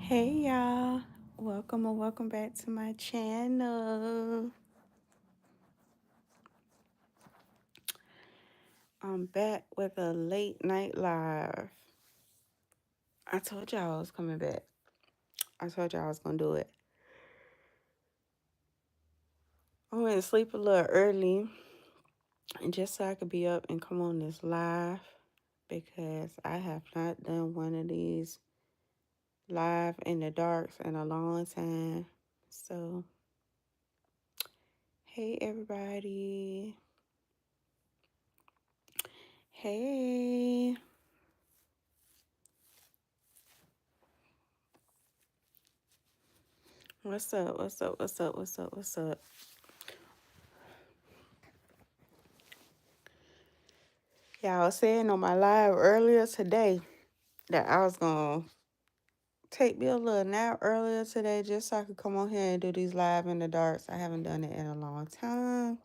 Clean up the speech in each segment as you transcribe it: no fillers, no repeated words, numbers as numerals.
Hey y'all, welcome or welcome back to my channel. I'm back with a late night live. I told y'all I was coming back. I told y'all I was gonna do it. I went to sleep a little early and just so I could be up and come on this live because I have not done one of these live in the darks in a long time. So, hey everybody. Hey. What's up? What's up? What's up? What's up? What's up? Yeah, I was saying on my live earlier today that I was going to take me a little nap earlier today just so I could come on here and do these live in the darks. I haven't done it in a long time.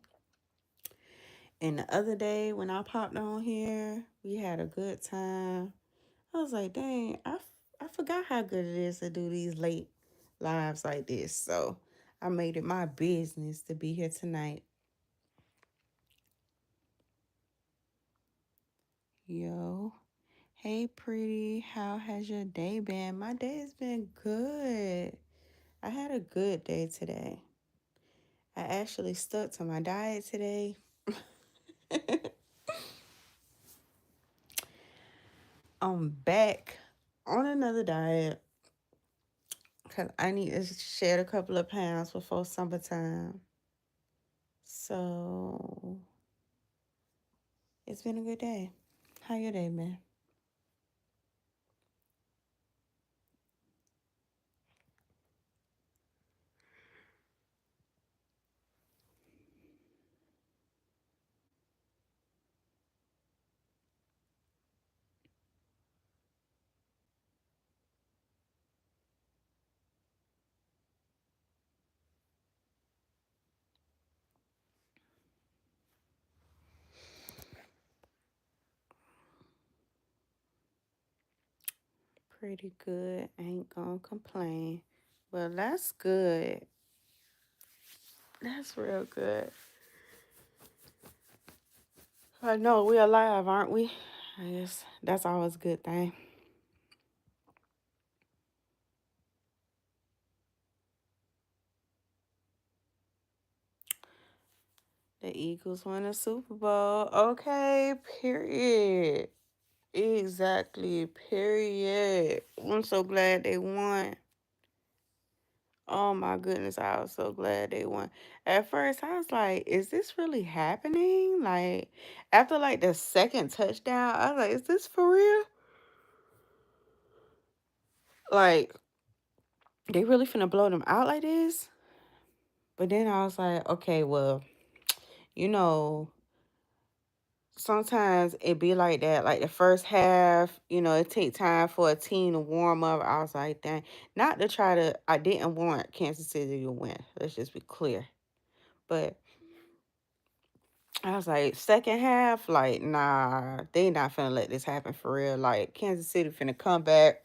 And the other day when I popped on here, we had a good time. I was like, dang, I forgot how good it is to do these late lives like this. So I made it my business to be here tonight. Yo. Hey, pretty. How has your day been? My day has been good. I had a good day today. I actually stuck to my diet today. I'm back on another diet because I need to shed a couple of pounds before summertime. So it's been a good day. How your day been? Pretty good. Ain't gonna complain. Well, that's good. That's real good. I know we're alive, aren't we? I guess that's always a good thing. The Eagles won a Super Bowl. Okay, period. Exactly, period. I'm so glad they won. Oh my goodness, I was so glad they won. At first, I was like, is this really happening? Like, after like the second touchdown, I was like, is this for real? Like, they really finna blow them out like this? But then I was like, okay, well, you know, sometimes it be like that. Like the first half, it take time for a team to warm up. I was like, dang, not to try to. I didn't want Kansas City to win. Let's just be clear. But I was like, second half, like, nah, they not finna let this happen for real. Like Kansas City finna come back,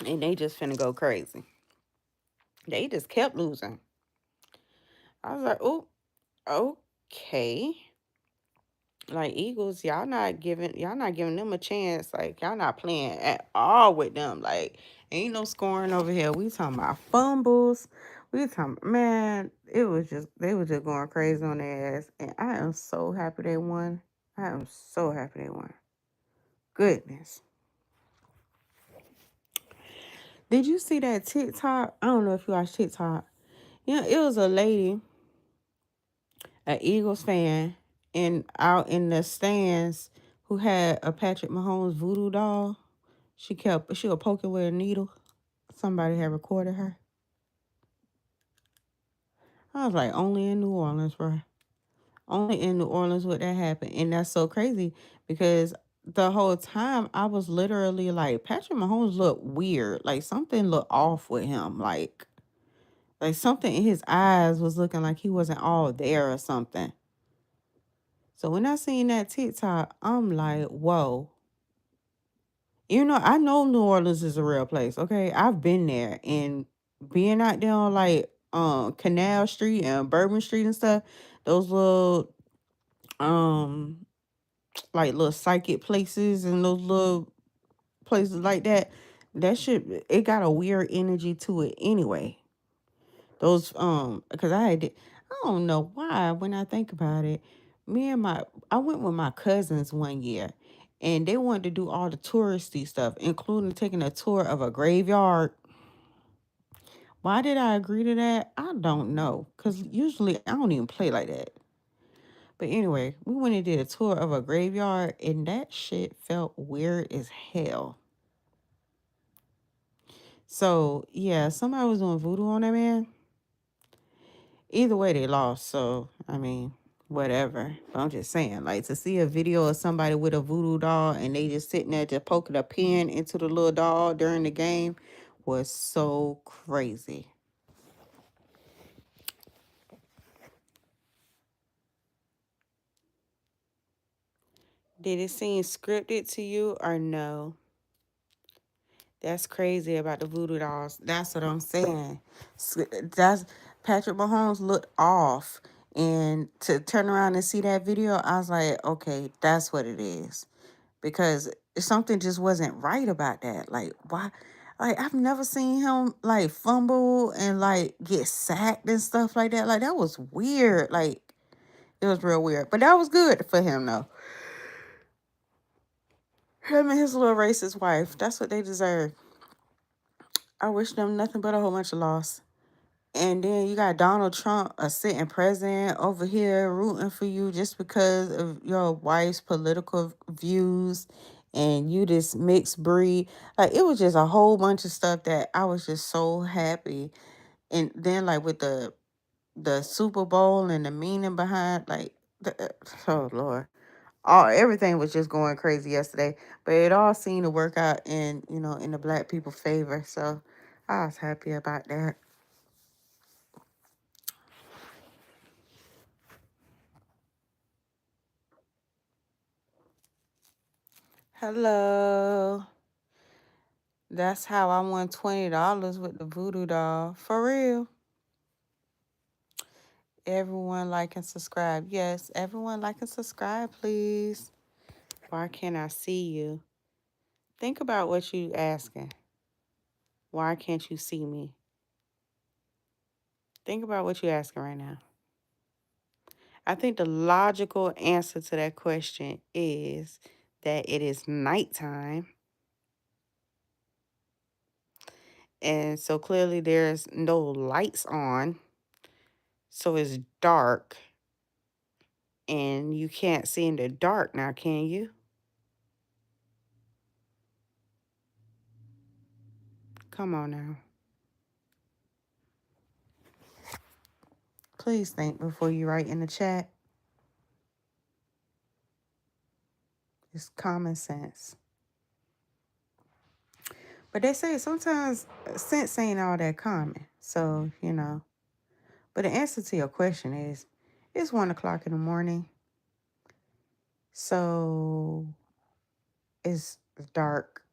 and they just finna go crazy. They just kept losing. I was like, oh, okay. Like Eagles, y'all not giving them a chance. Like y'all not playing at all with them. Like ain't no scoring over here. We talking about fumbles. We talking, man, they was just going crazy on their ass. And I am so happy they won. I am so happy they won. Goodness. Did you see that TikTok? I don't know if you watch TikTok. Yeah, it was a lady, an Eagles fan, and out in the stands who had a Patrick Mahomes voodoo doll. She was poking with a needle. Somebody had recorded her. I was like, only in New Orleans, bro. Only in New Orleans would that happen. And that's so crazy because the whole time I was literally like, Patrick Mahomes looked weird. Like something looked off with him. Like something in his eyes was looking like he wasn't all there or something. So when I seen that TikTok, I'm like, whoa. You know, I know New Orleans is a real place. Okay, I've been there, and being out there on like Canal Street and Bourbon Street and stuff, those little um like little psychic places and those little places like that. That shit, it got a weird energy to it anyway. Those because I don't know why when I think about it, me and my I went with my cousins one year, and they wanted to do all the touristy stuff, including taking a tour of a graveyard. Why did I agree to that? I don't know, cause usually I don't even play like that. But anyway, we went and did a tour of a graveyard, and that shit felt weird as hell. So yeah, somebody was doing voodoo on that man. Either way, they lost. So I mean, whatever. But I'm just saying, like to see a video of somebody with a voodoo doll and they just sitting there just poking a pin into the little doll during the game was so crazy. Did it seem scripted to you or no? That's crazy about the voodoo dolls. That's what I'm saying. That's Patrick Mahomes looked off. And to turn around and see that video, I was like, okay, that's what it is. Because something just wasn't right about that. Like, why? Like, I've never seen him like fumble and like get sacked and stuff like that. Like, that was weird. Like, it was real weird. But that was good for him, though. Him and his little racist wife. That's what they deserve. I wish them nothing but a whole bunch of loss. And then you got Donald Trump, a sitting president, over here rooting for you just because of your wife's political views and you this mixed breed. Like it was just a whole bunch of stuff that I was just so happy. And then like with the Super Bowl and the meaning behind oh Lord. Everything was just going crazy yesterday. But it all seemed to work out in the black people favor. So I was happy about that. Hello. That's how I won $20 with the voodoo doll. For real. Everyone like and subscribe. Yes, everyone like and subscribe, please. Why can't I see you? Think about what you asking. Why can't you see me? Think about what you're asking right now. I think the logical answer to that question is that it is nighttime. And so clearly there's no lights on. So it's dark. And you can't see in the dark now, can you? Come on now. Please think before you write in the chat. It's common sense. But they say sometimes sense ain't all that common. So. But the answer to your question is it's 1 o'clock in the morning. So it's dark.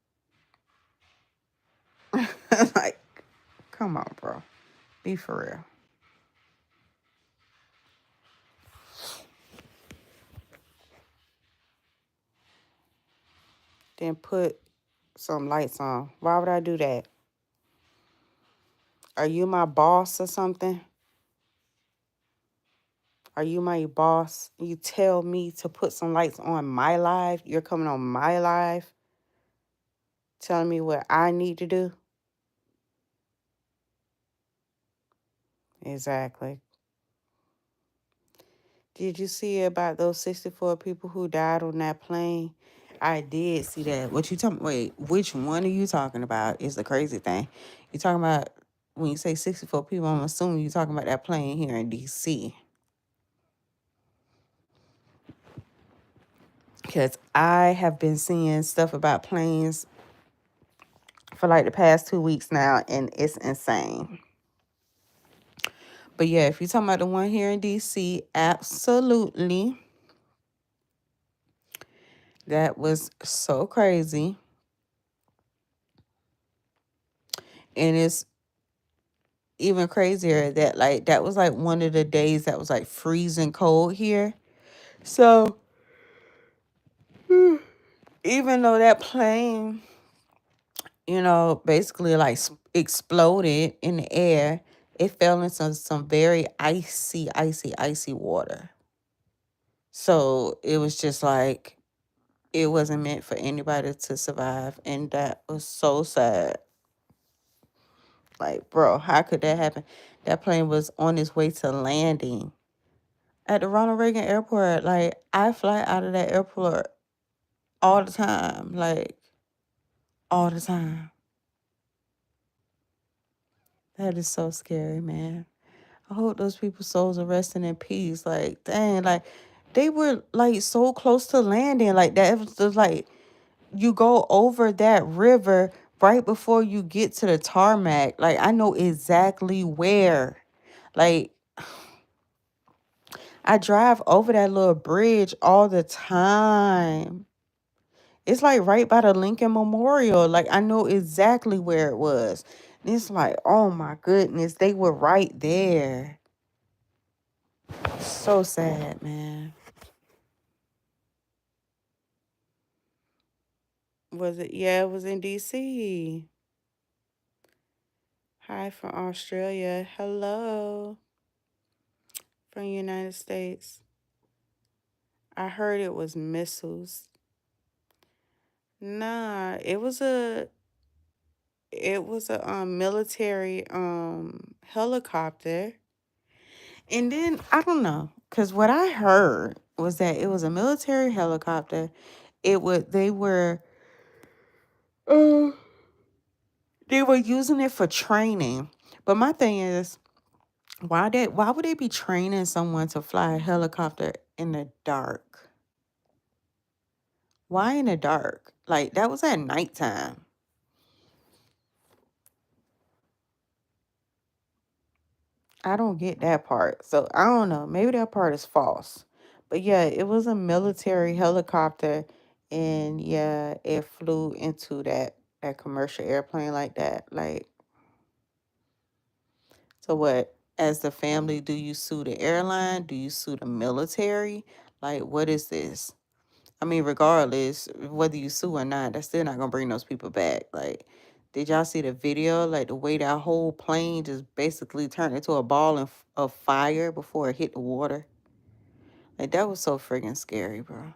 Like, come on, bro. Be for real. Then put some lights on. Why would I do that? Are you my boss or something? Are you my boss? You tell me to put some lights on my live. You're coming on my live, telling me what I need to do. Exactly. Did you see about those 64 people who died on that plane? I did see that. What you talking? Wait, which one are you talking about? Is the crazy thing. You talking about when you say 64 people? I'm assuming you talking about that plane here in D.C. Because I have been seeing stuff about planes for like the past 2 weeks now, and it's insane. But yeah, if you're talking about the one here in DC, absolutely. That was so crazy. And it's even crazier that like that was like one of the days that was like freezing cold here. So even though that plane, basically like exploded in the air, it fell into some very icy, icy, icy water. So it was just like it wasn't meant for anybody to survive. And that was so sad. Like, bro, how could that happen? That plane was on its way to landing at the Ronald Reagan Airport. Like, I fly out of that airport all the time. Like, all the time. That is so scary, man. I hope those people's souls are resting in peace. Like, dang, like, they were, like, so close to landing. Like, that it was just, like, you go over that river right before you get to the tarmac. Like, I know exactly where. Like, I drive over that little bridge all the time. It's like right by the Lincoln Memorial. Like I know exactly where it was. And it's like, oh my goodness, they were right there. So sad, man. Was it? Yeah, it was in DC. Hi from Australia. Hello from United States. I heard it was missiles. Nah, it was a military helicopter. And then I don't know, cause what I heard was that it was a military helicopter. Uh, they were using it for training. But my thing is, why would they be training someone to fly a helicopter in the dark? Why in the dark? Like that was at nighttime. I don't get that part. So I don't know. Maybe that part is false. But yeah, it was a military helicopter and yeah, it flew into that commercial airplane like that. Like so what? As the family, do you sue the airline? Do you sue the military? Like what is this? I mean, regardless, whether you sue or not, that's still not gonna bring those people back. Like, did y'all see the video? Like the way that whole plane just basically turned into a ball of fire before it hit the water. Like that was so friggin' scary, bro.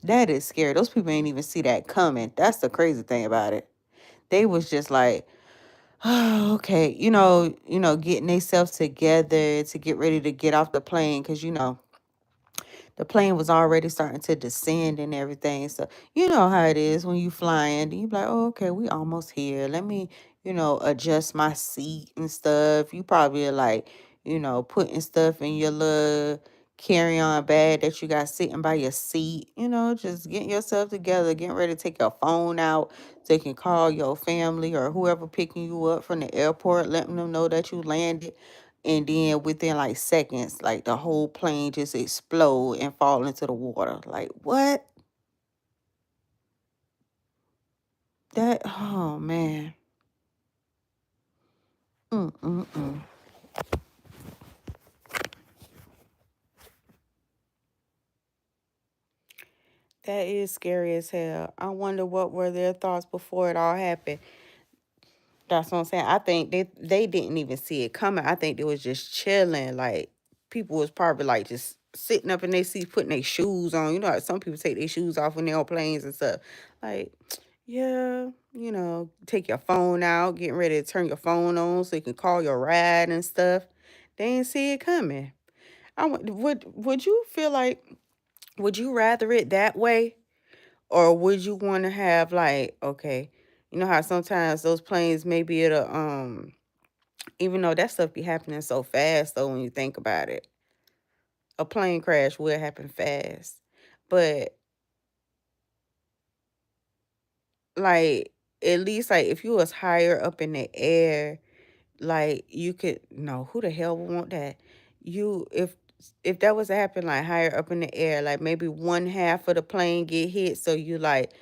That is scary. Those people ain't even see that coming. That's the crazy thing about it. They was just like, oh, okay, getting themselves together to get ready to get off the plane, cause the plane was already starting to descend and everything. So you know how it is when you flying. You be like, oh, okay, we almost here. Let me, adjust my seat and stuff. You probably are like, putting stuff in your little carry-on bag that you got sitting by your seat. Just getting yourself together, getting ready to take your phone out so you can call your family or whoever picking you up from the airport, letting them know that you landed. And then within like seconds, like the whole plane just explode and fall into the water. Like what? Oh man. Mm-mm-mm. That is scary as hell. I wonder what were their thoughts before it all happened. That's what I'm saying. I think they didn't even see it coming. I think they was just chilling. Like people was probably like just sitting up in their seats, putting their shoes on. You know how some people take their shoes off when they're on planes and stuff. Like, yeah, take your phone out, getting ready to turn your phone on so you can call your ride and stuff. They didn't see it coming. Would you feel like would you rather it that way? Or would you want to have like, okay, you know how sometimes those planes maybe it'll even though that stuff be happening so fast though when you think about it. A plane crash will happen fast. But like at least like if you was higher up in the air, like you could no, who the hell would want that? You if that was to happen like higher up in the air, like maybe one half of the plane get hit, so you like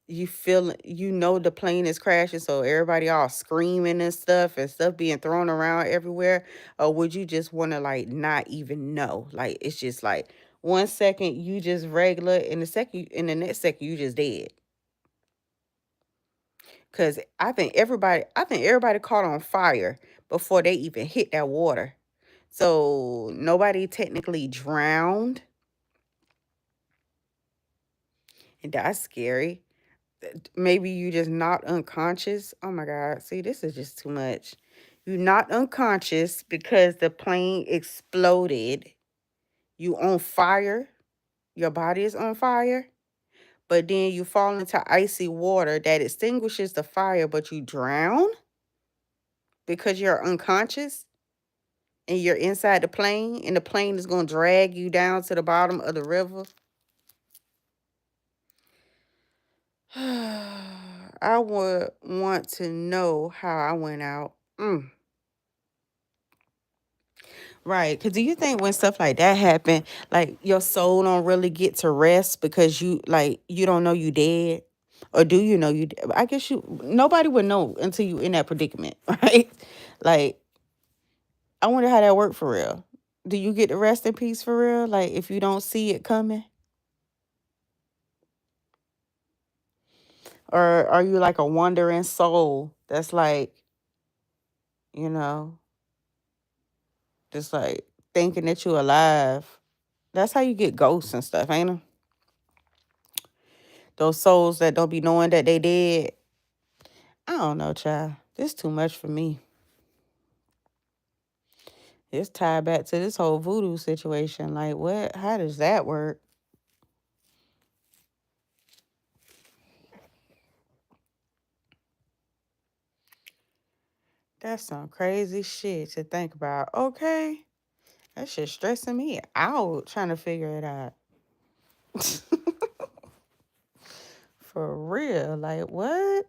you feel, the plane is crashing, so everybody all screaming and stuff being thrown around everywhere? Or would you just want to like not even know? Like it's just like 1 second you just regular, and in the next second you just dead. Cause I think everybody caught on fire before they even hit that water. So nobody technically drowned, and that's scary. Maybe you just not unconscious. Oh my God. See, this is just too much. You not unconscious because the plane exploded. You on fire. Your body is on fire. But then you fall into icy water that extinguishes the fire, but you drown because you're unconscious and you're inside the plane, and the plane is going to drag you down to the bottom of the river. I would want to know how I went out. Right. Because do you think when stuff like that happen, like your soul don't really get to rest because you don't know you dead? Or do you know you dead? I guess nobody would know until you in that predicament, right? Like, I wonder how that worked for real. Do you get to rest in peace for real? Like, if you don't see it coming? Or are you like a wandering soul that's like, you know, just like thinking that you alive? That's how you get ghosts and stuff, ain't it? Those souls that don't be knowing that they dead. I don't know, child. This too much for me. It's tied back to this whole voodoo situation. Like, what? How does that work? That's some crazy shit to think about. Okay. That shit stressing me out trying to figure it out. For real. Like, what?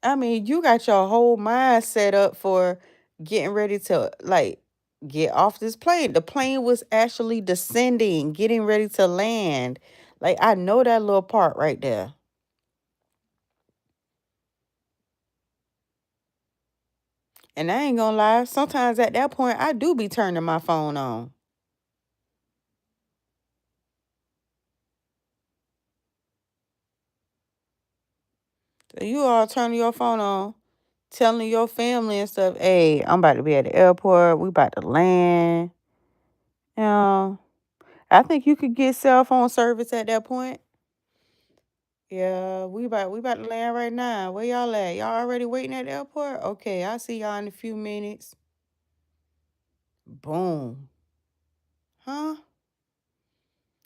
I mean, you got your whole mind set up for getting ready to, like, get off this plane. The plane was actually descending, getting ready to land. Like, I know that little part right there. And I ain't gonna lie, sometimes at that point, I do be turning my phone on. So you all turning your phone on, telling your family and stuff, hey, I'm about to be at the airport. We about to land. You know, I think you could get cell phone service at that point. Yeah, we about to land right now. Where y'all at? Y'all already waiting at the airport? Okay, I'll see y'all in a few minutes. Boom. Huh?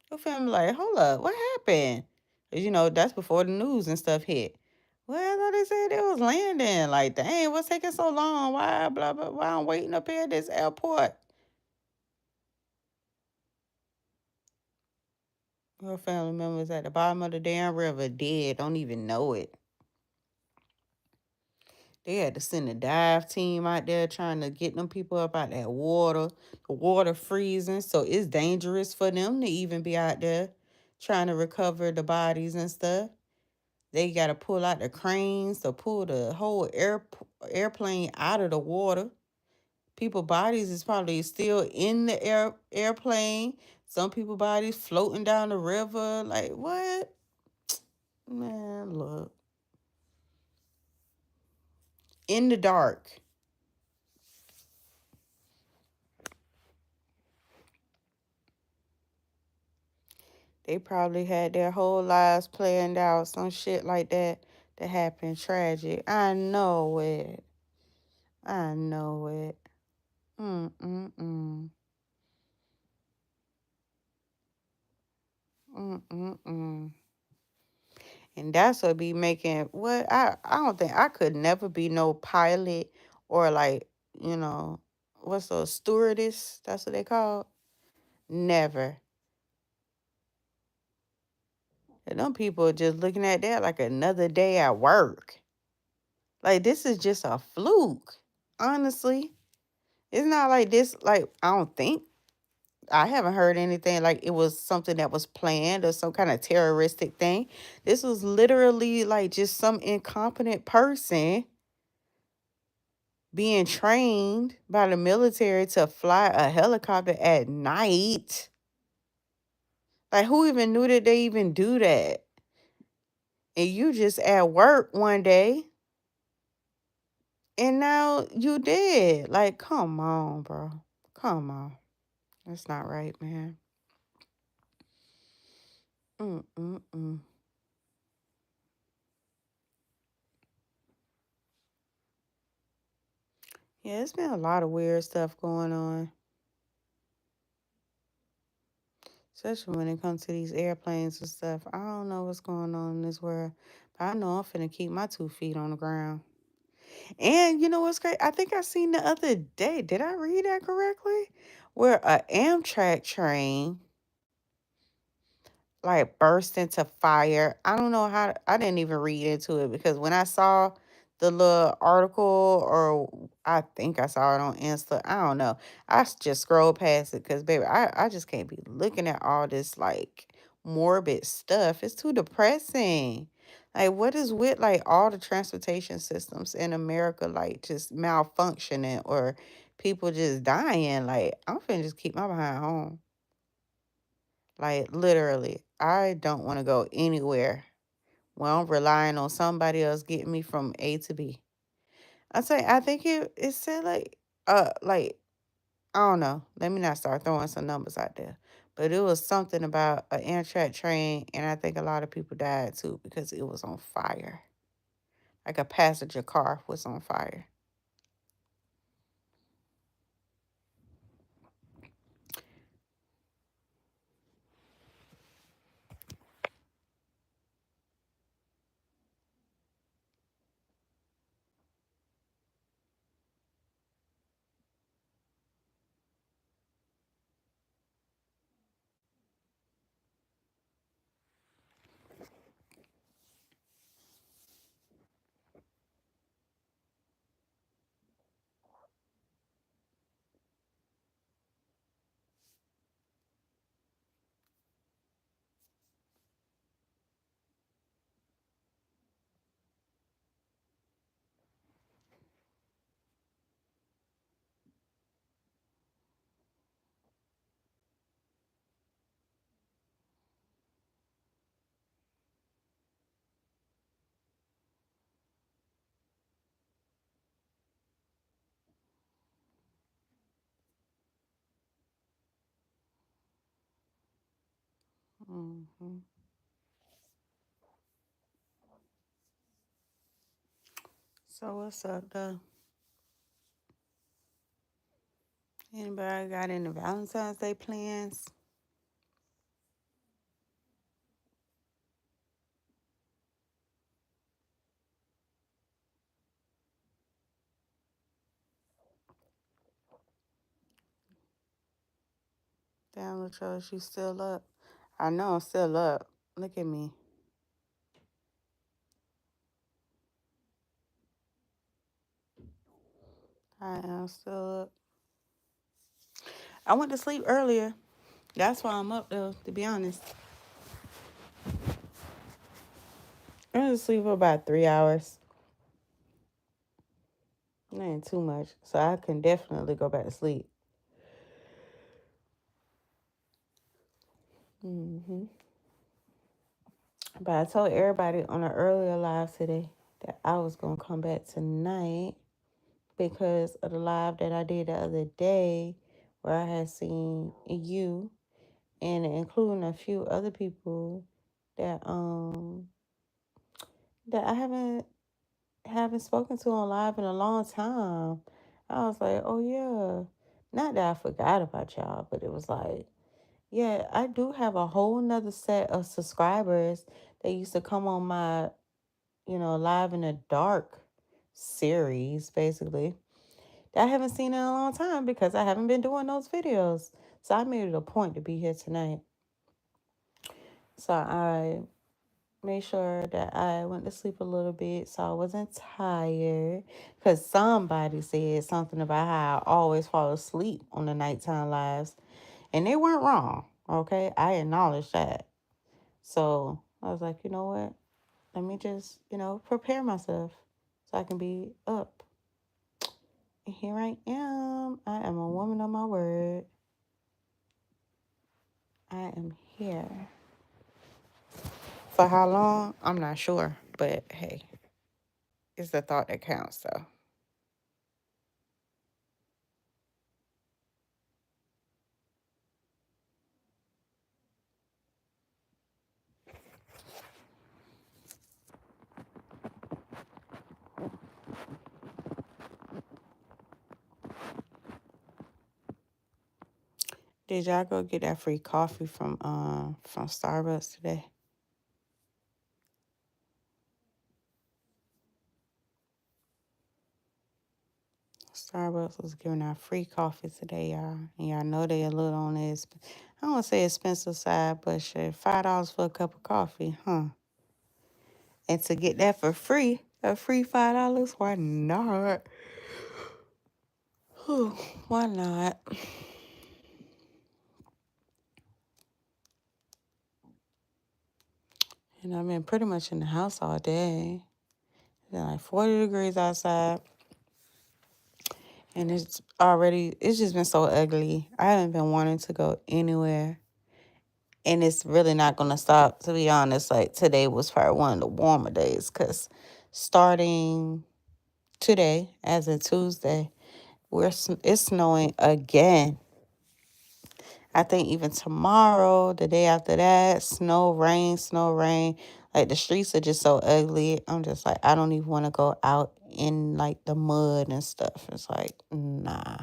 Your family like, hold up, what happened? 'Cause that's before the news and stuff hit. Well, I thought they said it was landing. Like, dang, what's taking so long? Why blah blah why I'm waiting up here at this airport? Your family members at the bottom of the damn river dead, don't even know it. They had to send a dive team out there trying to get them people up out that water. The water freezing, so it's dangerous for them to even be out there trying to recover the bodies and stuff. They got to pull out the cranes to pull the whole airplane out of the water. People bodies is probably still in the airplane. Some people bodies floating down the river. Like what? Man, look. In the dark. They probably had their whole lives planned out, some shit like that happened tragic. I know it. I know it. Mm-mm-mm. Mm-mm-mm. And that's what be making what I don't think I could never be no pilot or like, you know, what's those stewardess? That's what they call. Never. And them people just looking at that like another day at work. Like this is just a fluke. Honestly. It's not like this, like, I don't think. I haven't heard anything like it was something that was planned or some kind of terroristic thing. This was literally like just some incompetent person being trained by the military to fly a helicopter at night. Like, who even knew that they even do that? And you just at work one day and now you dead. Like, come on, bro. Come on. That's not right, man. Mm-mm-mm. Yeah, it's been a lot of weird stuff going on, especially when it comes to these airplanes and stuff. I don't know what's going on in this world, but I know I'm finna keep my 2 feet on the ground. And you know what's great? I think I seen the other day. Did I read that correctly? Where a Amtrak train like burst into fire. I don't know how I didn't even read into it because when I saw the little article, or I think I saw it on Insta, I don't know. Just scrolled past it because baby, I just can't be looking at all this like morbid stuff. It's too depressing. Like, what is with like all the transportation systems in America like just malfunctioning or people just dying? Like, I'm finna just keep my behind home. Like, literally, I don't want to go anywhere when I'm relying on somebody else getting me from A to B. I think it said like I don't know. Let me not start throwing some numbers out there. But it was something about an Amtrak train, and I think a lot of people died too because it was on fire. Like a passenger car was on fire. Hmm. So what's up, though? Anybody got any Valentine's Day plans? Damn, Latrellis, you still up? I know I'm still up. Look at me. I am still up. I went to sleep earlier. That's why I'm up though, to be honest. I went to sleep for about 3 hours. That ain't too much. So I can definitely go back to sleep. Hmm. But I told everybody on an earlier live today that I was going to come back tonight because of the live that I did the other day where I had seen you and including a few other people that I haven't spoken to on live in a long time. I was like, oh yeah. Not that I forgot about y'all, but it was like, yeah, I do have a whole nother set of subscribers that used to come on my, Live in the Dark series, basically. That I haven't seen in a long time because I haven't been doing those videos. So I made it a point to be here tonight. So I made sure that I went to sleep a little bit so I wasn't tired. Because somebody said something about how I always fall asleep on the nighttime lives. And they weren't wrong. Okay. I acknowledge that. So I was like, you know what? Let me just, prepare myself so I can be up. And here I am. I am a woman of my word. I am here. For how long? I'm not sure. But hey, it's the thought that counts, though. Did y'all go get that free coffee from Starbucks today? Starbucks was giving out free coffee today, y'all. And y'all know they a little on this. I don't want to say expensive side, but shit, $5 for a cup of coffee, huh? And to get that for free, a free $5, why not? Why not? And I've been pretty much in the house all day. It's been like 40 degrees outside. And it's just been so ugly. I haven't been wanting to go anywhere. And it's really not going to stop, to be honest. Like, today was probably one of the warmer days. Because starting today, as of Tuesday, it's snowing again. I think even tomorrow, the day after that, snow, rain, snow, rain. Like, the streets are just so ugly. I'm just like, I don't even want to go out in, like, the mud and stuff. It's like, nah.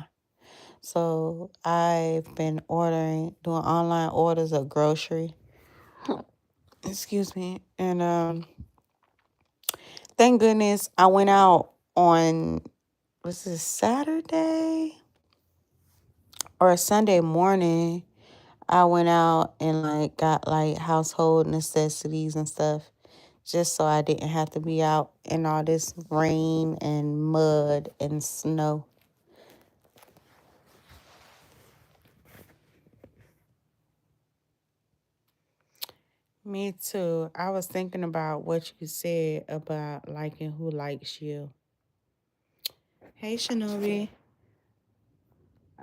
So, I've been doing online orders of grocery. Excuse me. And, thank goodness I went out on, was it Saturday or Sunday morning? I went out and like got like household necessities and stuff just so I didn't have to be out in all this rain and mud and snow. Me too. I was thinking about what you said about liking who likes you. Hey Shinobi.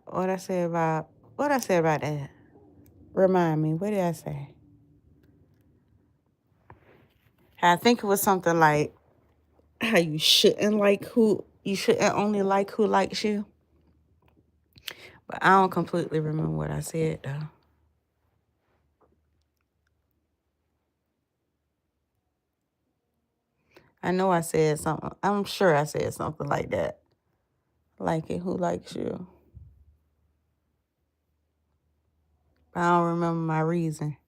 What I said about that? Remind me, what did I say? I think it was something like how you shouldn't only like who likes you. But I don't completely remember what I said though. I know I said something. I'm sure I said something like that. Like it who likes you. But I don't remember my reason.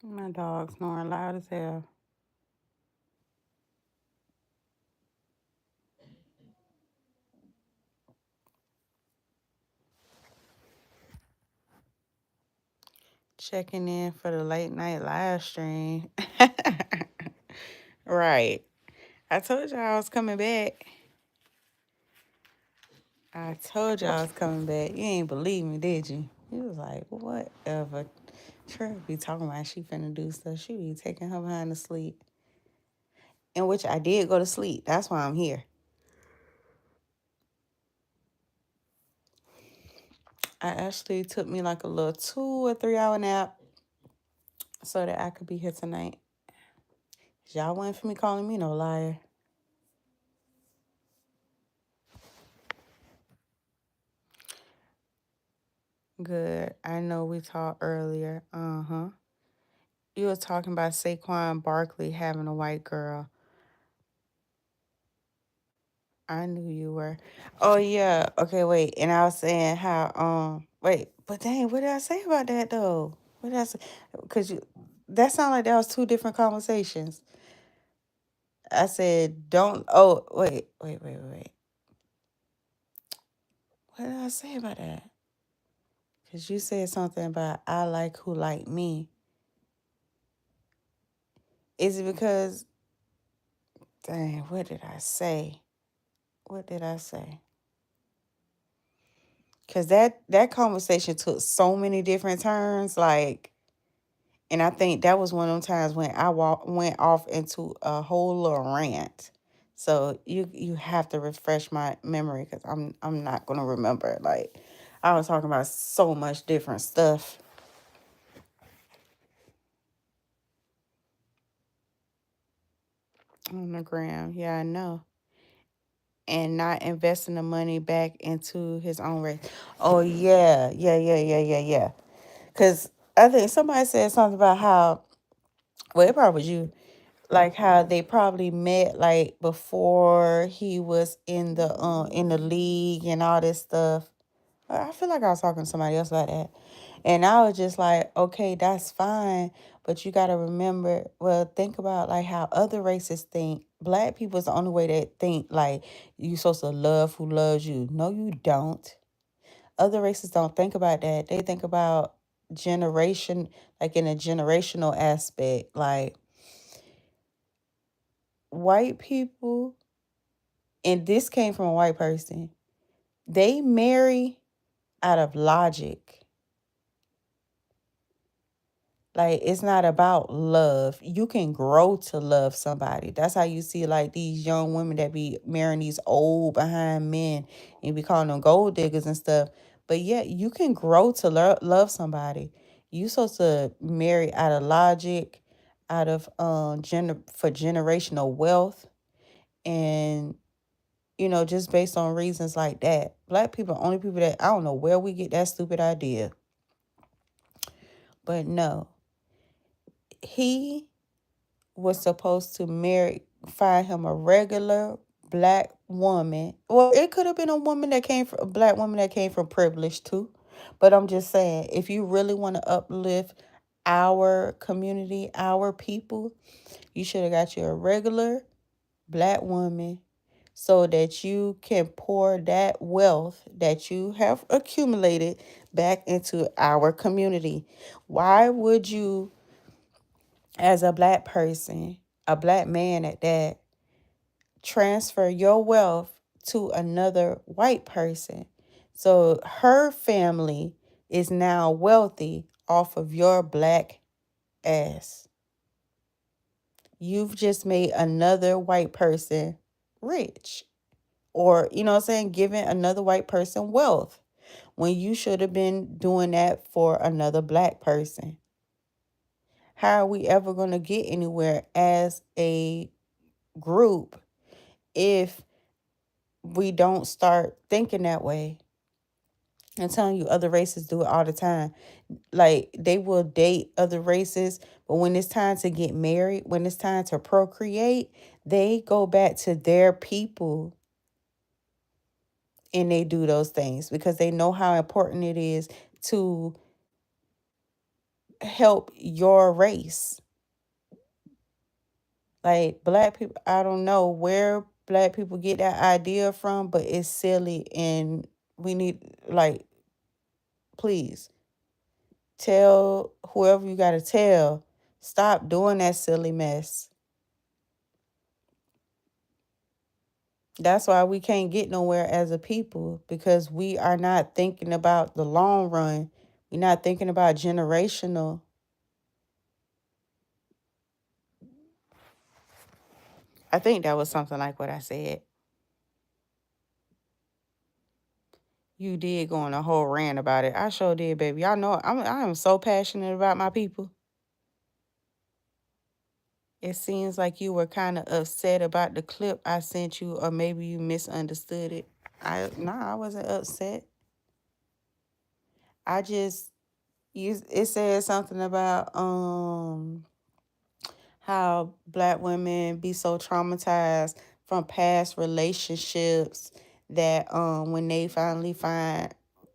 My dog's snoring loud as hell. Checking in for the late night live stream. Right. I told y'all I was coming back. I told y'all I was coming back. You ain't believe me, did you? He was like, whatever. Trey be talking about she finna do stuff. She be taking her behind to sleep. In which I did go to sleep. That's why I'm here. I actually took me like a little 2 or 3 hour nap so that I could be here tonight. Y'all waiting for me calling me no liar. Good. I know we talked earlier. Uh-huh. You were talking about Saquon Barkley having a white girl. I knew you were. Oh yeah. Okay, wait. And I was saying how wait, but dang, what did I say about that though? What did I say? Cause that sounded like that was two different conversations. I said, don't. Oh, wait. What did I say about that? Because you said something about I like who like me. Is it because, dang, what did I say? What did I say? Because that conversation took so many different turns. Like, and I think that was one of them times when I went off into a whole little rant. So you have to refresh my memory because I'm not gonna remember. Like I was talking about so much different stuff on the gram. Yeah, I know. And not investing the money back into his own race. Oh yeah. Cause I think somebody said something about how well it probably was you like how they probably met like before he was in the league and all this stuff. I feel like I was talking to somebody else about that. And I was just like, okay, that's fine. But you gotta remember, well, think about like how other races think. Black people is the only way that think like you supposed to love who loves you. No, you don't. Other races don't think about that. They think about generation, like in a generational aspect. Like white people, and this came from a white person, they marry out of logic. Like it's not about love. You can grow to love somebody. That's how you see like these young women that be marrying these old behind men and be calling them gold diggers and stuff. But yeah, you can grow to love somebody. You supposed to marry out of logic, out of for generational wealth, and just based on reasons like that. Black people, only people that I don't know where we get that stupid idea. But no, he was supposed to find him a regular black woman. Well, it could have been a black woman that came from privilege too. But I'm just saying, if you really want to uplift our community, our people, you should have got you a regular black woman so that you can pour that wealth that you have accumulated back into our community. Why would you, as a black person, a black man at that, transfer your wealth to another white person? So her family is now wealthy off of your black ass. You've just made another white person rich. Or, you know what I'm saying, giving another white person wealth when you should have been doing that for another black person. How are we ever going to get anywhere as a group if we don't start thinking that way? I'm telling you, other races do it all the time. Like, they will date other races, but when it's time to get married, when it's time to procreate, they go back to their people and they do those things because they know how important it is to help your race. Like black people, I don't know where black people get that idea from, but it's silly and we need, like, please tell whoever you got to tell, stop doing that silly mess. That's why we can't get nowhere as a people because we are not thinking about the long run. We're not thinking about generational. I think that was something like what I said. You did go on a whole rant about it. I sure did, baby. Y'all know I am so passionate about my people. It seems like you were kind of upset about the clip I sent you, or maybe you misunderstood it. I wasn't upset. I just it said something about how black women be so traumatized from past relationships that when they finally find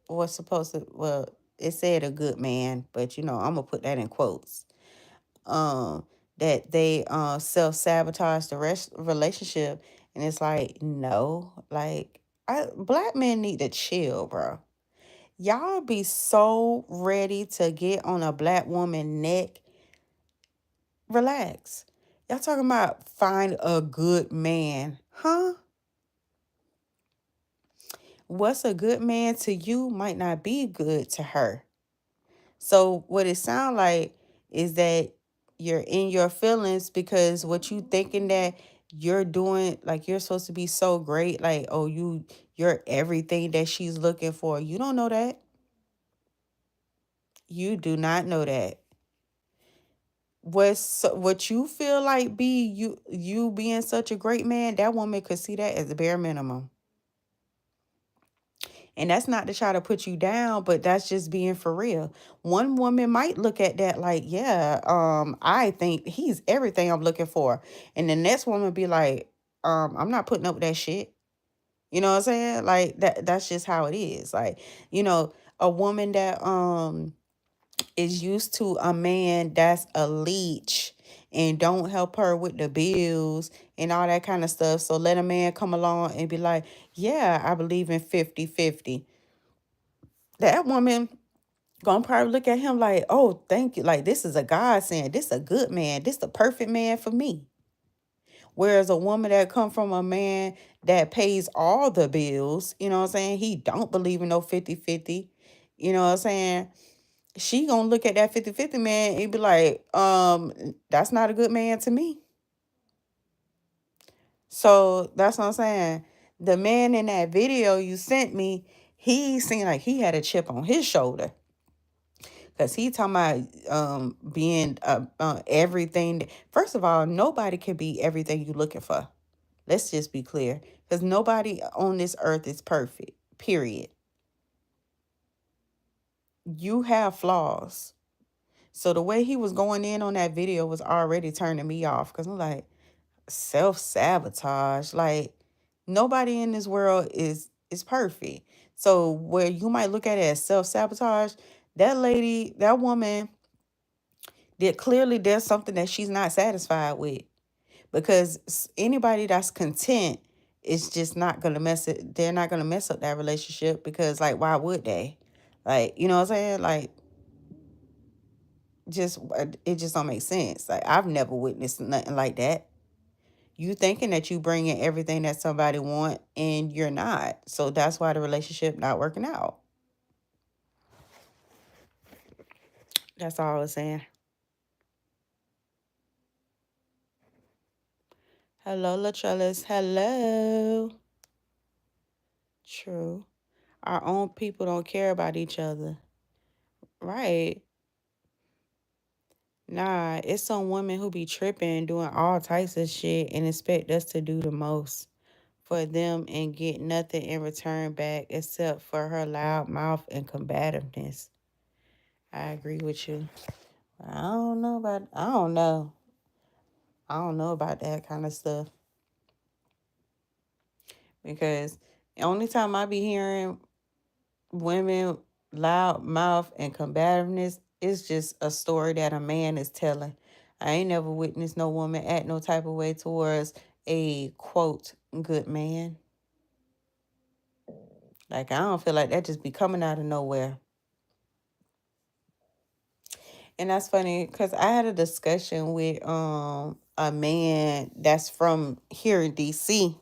what's supposed to, well, it said a good man, but I'm gonna put that in quotes. Um that they self-sabotage the rest relationship. And it's like, no, like black men need to chill, bro. Y'all be so ready to get on a black woman neck. Relax. Y'all talking about find a good man. Huh? What's a good man to you might not be good to her. So what it sound like is that you're in your feelings because what you thinking that you're doing, like you're supposed to be so great, like, oh, you're everything that she's looking for. You don't know that. You do not know that. What you feel like be you being such a great man, that woman could see that as the bare minimum. And that's not to try to put you down, but that's just being for real. One woman might look at that like, yeah, I think he's everything I'm looking for. And the next woman be like, I'm not putting up with that shit. You know what I'm saying? Like that's just how it is. Like, a woman that is used to a man that's a leech and don't help her with the bills and all that kind of stuff. So let a man come along and be like, yeah, I believe in 50-50. That woman gonna probably look at him like, oh, thank you. Like, this is a godsend. This a good man. This the perfect man for me. Whereas a woman that come from a man that pays all the bills, you know what I'm saying? He don't believe in no 50-50. You know what I'm saying? She gonna look at that 50-50 man and be like, that's not a good man to me. So that's what I'm saying. The man in that video you sent me, he seemed like he had a chip on his shoulder. Cause he talking about being everything. First of all, nobody can be everything you looking for. Let's just be clear. Cause nobody on this earth is perfect. Period. You have flaws. So the way he was going in on that video was already turning me off. Cause I'm like, self-sabotage. Like, nobody in this world is perfect. So where you might look at it as self-sabotage, that woman clearly there's something that she's not satisfied with, because anybody that's content is just not gonna they're not gonna mess up that relationship, because like, why would they? Like, you know what I'm saying? Like, just it just don't make sense. Like, I've never witnessed nothing like that. You thinking that you bring in everything that somebody want and you're not. So that's why the relationship not working out. That's all I was saying. Hello, Latrellis. Hello. True. Our own people don't care about each other. Right. Nah, it's some women who be tripping, doing all types of shit and expect us to do the most for them and get nothing in return back except for her loud mouth and combativeness. I agree with you. I don't know about I don't know. I don't know about that kind of stuff, because the only time I be hearing women loud mouth and combativeness is just a story that a man is telling. I ain't never witnessed no woman act no type of way towards a quote good man. Like, I don't feel like that just be coming out of nowhere. And that's funny because I had a discussion with a man that's from here in DC.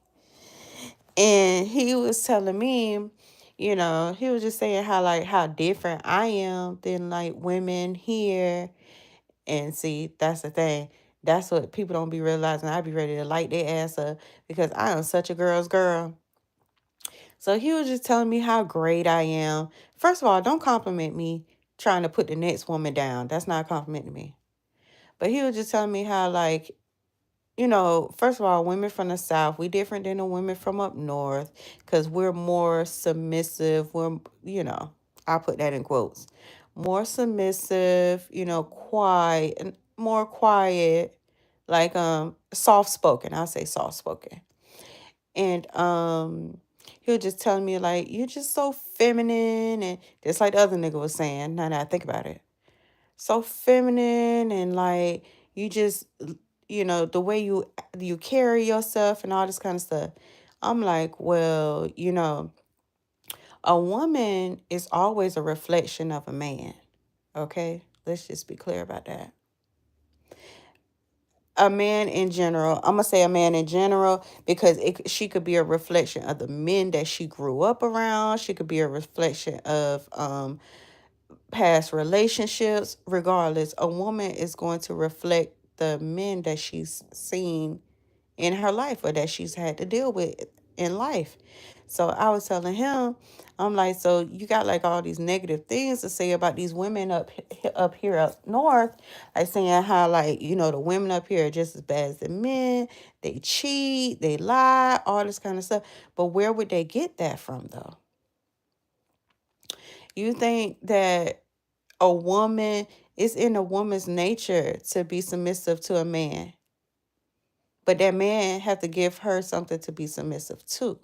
And he was telling me, he was just saying how different I am than like women here. And see, that's the thing. That's what people don't be realizing. I be ready to light their ass up because I am such a girl's girl. So he was just telling me how great I am. First of all, don't compliment me trying to put the next woman down. That's not a compliment to me. But he was just telling me how, like, first of all, women from the South, we different than the women from up north because we're more submissive. I put that in quotes. More submissive, quiet, more quiet, like soft spoken. I'll say soft spoken. And he was just telling me like, you're just so feminine, and just like the other nigga was saying. Now that I think about it, so feminine, and like, You just, the way you carry yourself and all this kind of stuff. I'm like, well, a woman is always a reflection of a man. Okay? Let's just be clear about that. A man in general, I'm gonna say a man in general because she could be a reflection of the men that she grew up around. She could be a reflection of past relationships. Regardless, a woman is going to reflect the men that she's seen in her life or that she's had to deal with in life. So I was telling him, I'm like, so you got like all these negative things to say about these women up here up north, like saying how like the women up here are just as bad as the men. They cheat, they lie, all this kind of stuff. But where would they get that from though? You think that a woman it's in a woman's nature to be submissive to a man, but that man have to give her something to be submissive to.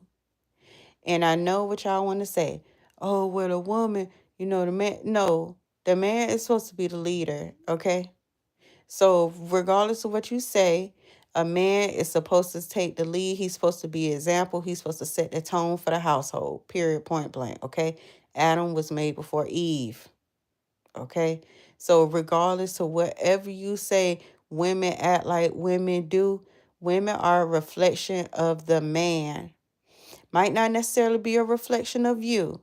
And I know what y'all want to say. Oh, well, the woman, the man. No, the man is supposed to be the leader, okay? So, regardless of what you say, a man is supposed to take the lead. He's supposed to be an example. He's supposed to set the tone for the household, period, point blank, okay? Adam was made before Eve, okay? So, regardless of whatever you say, women act like women do. Women are a reflection of the man. Might not necessarily be a reflection of you,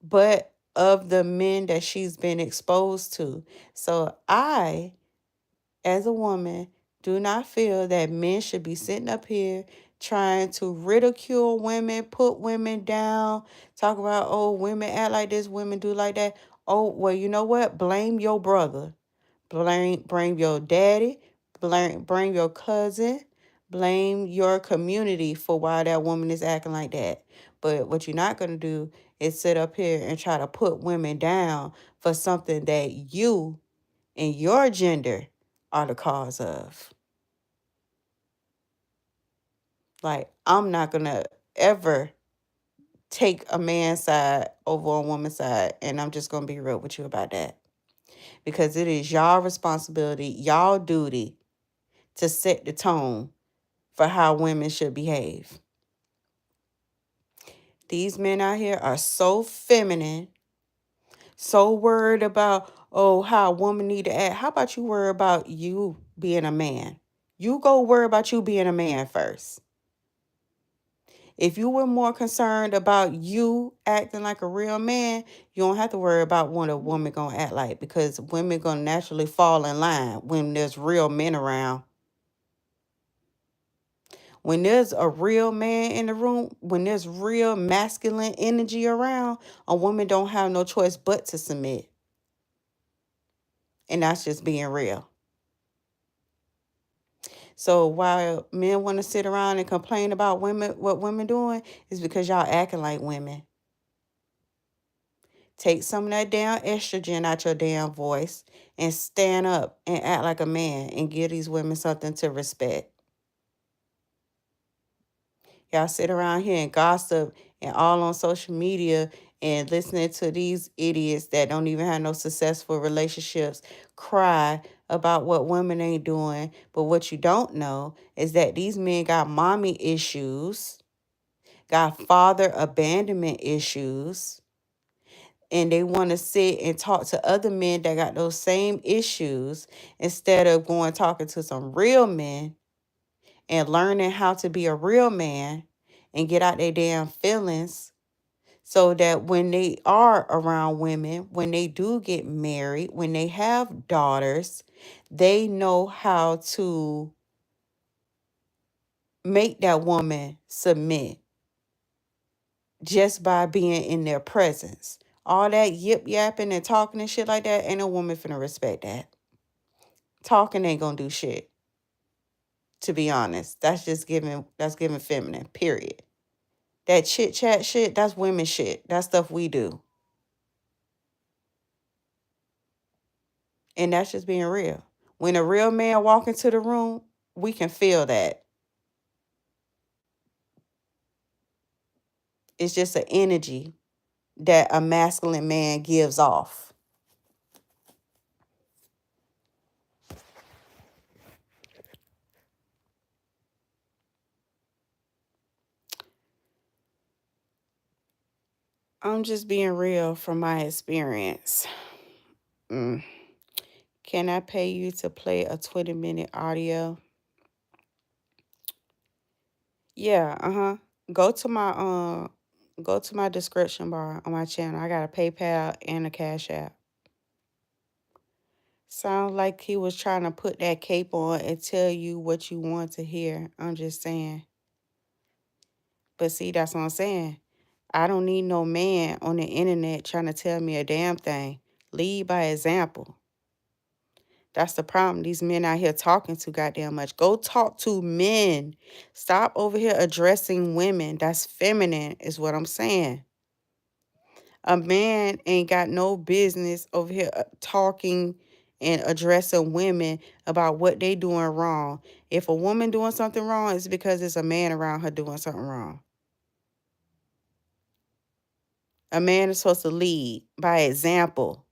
but of the men that she's been exposed to. So I, as a woman, do not feel that men should be sitting up here trying to ridicule women, put women down, talk about, oh, women act like this, women do like that. Oh, well, you know what? Blame your brother. Blame your daddy, blame your cousin, blame your community for why that woman is acting like that. But what you're not going to do is sit up here and try to put women down for something that you and your gender are the cause of. Like, I'm not going to ever take a man's side over a woman's side. And I'm just going to be real with you about that. Because it is y'all responsibility, y'all duty to set the tone for how women should behave. These men out here are so feminine, so worried about, oh, how a woman need to act. How about you worry about you being a man? You go worry about you being a man first. If you were more concerned about you acting like a real man, you don't have to worry about what a woman gonna act like, because women gonna naturally fall in line when there's real men around. When there's a real man in the room, when there's real masculine energy around, a woman don't have no choice but to submit. And that's just being real. So while men want to sit around and complain about women, what women doing is because y'all acting like women. Take some of that damn estrogen out your damn voice and stand up and act like a man and give these women something to respect. Y'all sit around here and gossip and all on social media and listening to these idiots that don't even have no successful relationships cry about what women ain't doing. But what you don't know is that these men got mommy issues, got father abandonment issues, and they want to sit and talk to other men that got those same issues instead of going talking to some real men and learning how to be a real man and get out their damn feelings, so that when they are around women, when they do get married, when they have daughters, they know how to make that woman submit just by being in their presence. All that yip yapping and talking and shit like that, ain't a woman finna respect that. Talking ain't gonna do shit. To be honest, that's giving feminine, period. That chit chat shit, that's women shit. That's stuff we do. And that's just being real. When a real man walk into the room, we can feel that. It's just an energy that a masculine man gives off. I'm just being real from my experience. Mm. Can I pay you to play a 20-minute audio? Yeah, uh-huh. Go to my go to my description bar on my channel. I got a PayPal and a Cash App. Sounds like he was trying to put that cape on and tell you what you want to hear. I'm just saying. But see, that's what I'm saying. I don't need no man on the internet trying to tell me a damn thing. Lead by example. That's the problem. These men out here talking too goddamn much. Go talk to men. Stop over here addressing women. That's feminine, is what I'm saying. A man ain't got no business over here talking and addressing women about what they doing wrong. If a woman doing something wrong, it's because it's a man around her doing something wrong. A man is supposed to lead by example.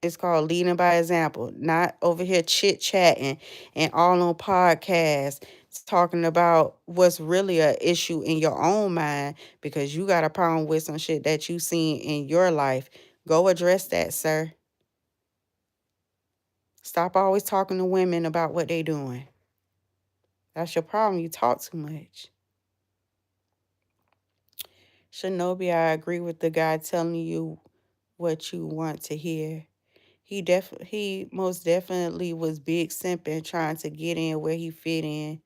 It's called leading by example, not over here chit chatting and all on podcasts talking about what's really a issue in your own mind because you got a problem with some shit that you seen in your life. Go address that, sir. Stop always talking to women about what they doing. That's your problem. You talk too much. Shinobi, I agree with the guy telling you what you want to hear. He most definitely was big simping trying to get in where he fit in.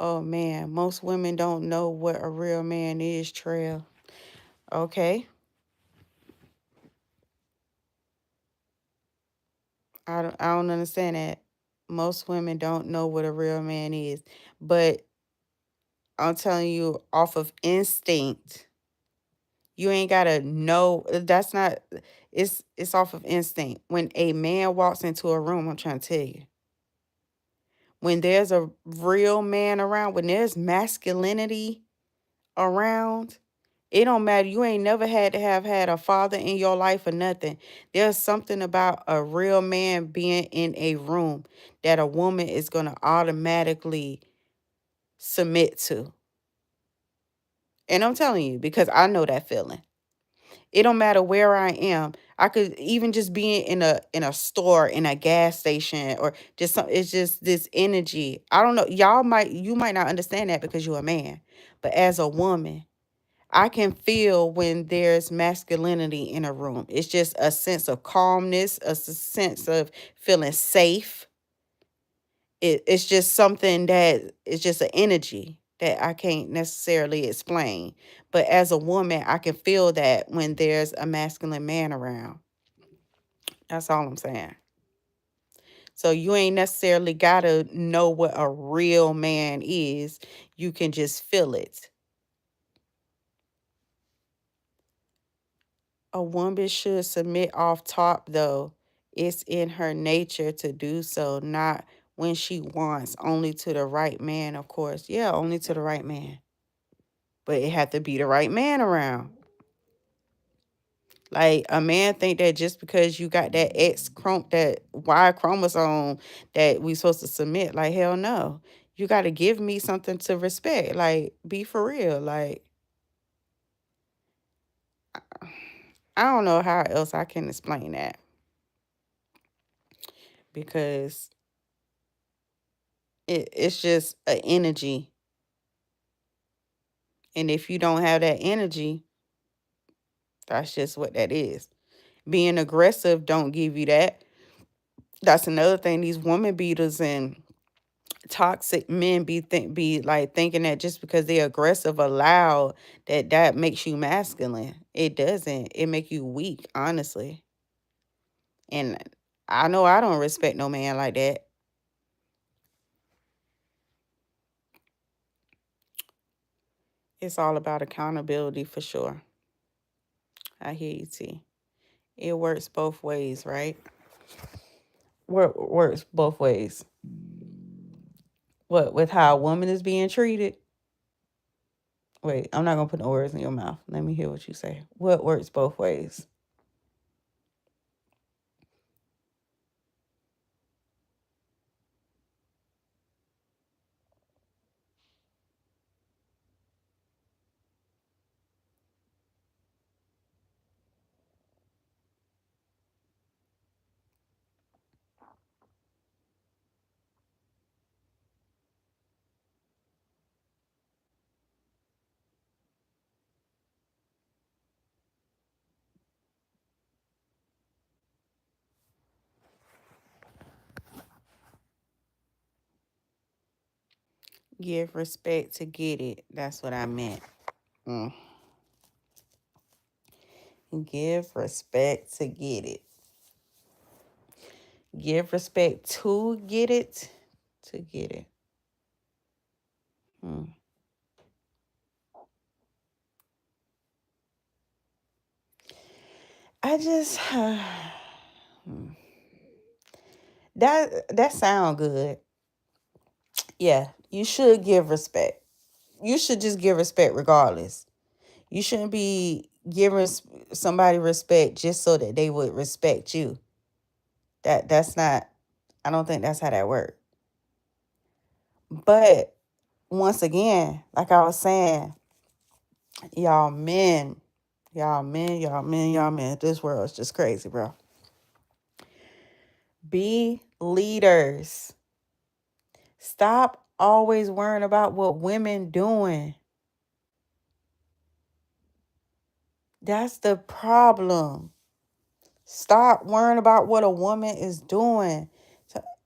Oh man, most women don't know what a real man is, Trail. Okay. I don't understand that. Most women don't know what a real man is. But I'm telling you, off of instinct, you ain't gotta know. That's not. It's off of instinct. When a man walks into a room, I'm trying to tell you, when there's a real man around, when there's masculinity around, it don't matter. You ain't never had to have had a father in your life or nothing. There's something about a real man being in a room that a woman is gonna automatically submit to. And I'm telling you, because I know that feeling. It don't matter where I am. I could even just be in a store, in a gas station, or just some. It's just this energy. I don't know. You might not understand that because you're a man, but as a woman, I can feel when there's masculinity in a room. It's just a sense of calmness, sense of feeling safe. It's just something that it's just an energy that I can't necessarily explain. But as a woman, I can feel that when there's a masculine man around. That's all I'm saying. So you ain't necessarily got to know what a real man is. You can just feel it. A woman should submit off top, though. It's in her nature to do so, not when she wants, only to the right man, of course. Yeah, only to the right man. But it had to be the right man around. Like a man think that just because you got that Y chromosome that we supposed to submit, like hell no. You got to give me something to respect. Like be for real. Like I don't know how else I can explain that because it's just an energy. And if you don't have that energy, that's just what that is. Being aggressive don't give you that. That's another thing. These woman beaters and toxic men be like thinking that just because they're aggressive or loud that makes you masculine. It doesn't. It make you weak, honestly. And I know I don't respect no man like that. It's all about accountability for sure. I hear you, T. It works both ways, right? Works both ways. What with how a woman is being treated? Wait, I'm not gonna put no words in your mouth. Let me hear what you say. What works both ways? Give respect to get it. That's what I meant. Mm. Give respect to get it. Give respect to get it. To get it. Hmm. I just that sound good. Yeah, you should give respect. You should just give respect regardless. You shouldn't be giving somebody respect just so that they would respect you. That's not. I don't think that's how that works. But once again, like I was saying, y'all men, y'all men, y'all men, y'all men. This world is just crazy, bro. Be leaders. Stop always worrying about what women doing. That's the problem. Stop worrying about what a woman is doing.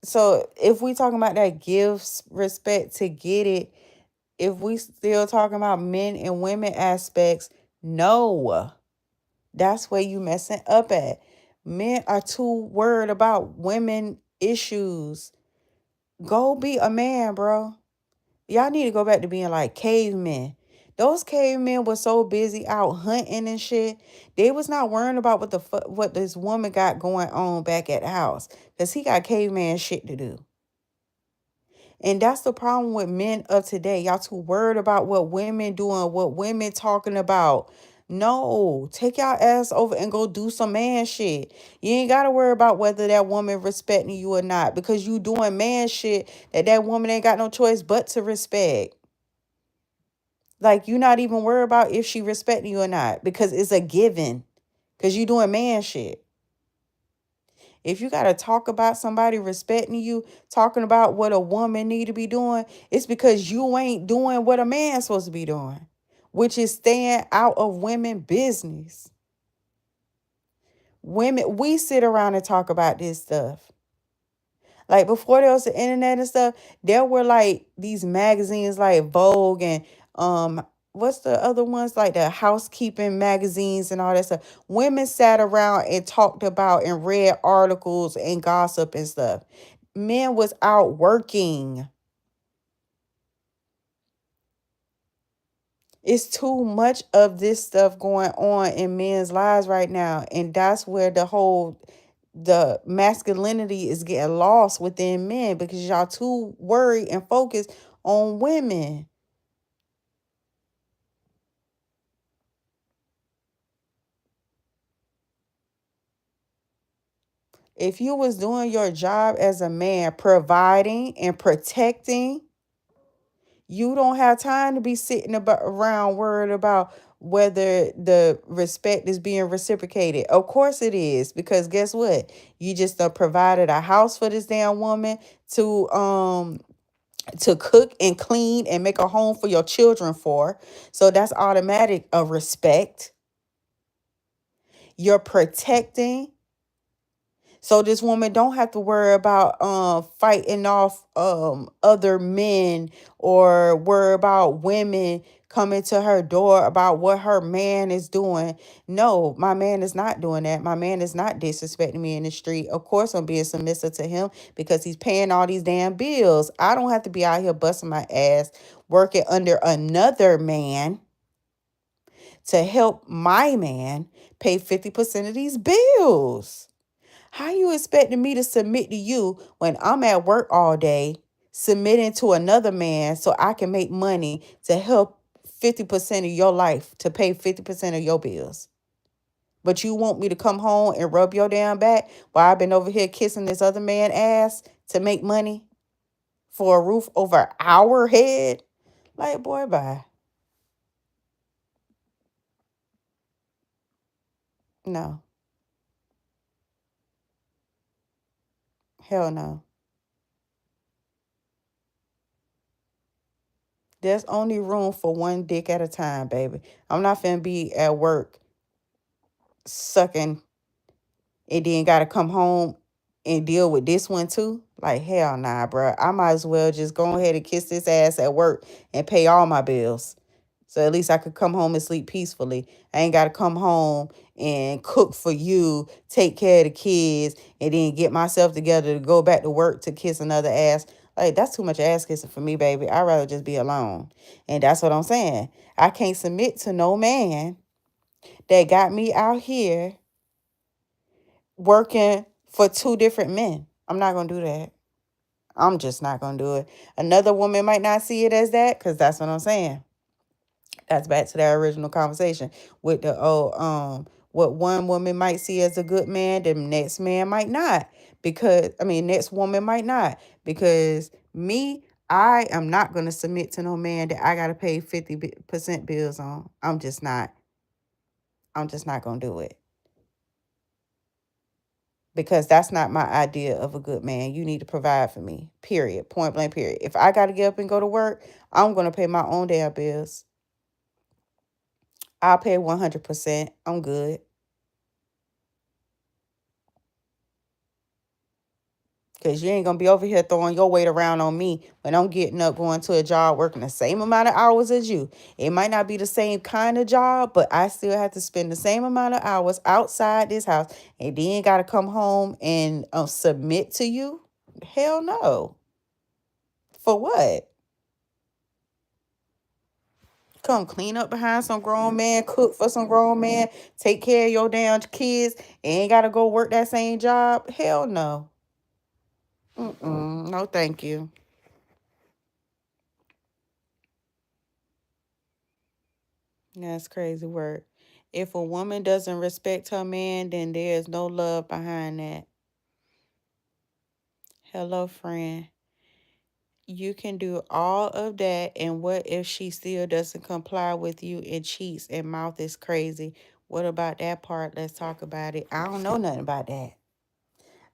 So if we talking about that gives respect to get it, if we still talking about men and women aspects, no. That's where you messing up at. Men are too worried about women issues. Go be a man, bro. Y'all need to go back to being like cavemen. Those cavemen were so busy out hunting and shit. They was not worrying about what this woman got going on back at the house. Because he got caveman shit to do. And that's the problem with men of today. Y'all too worried about what women doing, what women talking about. No, take y'all ass over and go do some man shit. You ain't got to worry about whether that woman respecting you or not, because you doing man shit that woman ain't got no choice but to respect. Like, you not even worried about if she respecting you or not, because it's a given, because you doing man shit. If you got to talk about somebody respecting you, talking about what a woman need to be doing, it's because you ain't doing what a man's supposed to be doing, which is staying out of women business. Women, we sit around and talk about this stuff. Like, before there was the internet and stuff, there were like these magazines like Vogue and what's the other ones, like the housekeeping magazines and all that stuff. Women sat around and talked about and read articles and gossip and stuff. Men was out working. It's too much of this stuff going on in men's lives right now, and that's where the masculinity is getting lost within men, because y'all too worried and focused on women. If you was doing your job as a man, providing and protecting, you don't have time to be sitting around worried about whether the respect is being reciprocated. Of course it is, because guess what? You just provided a house for this damn woman to cook and clean and make a home for your children for. So that's automatic of respect. You're protecting. So this woman don't have to worry about fighting off other men, or worry about women coming to her door about what her man is doing. No, my man is not doing that. My man is not disrespecting me in the street. Of course I'm being submissive to him, because he's paying all these damn bills. I don't have to be out here busting my ass working under another man to help my man pay 50% of these bills. How you expecting me to submit to you when I'm at work all day, submitting to another man so I can make money to help 50% of your life, to pay 50% of your bills? But you want me to come home and rub your damn back while I've been over here kissing this other man ass to make money for a roof over our head? Like, boy, bye. No. Hell no. There's only room for one dick at a time, baby. I'm not finna be at work sucking and then gotta come home and deal with this one too? Like, hell nah, bro. I might as well just go ahead and kiss this ass at work and pay all my bills. So at least I could come home and sleep peacefully. I ain't got to come home and cook for you, take care of the kids, and then get myself together to go back to work to kiss another ass. Like, that's too much ass kissing for me, baby. I'd rather just be alone. And that's what I'm saying. I can't submit to no man that got me out here working for two different men. I'm not going to do that. I'm just not going to do it. Another woman might not see it as that, because that's what I'm saying. That's back to that original conversation with the what one woman might see as a good man, the next man might not. Next woman might not. Because me, I am not going to submit to no man that I got to pay 50% bills on. I'm just not going to do it. Because that's not my idea of a good man. You need to provide for me, period, point blank, period. If I got to get up and go to work, I'm going to pay my own damn bills. I'll pay 100%. I'm good. Because you ain't going to be over here throwing your weight around on me when I'm getting up, going to a job, working the same amount of hours as you. It might not be the same kind of job, but I still have to spend the same amount of hours outside this house. And then got to come home and submit to you? Hell no. For what? Come clean up behind some grown man, cook for some grown man, take care of your damn kids, and ain't got to go work that same job? Hell no. No, thank you. That's crazy work. If a woman doesn't respect her man, then there's no love behind that. Hello, friend. You can do all of that, and what if she still doesn't comply with you and cheats and mouth is crazy? What about that part? Let's talk about it. I don't know nothing about that.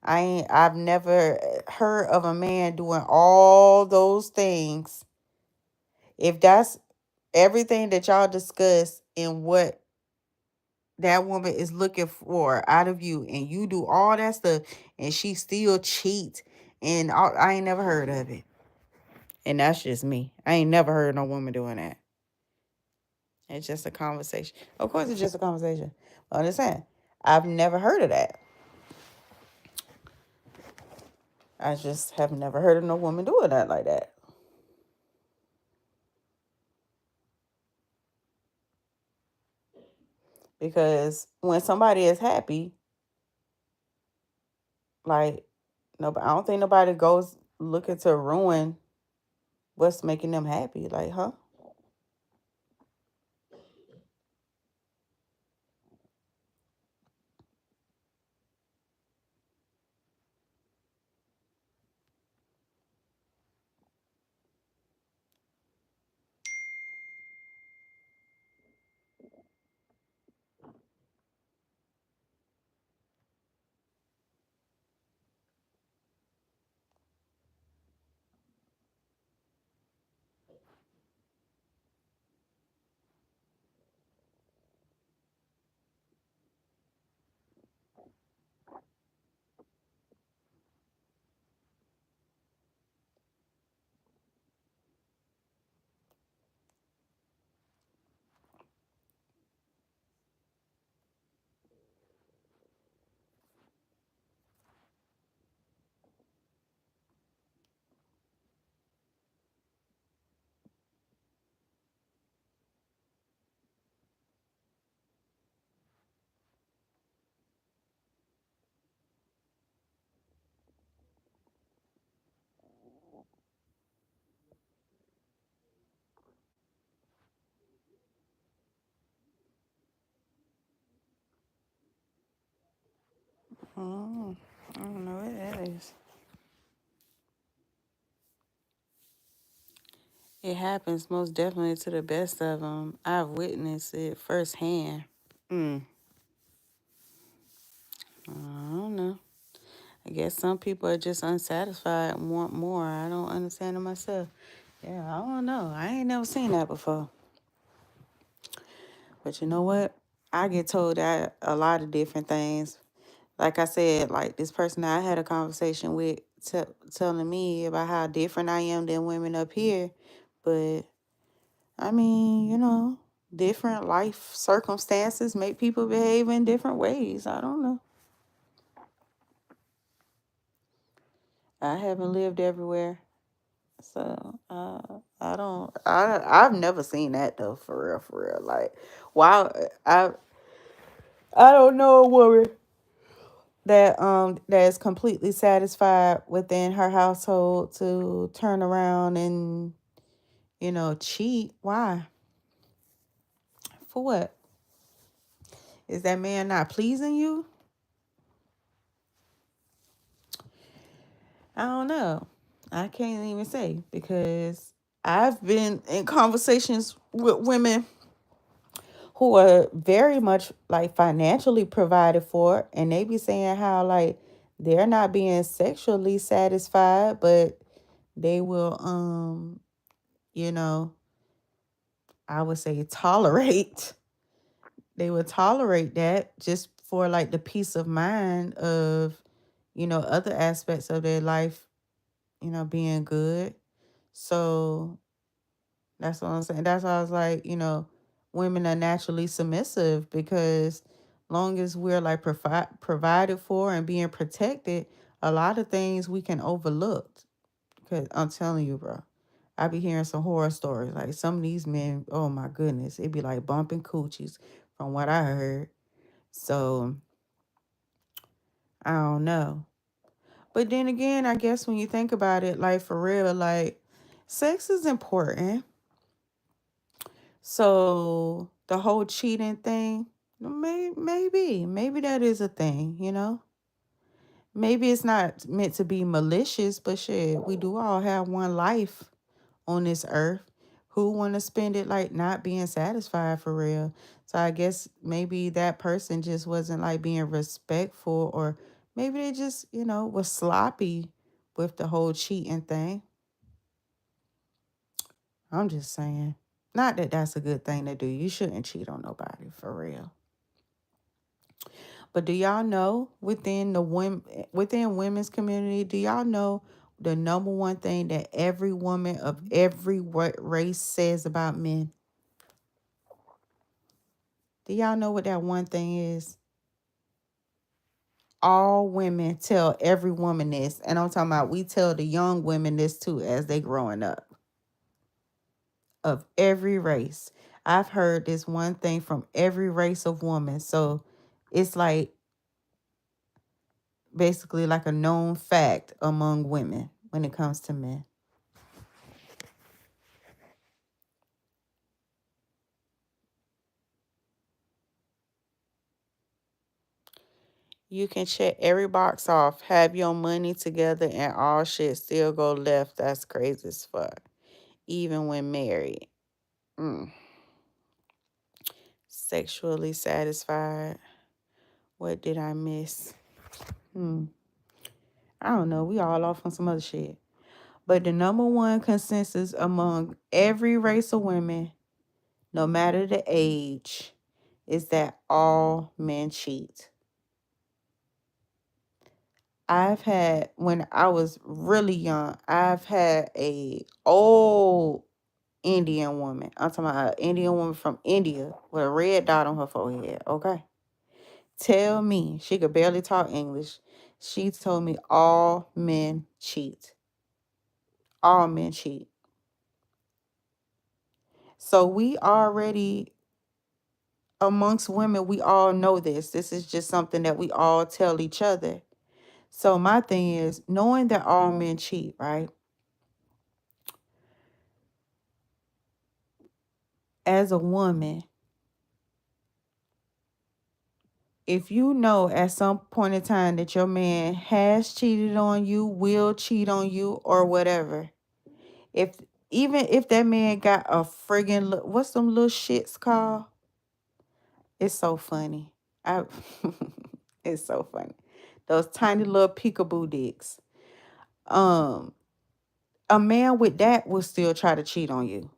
I've never heard of a man doing all those things. If that's everything that y'all discuss and what that woman is looking for out of you, and you do all that stuff and she still cheat, and I ain't never heard of it. And that's just me. I ain't never heard no woman doing that. It's just a conversation. Of course it's just a conversation. But understand, I've never heard of that. I just have never heard of no woman doing that like that. Because when somebody is happy, like, nobody, I don't think nobody goes looking to ruin what's making them happy. Like, huh? Oh, I don't know what that is. It happens most definitely to the best of them. I've witnessed it firsthand. I don't know. I guess some people are just unsatisfied and want more. I don't understand it myself. Yeah, I don't know. I ain't never seen that before. But you know what? I get told that a lot of different things. Like I said, like this person I had a conversation with telling me about how different I am than women up here. But I mean, different life circumstances make people behave in different ways. I don't know. I haven't lived everywhere. So I've never seen that though, for real, for real. Like, wow, I don't know a woman that is completely satisfied within her household to turn around and cheat. Why? For what? Is that man not pleasing you? I don't know. I can't even say, because I've been in conversations with women who are very much like financially provided for, and they be saying how like they're not being sexually satisfied, but they will you know I would say tolerate. They would tolerate that just for like the peace of mind of other aspects of their life being good. So that's what I'm saying. That's why I was like, women are naturally submissive, because long as we're like provided for and being protected, a lot of things we can overlook. Because I'm telling you, bro, I be hearing some horror stories. Like some of these men, oh my goodness, it be like bumping coochies from what I heard. So I don't know. But then again, I guess when you think about it, like for real, like sex is important. So the whole cheating thing, maybe that is a thing. Maybe it's not meant to be malicious, but shit, we do all have one life on this earth. Who want to spend it like not being satisfied for real? So I guess maybe that person just wasn't like being respectful, or maybe they just, was sloppy with the whole cheating thing. I'm just saying. Not that that's a good thing to do. You shouldn't cheat on nobody for real. But do y'all know within women's community, do y'all know the number one thing that every woman of every race says about men? Do y'all know what that one thing is? All women tell every woman this, and I'm talking about we tell the young women this too as they growing up, of every race. I've heard this one thing from every race of woman. So it's like basically like a known fact among women when it comes to men. You can check every box off, have your money together, and all shit still go left. That's crazy as fuck. Even when married. Mm. Sexually satisfied. What did I miss? I don't know. We all off on some other shit. But the number one consensus among every race of women, no matter the age, is that all men cheat. When I was really young, I've had a old Indian woman. I'm talking about an Indian woman from India with a red dot on her forehead. Okay. Tell me, she could barely talk English. She told me all men cheat. All men cheat. So we already, amongst women, we all know this. This is just something that we all tell each other. So my thing is, knowing that all men cheat, right? As a woman, if you know at some point in time that your man has cheated on you, will cheat on you, or whatever, if even if that man got a friggin' what's them little shits called? It's so funny. I it's so funny. Those tiny little peekaboo dicks. Um, a man with that will still try to cheat on you.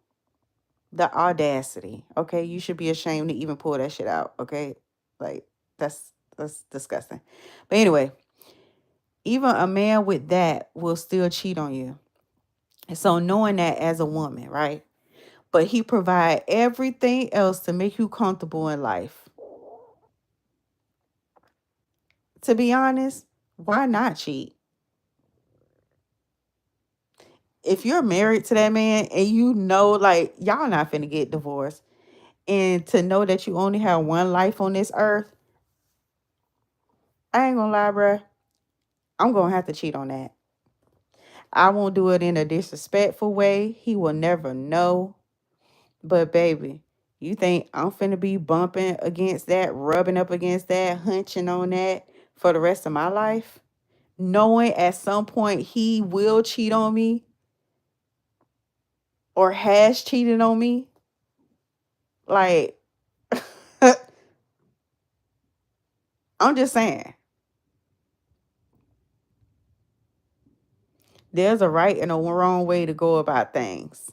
The audacity. Okay, you should be ashamed to even pull that shit out. Okay, like that's That's disgusting. But anyway, even a man with that will still cheat on you. So knowing that as a woman, right? But he provide everything else to make you comfortable in life. To be honest, why not cheat? If you're married to that man and you know like y'all not finna get divorced, and to know that you only have one life on this earth, I ain't gonna lie, bruh. I'm gonna have to cheat on that. I won't do it in a disrespectful way. He will never know. But baby, you think I'm finna be bumping against that, rubbing up against that, hunching on that for the rest of my life? Knowing at some point he will cheat on me or has cheated on me? Like, I'm just saying, there's a right and a wrong way to go about things.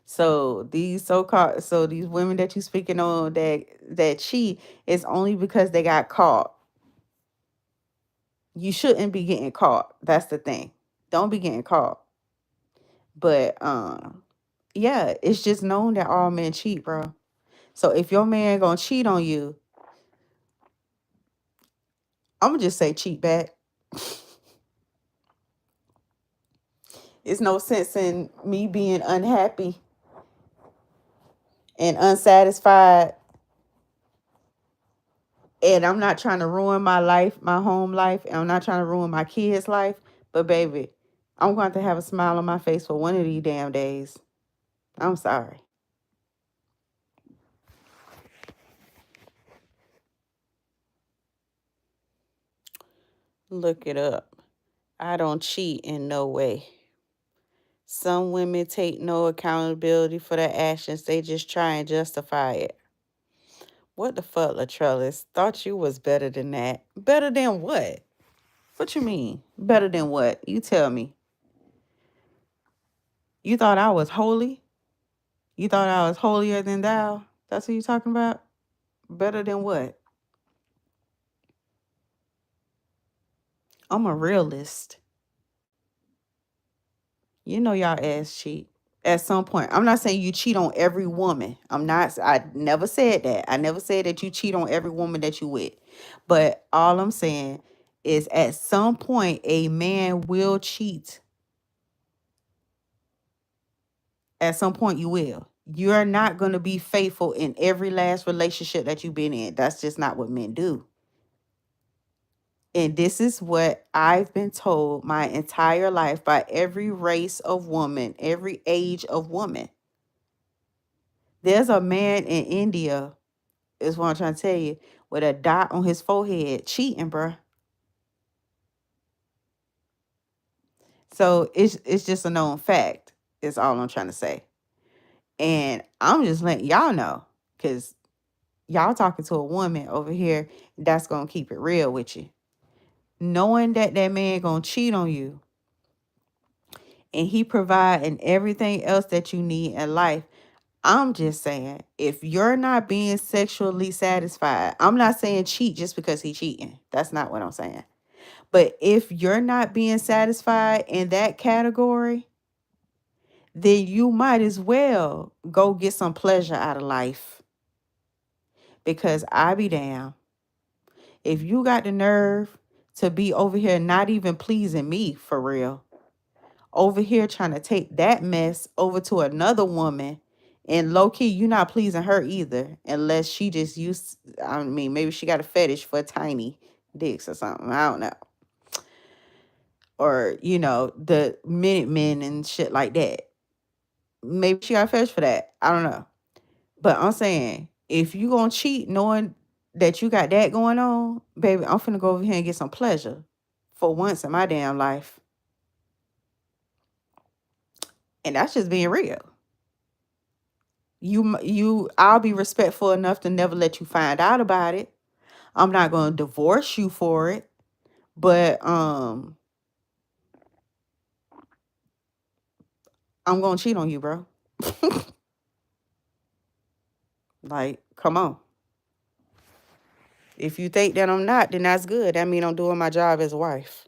So these women that you speaking on that cheat is only because they got caught. You shouldn't be getting caught. That's the thing. Don't be getting caught. But yeah, it's just known that all men cheat, bro. So if your man gonna cheat on you, I'm gonna just say cheat back. It's no sense in me being unhappy and unsatisfied, and I'm not trying to ruin my life, my home life, and I'm not trying to ruin my kids' life. But baby, I'm going to have a smile on my face for one of these damn days. I'm sorry. Look it up. I don't cheat in no way. Some women take no accountability for their actions. They just try and justify it. What the fuck, Latrellis? Thought you was better than that. Better than what? What you mean? Better than what? You tell me. You thought I was holy? You thought I was holier than thou? That's what you talking about? Better than what? I'm a realist. You know y'all ass cheat at some point. I'm not saying you cheat on every woman. I never said that. I never said that you cheat on every woman that you with. But all I'm saying is at some point a man will cheat. At some point you will. You're not going to be faithful in every last relationship that you've been in. That's just not what men do. And this is what I've been told my entire life by every race of woman, every age of woman. There's a man in India, is what I'm trying to tell you, with a dot on his forehead cheating, bruh. So it's just a known fact, is all I'm trying to say. And I'm just letting y'all know, because y'all talking to a woman over here that's going to keep it real with you. Knowing that that man going to cheat on you and he providing everything else that you need in life, I'm just saying, if you're not being sexually satisfied, I'm not saying cheat just because he's cheating. That's not what I'm saying. But if you're not being satisfied in that category, then you might as well go get some pleasure out of life. Because I be damn, if you got the nerve to be over here not even pleasing me for real, over here trying to take that mess over to another woman, and low key, you're not pleasing her either, unless she just used, I mean, maybe she got a fetish for tiny dicks or something. I don't know. Or, the minute men and shit like that. Maybe she got a fetish for that. I don't know. But I'm saying, if you gonna cheat knowing that you got that going on, baby, I'm finna go over here and get some pleasure for once in my damn life. And that's just being real. I'll be respectful enough to never let you find out about it. I'm not going to divorce you for it, but I'm going to cheat on you, bro. Like, come on. If you think that I'm not, then that's good. That means I'm doing my job as a wife.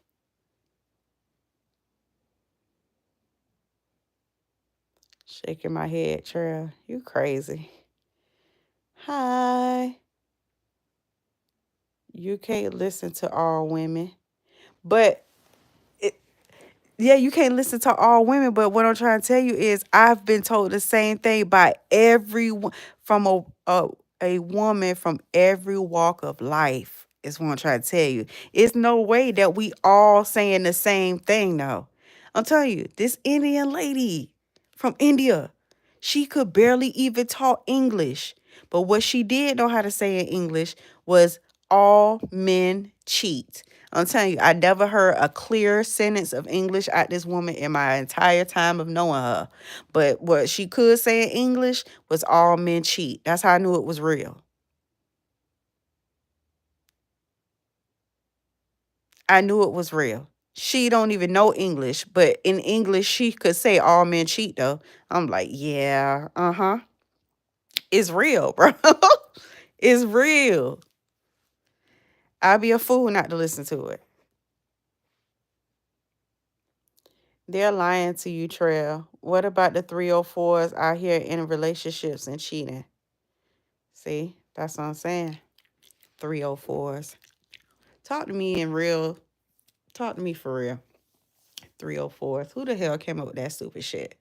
Shaking my head, Trail. You crazy. Hi. You can't listen to all women. But yeah, you can't listen to all women, but what I'm trying to tell you is I've been told the same thing by everyone from a woman from every walk of life is what I'm trying to tell you. It's no way that we all saying the same thing though. I'm telling you, this Indian lady from India, she could barely even talk English. But what she did know how to say in English was all men cheat. I'm telling you, I never heard a clear sentence of English out this woman in my entire time of knowing her. But what she could say in English was all men cheat. That's how I knew it was real. I knew it was real. She don't even know English, but in English she could say all men cheat though. I'm like, yeah, uh-huh. It's real, bro. It's real. I'd be a fool not to listen to it. They're lying to you, Trail. What about the 304s out here in relationships and cheating? See, that's what I'm saying. 304s. Talk to me in real. Talk to me for real. 304s. Who the hell came up with that stupid shit?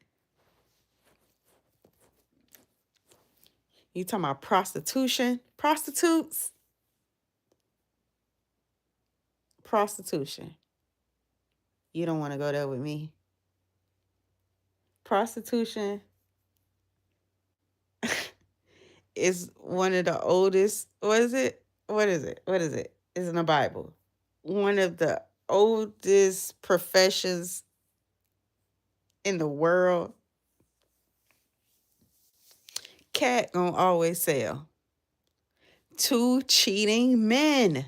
You talking about prostitution? Prostitutes? Prostitution. You don't want to go there with me. Prostitution is one of the oldest. What is it? What is it? What is it? It's in the Bible. One of the oldest professions in the world. Cat gonna always sell. Two cheating men.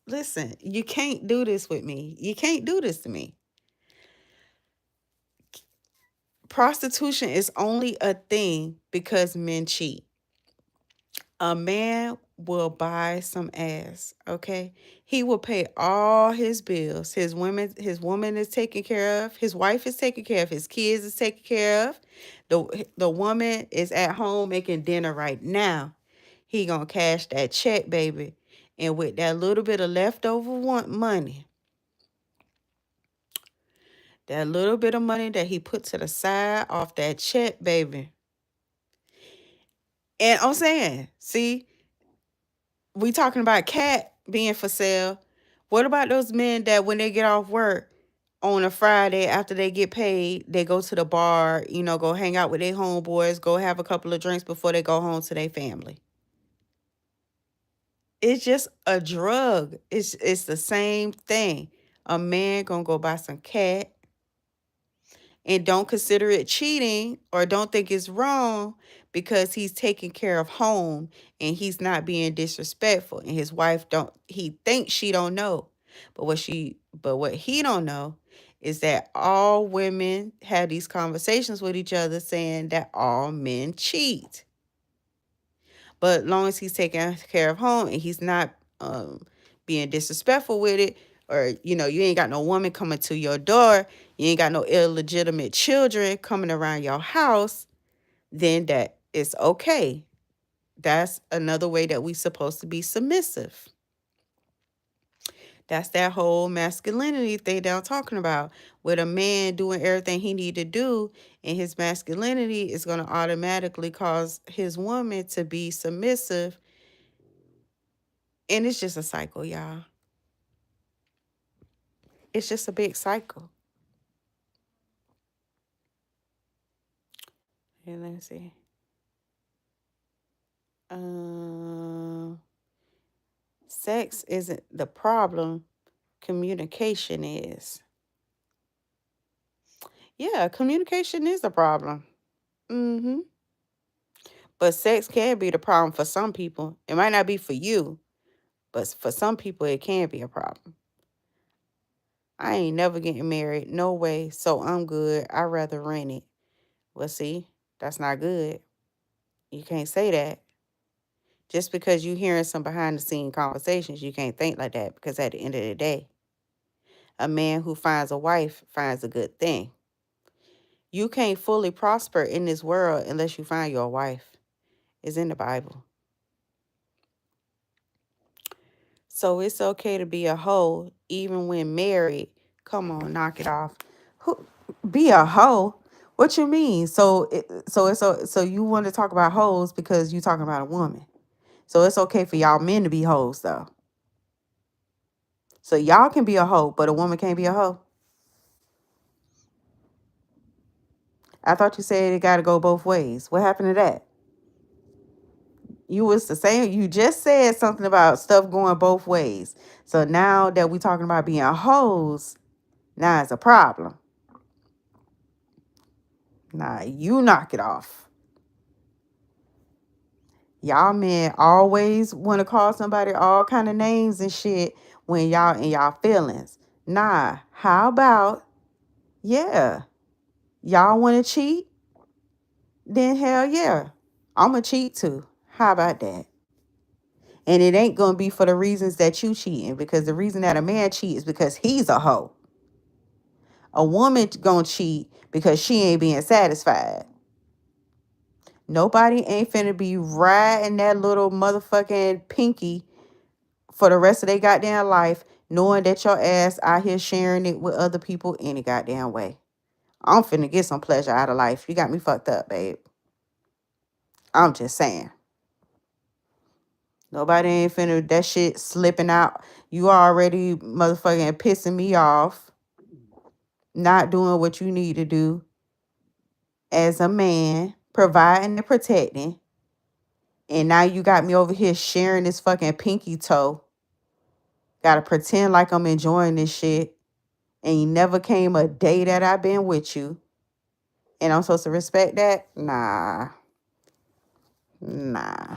Listen, you can't do this with me. You can't do this to me. Prostitution is only a thing because men cheat. A man will buy some ass, okay? He will pay all his bills. His woman is taken care of. His wife is taken care of. His kids is taken care of. The woman is at home making dinner right now. He gonna cash that check, baby. And with that little bit of leftover money, that little bit of money that he put to the side off that check, baby. And I'm saying, see, we talking about cat being for sale. What about those men that when they get off work on a Friday after they get paid, they go to the bar, go hang out with their homeboys, go have a couple of drinks before they go home to their family? It's just a drug. It's the same thing. A man gonna go buy some cat and don't consider it cheating or don't think it's wrong because he's taking care of home and he's not being disrespectful, and his wife don't he thinks she don't know. But what he don't know is that all women have these conversations with each other saying that all men cheat. But as long as he's taking care of home and he's not being disrespectful with it, or you ain't got no woman coming to your door, you ain't got no illegitimate children coming around your house, then that is okay. That's another way that we supposed to be submissive. That's that whole masculinity thing that I'm talking about, with a man doing everything he need to do, and his masculinity is going to automatically cause his woman to be submissive. And it's just a cycle, y'all. It's just a big cycle. Here, let me see. Sex isn't the problem. Communication is. Yeah, communication is the problem. Mm-hmm. But sex can be the problem for some people. It might not be for you, but for some people, it can be a problem. I ain't never getting married. No way. So I'm good. I'd rather rent it. Well, see, that's not good. You can't say that. Just because you hearing some behind the scene conversations, you can't think like that, because at the end of the day, a man who finds a wife finds a good thing. You can't fully prosper in this world unless you find your wife. It's in the Bible. So it's okay to be a hoe even when married. Come on, knock it off. Who be a hoe? What you mean? So you want to talk about hoes because you talking about a woman. So it's okay for y'all men to be hoes though. So y'all can be a hoe, but a woman can't be a hoe. I thought you said it got to go both ways. What happened to that? You was the same. You just said something about stuff going both ways. So now that we talking about being hoes, now it's a problem. Nah, you knock it off. Y'all men always want to call somebody all kind of names and shit when y'all in y'all feelings. Nah, how about, yeah, y'all want to cheat? Then hell yeah, I'm going to cheat too. How about that? And it ain't going to be for the reasons that you cheating, because the reason that a man cheat is because he's a hoe. A woman going to cheat because she ain't being satisfied. Nobody ain't finna be riding that little motherfucking pinky for the rest of their goddamn life, knowing that your ass out here sharing it with other people any goddamn way. I'm finna get some pleasure out of life. You got me fucked up, babe. I'm just saying. Nobody ain't finna that shit slipping out. You already motherfucking pissing me off. Not doing what you need to do as a man, providing and protecting. And now you got me over here sharing this fucking pinky toe. Gotta pretend like I'm enjoying this shit. And you never came a day that I've been with you. And I'm supposed to respect that? Nah. Nah.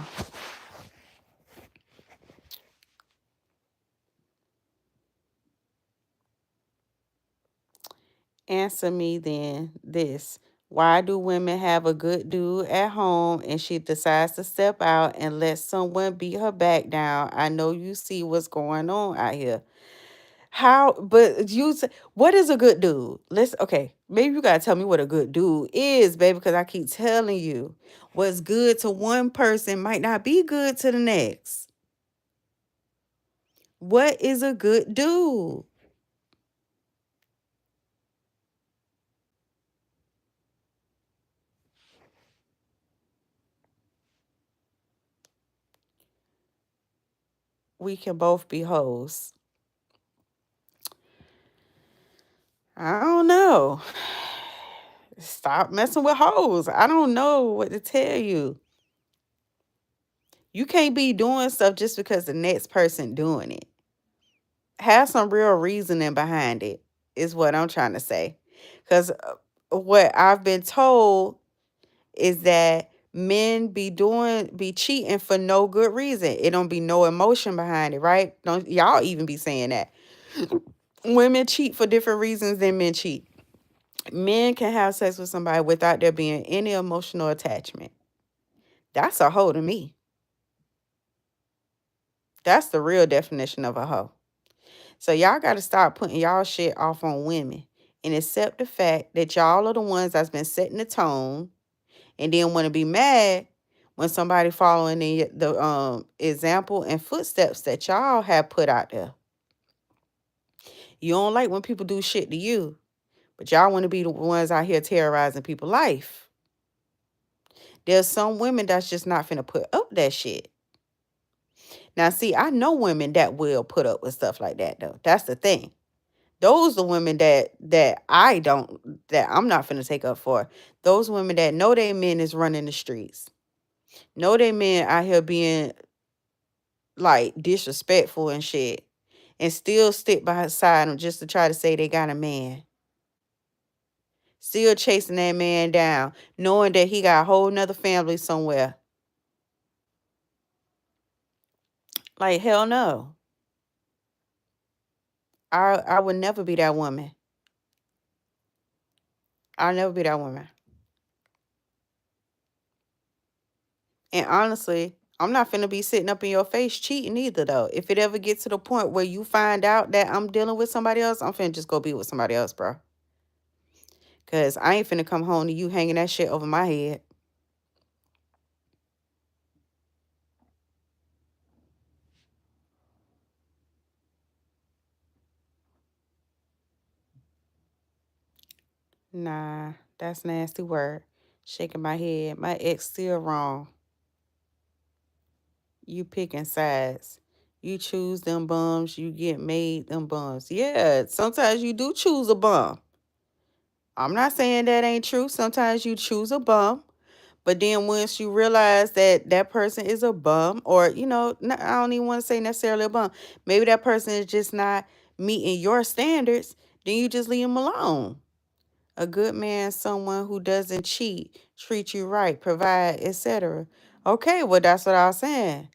Answer me then this. Why do women have a good dude at home and she decides to step out and let someone beat her back down? I know you see what's going on out here. How, but what is a good dude? Okay, maybe you gotta tell me what a good dude is, baby, because I keep telling you what's good to one person might not be good to the next. What is a good dude? We can both be hoes. I don't know. Stop messing with hoes. I don't know what to tell you. You can't be doing stuff just because the next person doing it. Have some real reasoning behind it, is what I'm trying to say. Because what I've been told is that men be cheating for no good reason. It don't be no emotion behind it, right? Don't y'all even be saying that. Women cheat for different reasons than men cheat. Men can have sex with somebody without there being any emotional attachment. That's a hoe to me. That's the real definition of a hoe. So y'all got to start putting y'all shit off on women and accept the fact that y'all are the ones that's been setting the tone, and then want to be mad when somebody following the example and footsteps that y'all have put out there. You don't like when people do shit to you, but y'all want to be the ones out here terrorizing people's life. There's some women that's just not finna put up that shit. Now, see, I know women that will put up with stuff like that, though. That's the thing. Those the women that I'm not finna take up for. Those women that know they men is running the streets. Know they men out here being like disrespectful and shit. And still stick beside them just to try to say they got a man. Still chasing that man down, knowing that he got a whole nother family somewhere. Like, hell no. I would never be that woman. I'll never be that woman. And honestly, I'm not finna be sitting up in your face cheating either, though. If it ever gets to the point where you find out that I'm dealing with somebody else, I'm finna just go be with somebody else, bro. Because I ain't finna come home to you hanging that shit over my head. Nah, that's nasty word. Shaking my head. My ex still wrong. You picking sides. You choose them bums, you get made them bums. Yeah, sometimes you do choose a bum. I'm not saying that ain't true. Sometimes you choose a bum, but then once you realize that that person is a bum, or, I don't even want to say necessarily a bum, maybe that person is just not meeting your standards, then you just leave them alone. A good man, someone who doesn't cheat, treat you right, provide, etc. Okay, well, that's what I was saying.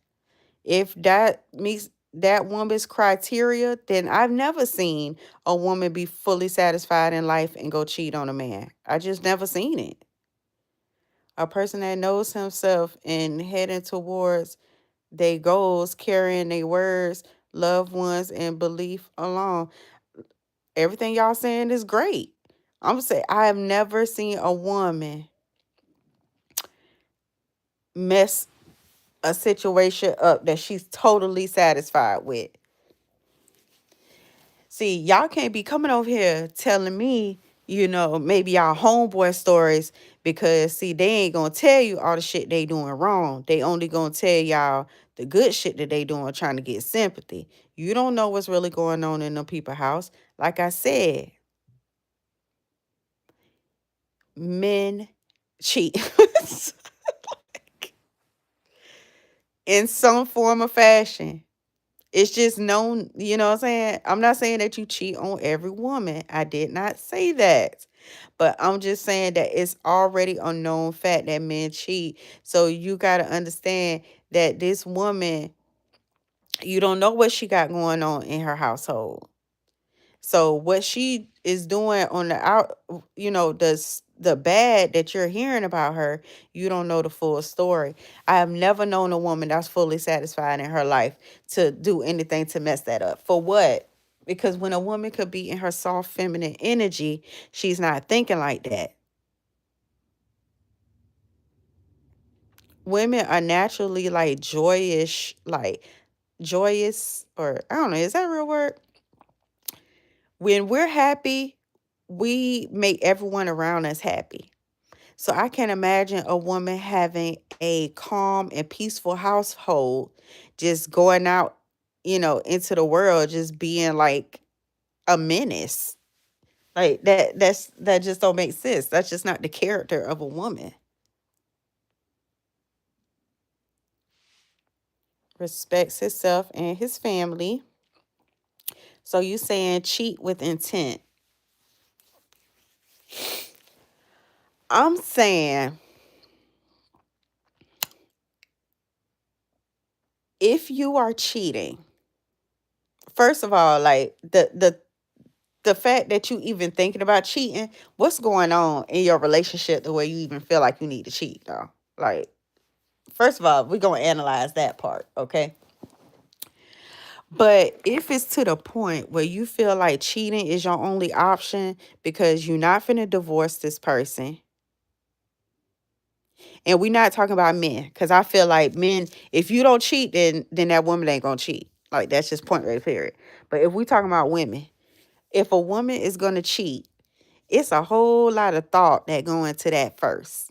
If that meets that woman's criteria, then I've never seen a woman be fully satisfied in life and go cheat on a man. I just never seen it. A person that knows himself and heading towards their goals, carrying their words, loved ones, and belief along. Everything y'all saying is great. I'm gonna say I have never seen a woman mess a situation up that she's totally satisfied with. See, y'all can't be coming over here telling me, maybe y'all homeboy stories, because see, they ain't gonna tell you all the shit they doing wrong. They only gonna tell y'all the good shit that they doing, trying to get sympathy. You don't know what's really going on in them people's house. Like I said, men cheat in some form or fashion. It's just known, you know what I'm saying? I'm not saying that you cheat on every woman. I did not say that. But I'm just saying that it's already a known fact that men cheat. So you got to understand that this woman, you don't know what she got going on in her household. So what she is doing on the out, the bad that you're hearing about her, you don't know the full story. I have never known a woman that's fully satisfied in her life to do anything to mess that up. For what? Because when a woman could be in her soft feminine energy, she's not thinking like that. Women are naturally like joyous, or I don't know, is that a real word? When we're happy, we make everyone around us happy. So I can imagine a woman having a calm and peaceful household, just going out, into the world, just being like a menace. Like that just don't make sense. That's just not the character of a woman. Respects himself and his family. So you saying cheat with intent. I'm saying if you are cheating, first of all, like the fact that you even thinking about cheating, what's going on in your relationship the way you even feel like you need to cheat, though? Like, first of all, we're gonna analyze that part, okay? But if it's to the point where you feel like cheating is your only option because you're not finna divorce this person, and we're not talking about men, because I feel like men, if you don't cheat, then that woman ain't gonna cheat. Like, that's just point right period. But if we talking about women, if a woman is gonna cheat, it's a whole lot of thought that go into that first.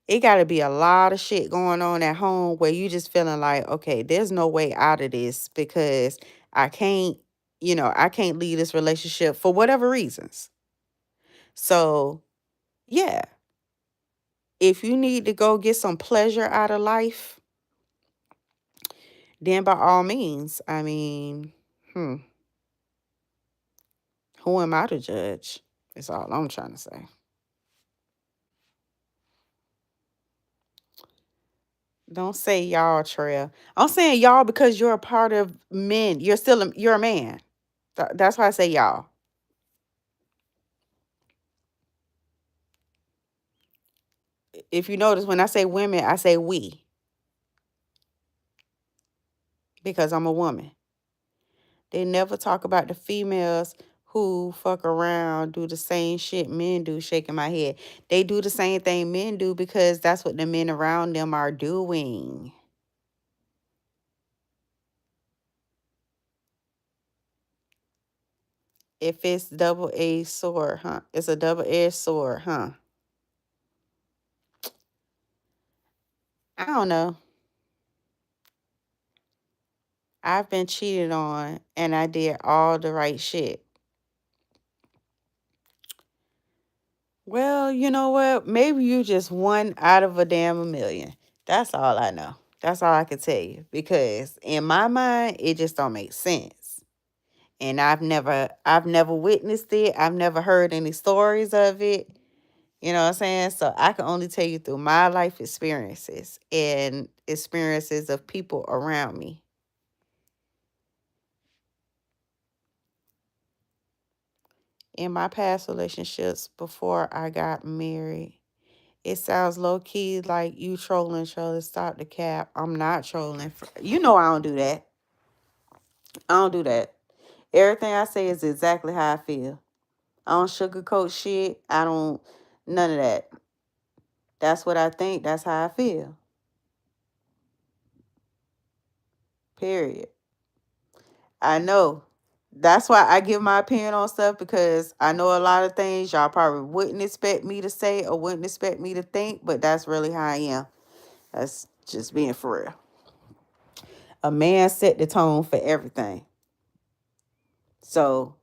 It got to be a lot of shit going on at home where you just feeling like, okay, there's no way out of this because I can't, I can't leave this relationship for whatever reasons. So, yeah, if you need to go get some pleasure out of life, then by all means, I mean, hmm, who am I to judge? That's all I'm trying to say. Don't say y'all, Trail. I'm saying y'all because you're a part of men. You're a man. That's why I say y'all. If you notice, when I say women, I say we. because I'm a woman. They never talk about the females who fuck around, do the same shit men do, shaking my head. They do the same thing men do because that's what the men around them are doing. If it's double-edged sword, huh? It's a double-edged sword, huh? I don't know. I've been cheated on and I did all the right shit. Well, you know what? Maybe you just one out of a damn a million. That's all I know. That's all I can tell you. Because in my mind, it just don't make sense. And I've never witnessed it. I've never heard any stories of it. You know what I'm saying? So I can only tell you through my life experiences and experiences of people around me. In my past relationships before I got married, it sounds low key like you trolling, Shirley. Stop the cap. I'm not trolling. You know I don't do that. I don't do that. Everything I say is exactly how I feel. I don't sugarcoat shit. I don't, none of that. That's what I think. That's how I feel. Period. I know. That's why I give my opinion on stuff because I know a lot of things y'all probably wouldn't expect me to say or wouldn't expect me to think, but that's really how I am. That's just being for real. A man set the tone for everything. So,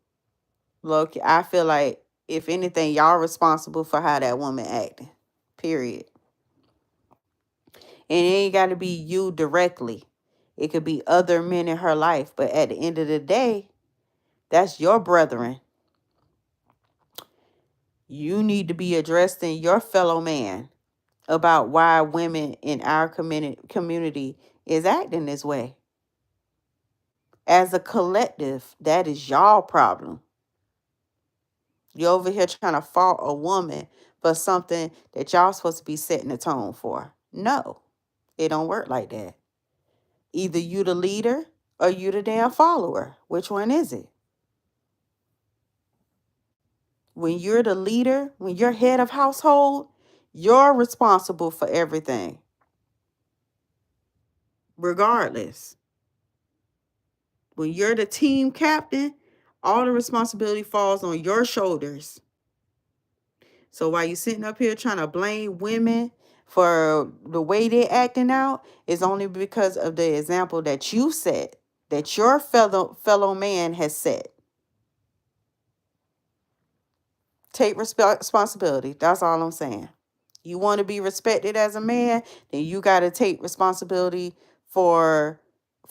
look, I feel like if anything, y'all responsible for how that woman acting. Period. And it ain't got to be you directly. It could be other men in her life. But at the end of the day, that's your brethren. You need to be addressing your fellow man about why women in our community is acting this way. As a collective, that is y'all problem. You're over here trying to fault a woman for something that y'all supposed to be setting the tone for. No, it don't work like that. Either you the leader or you the damn follower. Which one is it? When you're the leader, when you're head of household, you're responsible for everything. Regardless. When you're the team captain, all the responsibility falls on your shoulders. So while you're sitting up here trying to blame women for the way they're acting out, it's only because of the example that you set, that your fellow man has set. Take responsibility. That's all I'm saying. You want to be respected as a man, then you got to take responsibility for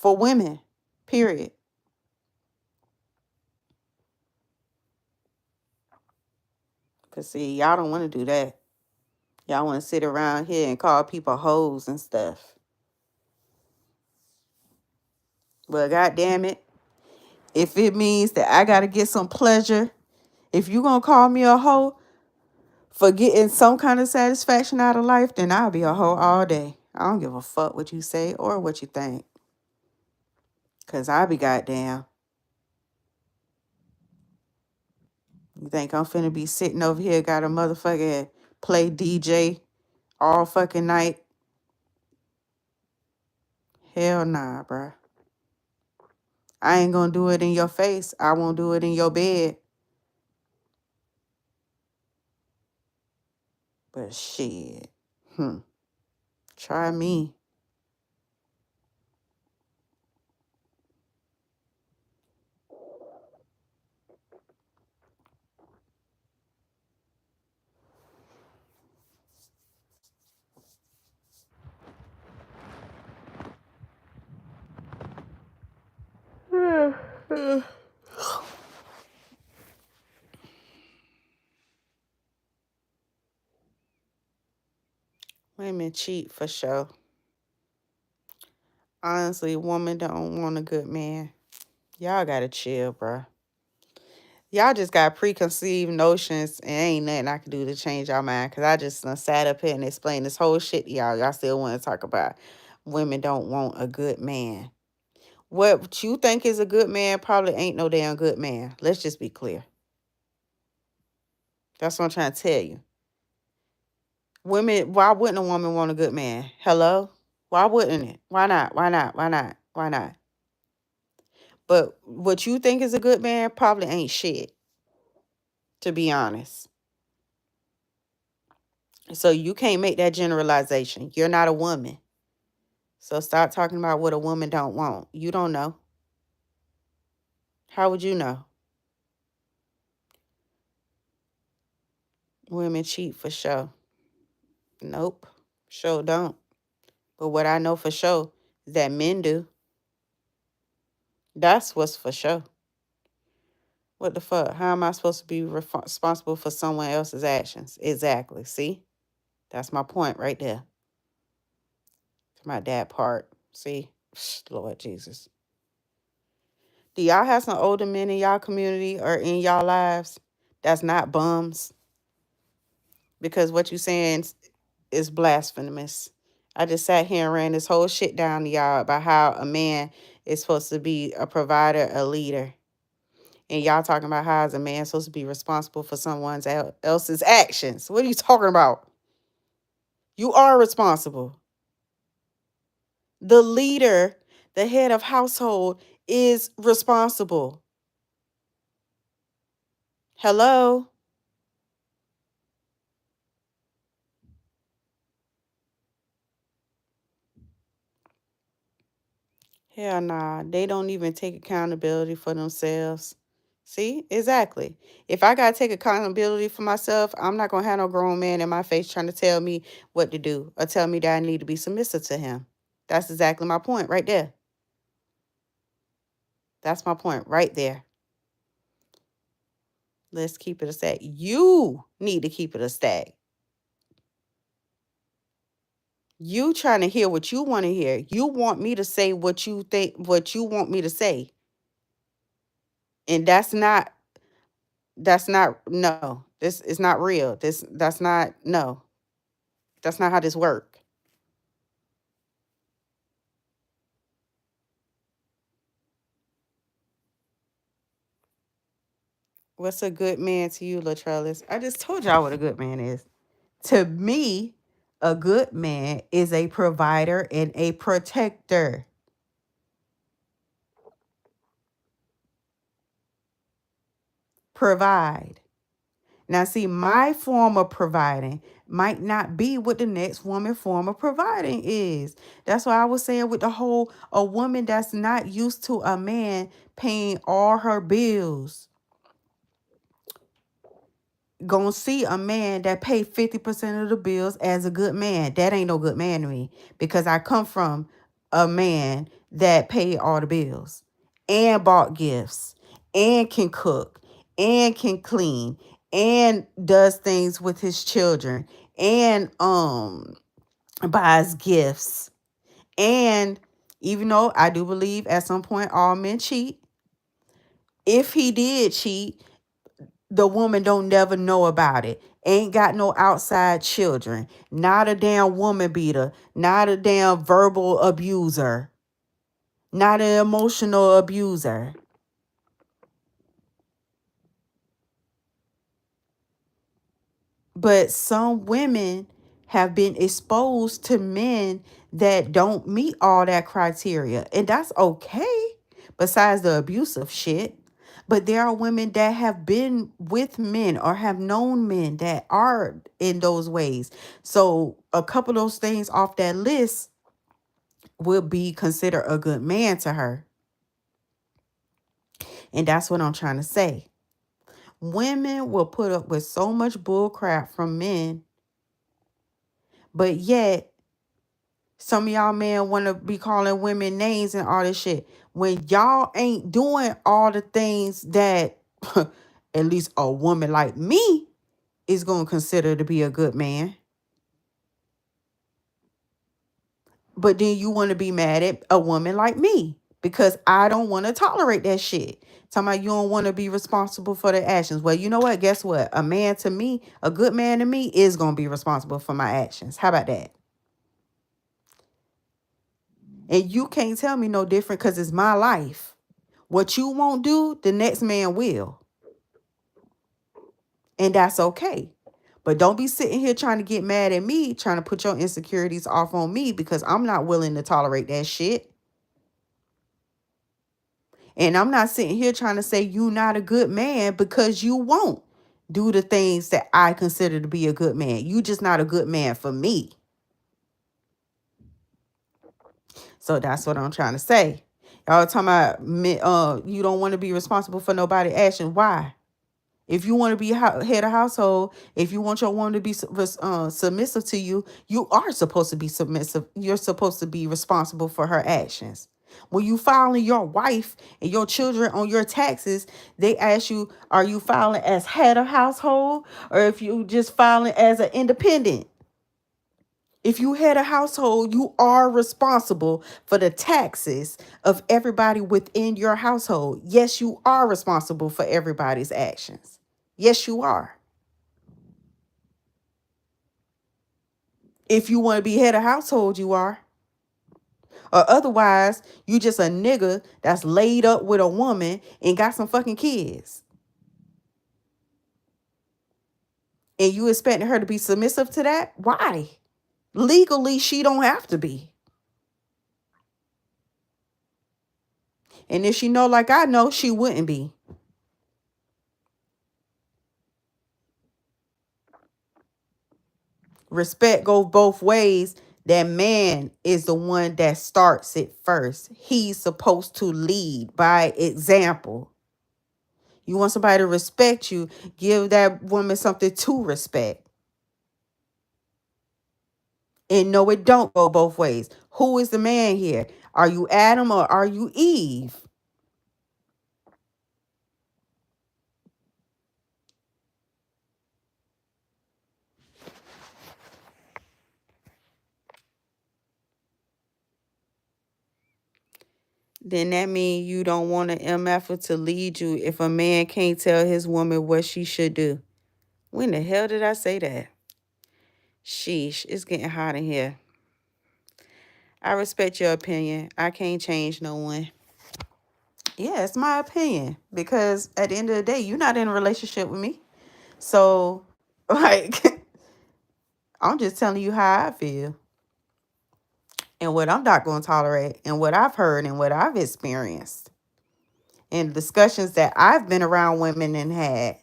women. Period. Cause see, y'all don't want to do that. Y'all want to sit around here and call people hoes and stuff. But God damn it, if it means that I got to get some pleasure, if you going to call me a hoe for getting some kind of satisfaction out of life, then I'll be a hoe all day. I don't give a fuck what you say or what you think. Because I'll be goddamn. You think I'm finna be sitting over here, got a motherfucking play DJ all fucking night? Hell nah, bruh. I ain't gonna do it in your face. I won't do it in your bed. But shit. Try me. Women cheat for sure. Honestly, women don't want a good man. Y'all gotta chill, bruh. Y'all just got preconceived notions and ain't nothing I can do to change y'all mind. Cause I just sat up here and explained this whole shit to y'all. Y'all still want to talk about women don't want a good man. What you think is a good man probably ain't no damn good man. Let's just be clear. That's what I'm trying to tell you. Women, why wouldn't a woman want a good man? Hello? Why wouldn't it? Why not? Why not? Why not? Why not? But what you think is a good man probably ain't shit, to be honest. So you can't make that generalization. You're not a woman. So stop talking about what a woman don't want. You don't know. How would you know? Women cheat for sure. Nope. Sure don't. But what I know for sure is that men do. That's what's for sure. What the fuck? How am I supposed to be responsible for someone else's actions? Exactly. See? That's my point right there. My dad part. See? Lord Jesus. Do y'all have some older men in y'all community or in y'all lives that's not bums? Because what you saying is blasphemous. I just sat here and ran this whole shit down to y'all about how a man is supposed to be a provider, a leader. And y'all talking about how is a man supposed to be responsible for someone else's actions. What are you talking about? You are responsible. The leader, the head of household, is responsible. Hello? Hell nah. They don't even take accountability for themselves. See? Exactly. If I gotta take accountability for myself, I'm not gonna have no grown man in my face trying to tell me what to do or tell me that I need to be submissive to him. That's exactly my point right there. That's my point right there. Let's keep it a stack. You need to keep it a stack. You trying to hear what you want to hear. You want me to say what you think, what you want me to say. And that's not no. This is not real. That's not no. That's not how this works. What's a good man to you, Latrellis? I just told y'all what a good man is. To me, a good man is a provider and a protector. Provide. Now, see, my form of providing might not be what the next woman form of providing is. That's why I was saying with the whole a woman that's not used to a man paying all her bills gonna see a man that pay 50% of the bills as a good man. That ain't no good man to me because I come from a man that paid all the bills and bought gifts and can cook and can clean and does things with his children and buys gifts. And even though I do believe at some point all men cheat, if he did cheat, the woman don't never know about it. Ain't got no outside children. Not a damn woman beater. Not a damn verbal abuser. Not an emotional abuser. But some women have been exposed to men that don't meet all that criteria. And that's okay, besides the abusive shit. But there are women that have been with men or have known men that are in those ways. So a couple of those things off that list would be considered a good man to her. And that's what I'm trying to say. Women will put up with so much bull crap from men, but yet some of y'all men want to be calling women names and all this shit. When y'all ain't doing all the things that at least a woman like me is going to consider to be a good man. But then you want to be mad at a woman like me because I don't want to tolerate that shit. Talking about you don't want to be responsible for the actions. Well, you know what? Guess what? A man to me, a good man to me is going to be responsible for my actions. How about that? And you can't tell me no different because it's my life. What you won't do, the next man will. And that's okay. But don't be sitting here trying to get mad at me, trying to put your insecurities off on me because I'm not willing to tolerate that shit. And I'm not sitting here trying to say you not a good man because you won't do the things that I consider to be a good man. You just not a good man for me. So that's what I'm trying to say. Y'all talking about you don't want to be responsible for nobody action. Why? If you want to be head of household, if you want your woman to be submissive to you, you are supposed to be submissive. You're supposed to be responsible for her actions. When you filing your wife and your children on your taxes, they ask you, are you filing as head of household or if you just filing as an independent? If you head a household, you are responsible for the taxes of everybody within your household. Yes, you are responsible for everybody's actions. Yes, you are. If you want to be head of household, you are. Or otherwise, you just a nigga that's laid up with a woman and got some fucking kids. And you expecting her to be submissive to that? Why? Legally, she don't have to be. And if she know like I know, she wouldn't be. Respect goes both ways. That man is the one that starts it first. He's supposed to lead by example. You want somebody to respect you, give that woman something to respect. And no, it don't go both ways. Who is the man here? Are you Adam or are you Eve? Then that means you don't want an MF to lead you if a man can't tell his woman what she should do. When the hell did I say that? Sheesh, it's getting hot in here. I respect your opinion. I can't change no one. Yeah, it's my opinion. Because at the end of the day, you're not in a relationship with me. So, like, I'm just telling you how I feel. And what I'm not going to tolerate. And what I've heard and what I've experienced. And discussions that I've been around women and had.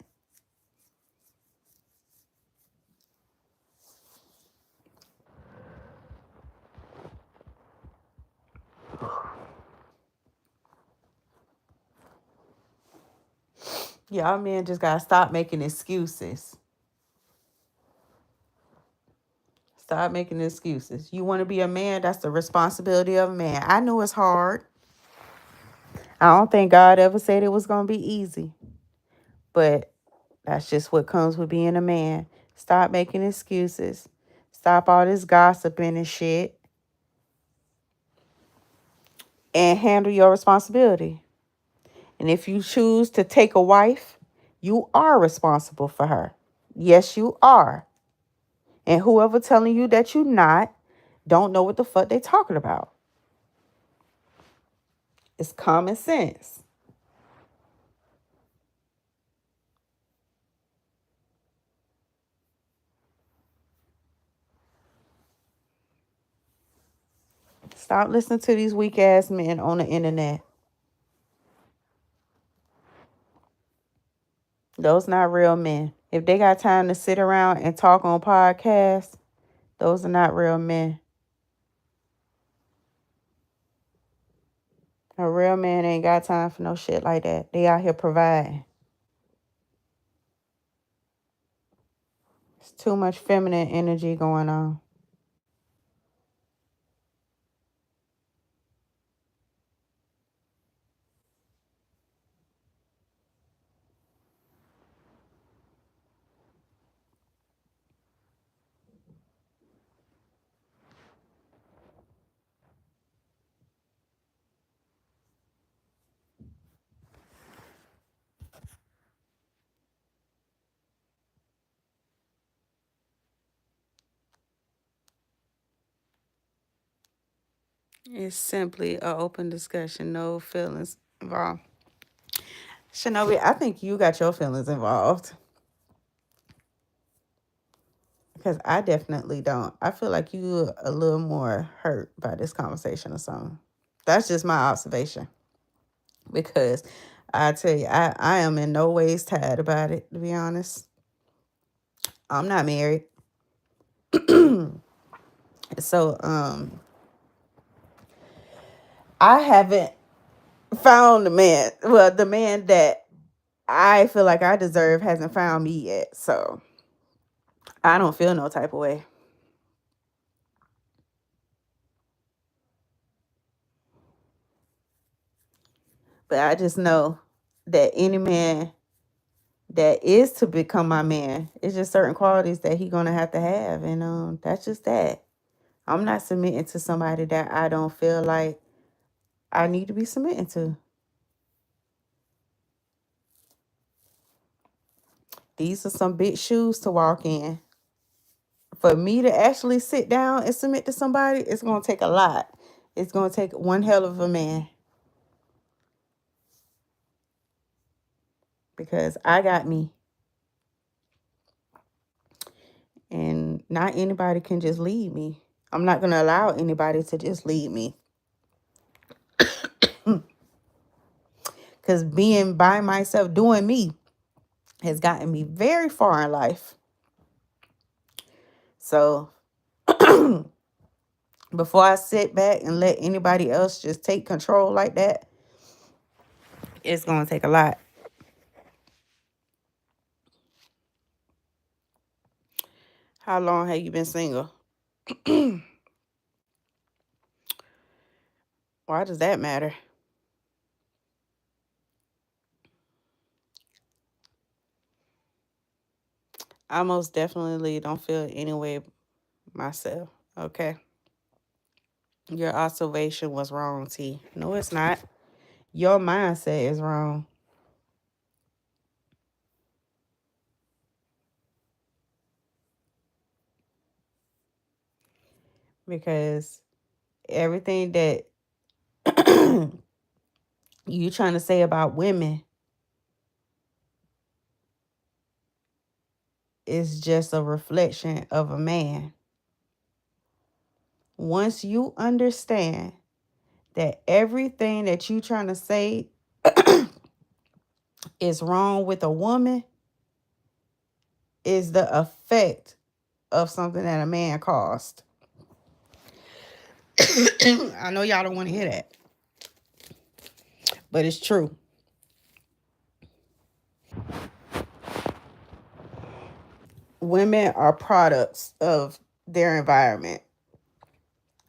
Y'all men just got to stop making excuses. Stop making excuses. You want to be a man, that's the responsibility of a man. I know it's hard. I don't think God ever said it was going to be easy. But that's just what comes with being a man. Stop making excuses. Stop all this gossiping and shit. And handle your responsibility. And if you choose to take a wife, you are responsible for her. Yes, you are. And whoever telling you that you're not, don't know what the fuck they talking about. It's common sense. Stop listening to these weak ass men on the internet. Those not real men. If they got time to sit around and talk on podcasts, those are not real men. A real man ain't got time for no shit like that. They out here providing. It's too much feminine energy going on. It's simply an open discussion, no feelings involved. Shinobi, I think you got your feelings involved. Because I definitely don't. I feel like you a little more hurt by this conversation or something. That's just my observation. Because I tell you, I am in no ways tired about it, to be honest. I'm not married. So I haven't found the man. Well, the man that I feel like I deserve hasn't found me yet. So I don't feel no type of way. But I just know that any man that is to become my man, it's just certain qualities that he gonna have to have. And that's just that. I'm not submitting to somebody that I don't feel like I need to be submitting to. These are some big shoes to walk in. For me to actually sit down and submit to somebody, it's gonna take a lot. It's gonna take one hell of a man. Because I got me. And not anybody can just lead me. I'm not gonna allow anybody to just lead me. Because being by myself, doing me, has gotten me very far in life. So before I sit back and let anybody else just take control like that, it's going to take a lot. How long have you been single? Why does that matter? I most definitely don't feel any way myself. Okay. Your observation was wrong, T. No, it's not. Your mindset is wrong. Because everything that you trying to say about women is just a reflection of a man. Once you understand that everything that you trying to say is wrong with a woman is the effect of something that a man caused. I know y'all don't want to hear that, but it's true. Women are products of their environment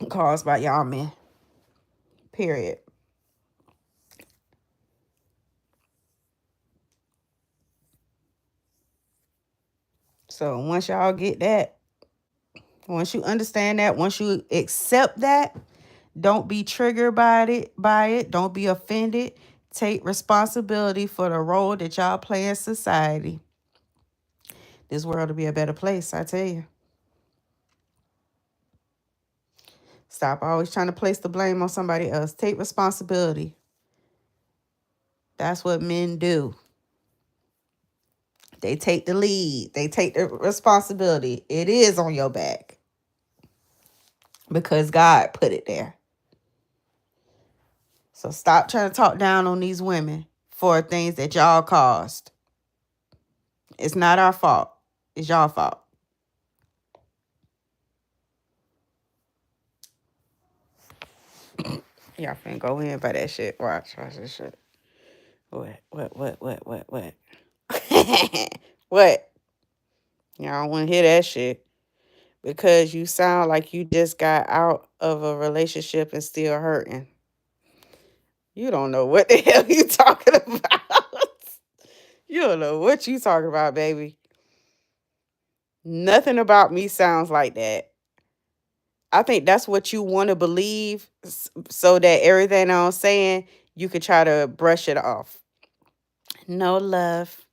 caused by y'all men. Period. So once y'all get that, once you understand that, once you accept that, don't be triggered by it. Don't be offended. Take responsibility for the role that y'all play in society. This world will be a better place, I tell you. Stop always trying to place the blame on somebody else. Take responsibility. That's what men do. They take the lead. They take the responsibility. It is on your back because God put it there. So stop trying to talk down on these women for things that y'all caused. It's not our fault. It's y'all fault. Y'all finna go in by that shit. Watch this shit. What? What? Y'all don't want to hear that shit because you sound like you just got out of a relationship and still hurting. You don't know what the hell you talking about. You don't know what you talking about, baby. Nothing about me sounds like that. I think that's what you want to believe so that everything I'm saying, you could try to brush it off. No, love.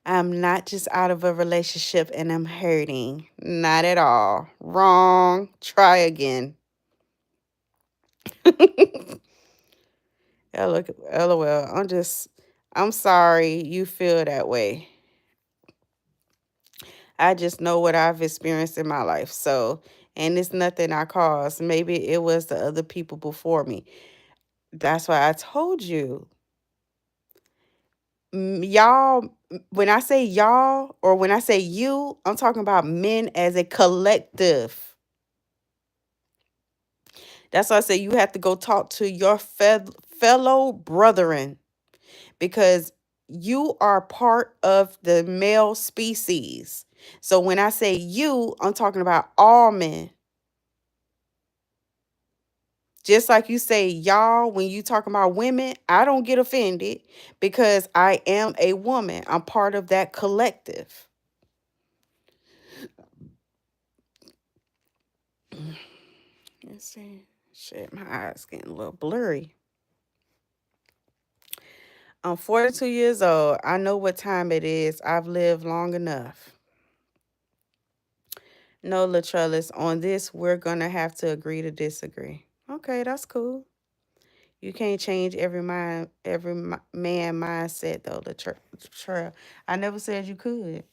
I'm not just out of a relationship and I'm hurting. Not at all. Wrong. Try again. LOL. I'm sorry you feel that way. I just know what I've experienced in my life. So, and it's nothing I caused. Maybe it was the other people before me. That's why I told you. Y'all, when I say y'all or when I say you, I'm talking about men as a collective. That's why I say you have to go talk to your fellow brethren because you are part of the male species. So when I say you, I'm talking about all men. Just like you say y'all when you talking about women, I don't get offended because I am a woman. I'm part of that collective. Let's see. Shit, my eyes getting a little blurry. I'm 42 years old. I know what time it is. I've lived long enough. No, Latrellis, on this, we're going to have to agree to disagree. Okay, that's cool. You can't change man mindset, though, Latrell. I never said you could,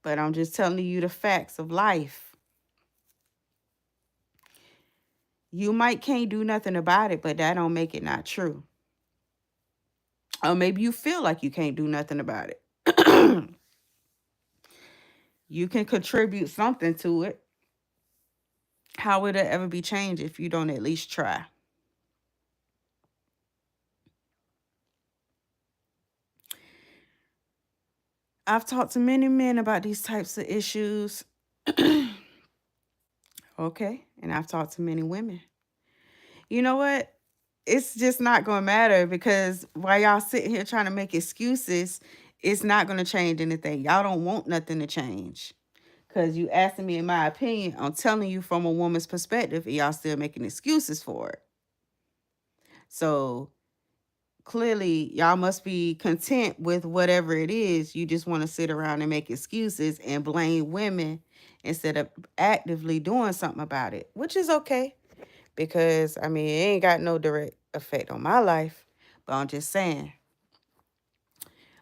but I'm just telling you the facts of life. You might can't do nothing about it, but that don't make it not true. Or maybe you feel like you can't do nothing about it. You can contribute something to it. How would it ever be changed if you don't at least try? I've talked to many men about these types of issues. Okay. And I've talked to many women. You know what? It's just not going to matter because while y'all sitting here trying to make excuses, it's not going to change anything. Y'all don't want nothing to change. Because you asking me in my opinion, I'm telling you from a woman's perspective, and y'all still making excuses for it. So clearly y'all must be content with whatever it is. You just want to sit around and make excuses and blame women instead of actively doing something about it, which is okay because I mean, it ain't got no direct effect on my life, but I'm just saying,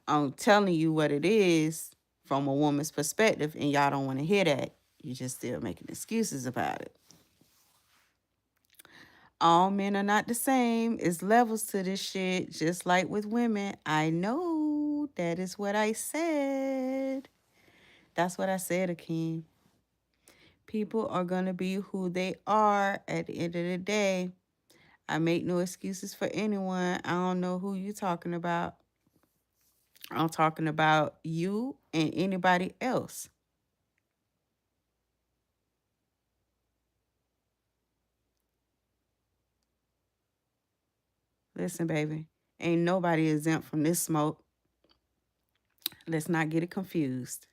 I'm telling you what it is from a woman's perspective and y'all don't want to hear that. You just still making excuses about it. All men are not the same. It's levels to this shit, just like with women. I know that is what I said. That's what I said, Akeem. People are going to be who they are at the end of the day. I make no excuses for anyone. I don't know who you talking about. I'm talking about you and anybody else. Listen, baby, ain't nobody exempt from this smoke. Let's not get it confused.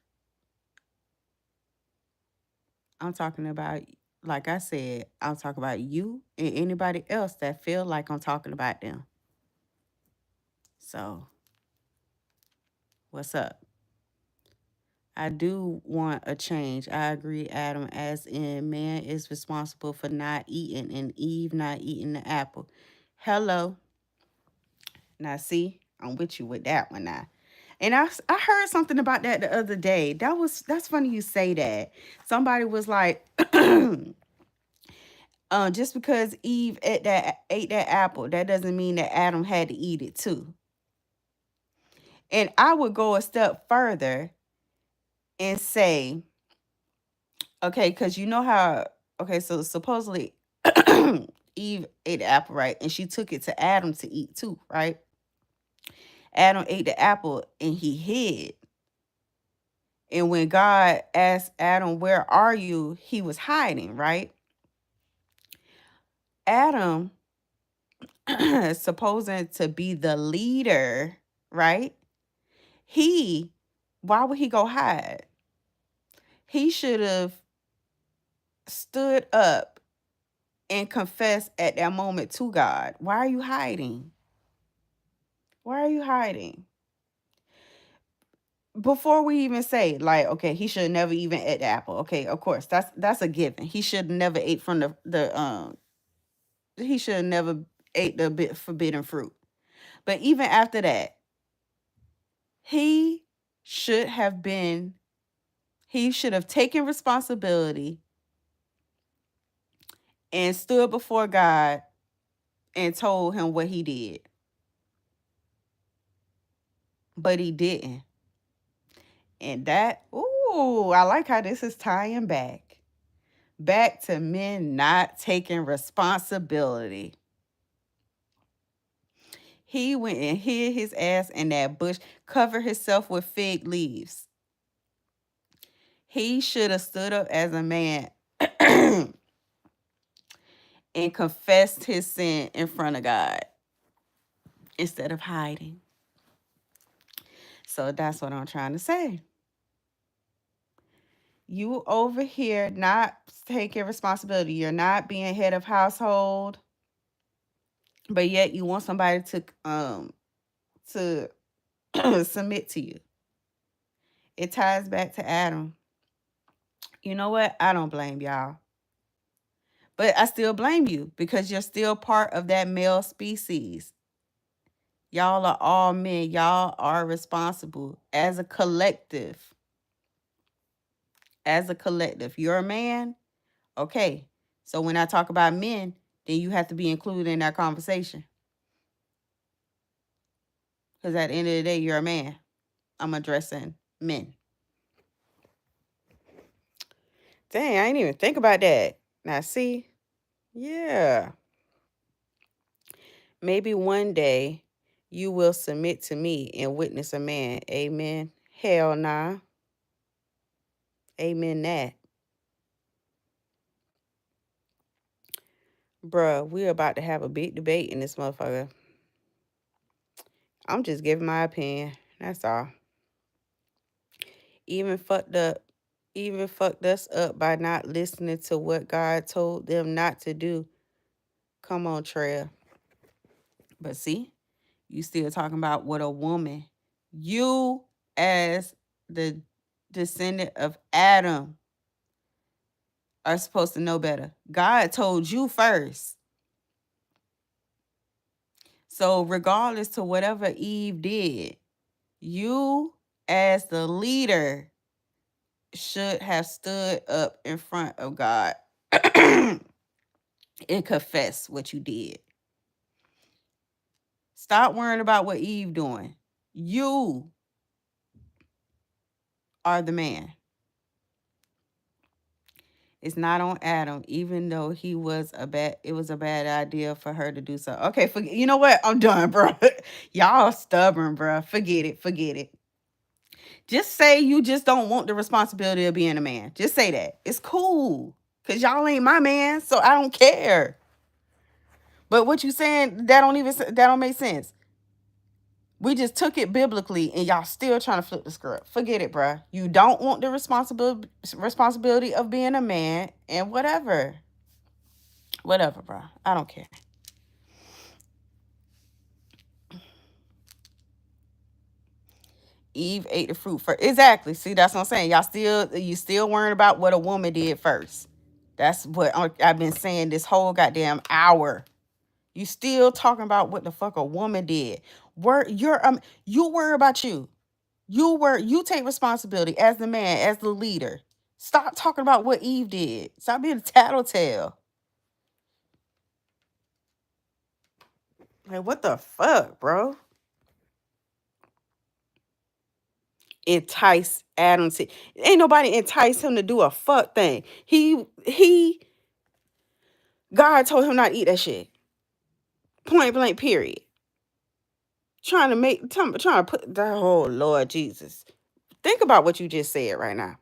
I'm talking about, like I said, I'm talking about you and anybody else that feel like I'm talking about them. So, what's up? I do want a change. I agree, Adam, as in man is responsible for not eating and Eve not eating the apple. Hello. Now, see, I'm with you with that one now. And I heard something about that the other day. That's funny you say that. Somebody was like, just because Eve ate that apple, that doesn't mean that Adam had to eat it too. And I would go a step further and say, okay, because you know how, okay, so supposedly Eve ate the apple, right? And she took it to Adam to eat too, right? Adam ate the apple and he hid. And when God asked Adam, where are you? He was hiding, right? Adam, supposing to be the leader, right? Why would he go hide? He should have stood up and confessed at that moment to God. Why are you hiding? Why are you hiding? before we even say like, okay, he should never even ate the apple. Okay, of course, that's a given. He should never ate from the he should never ate the bit forbidden fruit. But even after that, he should have been he should have taken responsibility and stood before God and told him what he did. But he didn't. And that, ooh, I like how this is tying back. Back to men not taking responsibility. He went and hid his ass in that bush, covered himself with fig leaves. He should have stood up as a man and confessed his sin in front of God instead of hiding. So that's what I'm trying to say. You over here not taking responsibility. You're not being head of household, but yet you want somebody to submit to you. It ties back to Adam. You know what? I don't blame y'all. But I still blame you because you're still part of that male species. Y'all are all men. Y'all are responsible as a collective. As a collective. You're a man. Okay. So when I talk about men, then you have to be included in that conversation. Because at the end of the day, you're a man. I'm addressing men. Dang, I didn't even think about that. Now, see? Yeah. Maybe one day you will submit to me and witness a man. Amen. Hell nah. Amen that. Bruh, we're about to have a big debate in this motherfucker. I'm just giving my opinion. That's all. Even fucked us up by not listening to what God told them not to do. Come on, Trail. But see, you still talking about what a woman. You as the descendant of Adam are supposed to know better. God told you first. So regardless to whatever Eve did, you as the leader should have stood up in front of God and confess what you did. Stop worrying about what Eve doing. You are the man. It's not on Adam, even though it was a bad idea for her to do so. Okay, you know what? I'm done, bro. Y'all stubborn, bro. Forget it. Just say you just don't want the responsibility of being a man. Just say that. It's cool. Cause y'all ain't my man, so I don't care. But what you saying, that don't make sense. We just took it biblically and y'all still trying to flip the script. Forget it, bruh. You don't want the responsibility of being a man and whatever. Whatever, bruh. I don't care. Eve ate the fruit first. Exactly. See, that's what I'm saying. You still worrying about what a woman did first. That's what I've been saying this whole goddamn hour. You still talking about what the fuck a woman did. You worry about you. You take responsibility as the man, as the leader. Stop talking about what Eve did. Stop being a tattletale. Like, what the fuck, bro? Entice Adam to ain't nobody entice him to do a fuck thing. God told him not to eat that shit. Point blank, period. Trying to put the whole Lord Jesus. Think about what you just said right now.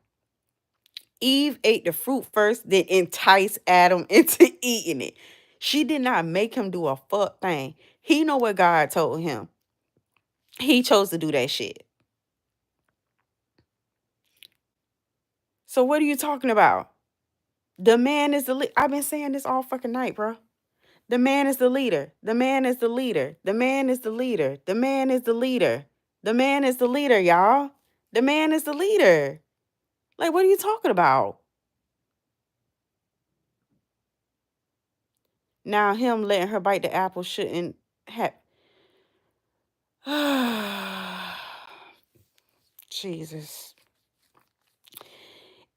Eve ate the fruit first, then enticed Adam into eating it. She did not make him do a fuck thing. He know what God told him. He chose to do that shit. So what are you talking about? The man is the I've been saying this all fucking night, bro. The man is the leader. The man is the leader. The man is the leader. The man is the leader. The man is the leader, y'all. The man is the leader. Like, what are you talking about? Now, him letting her bite the apple shouldn't have. Jesus.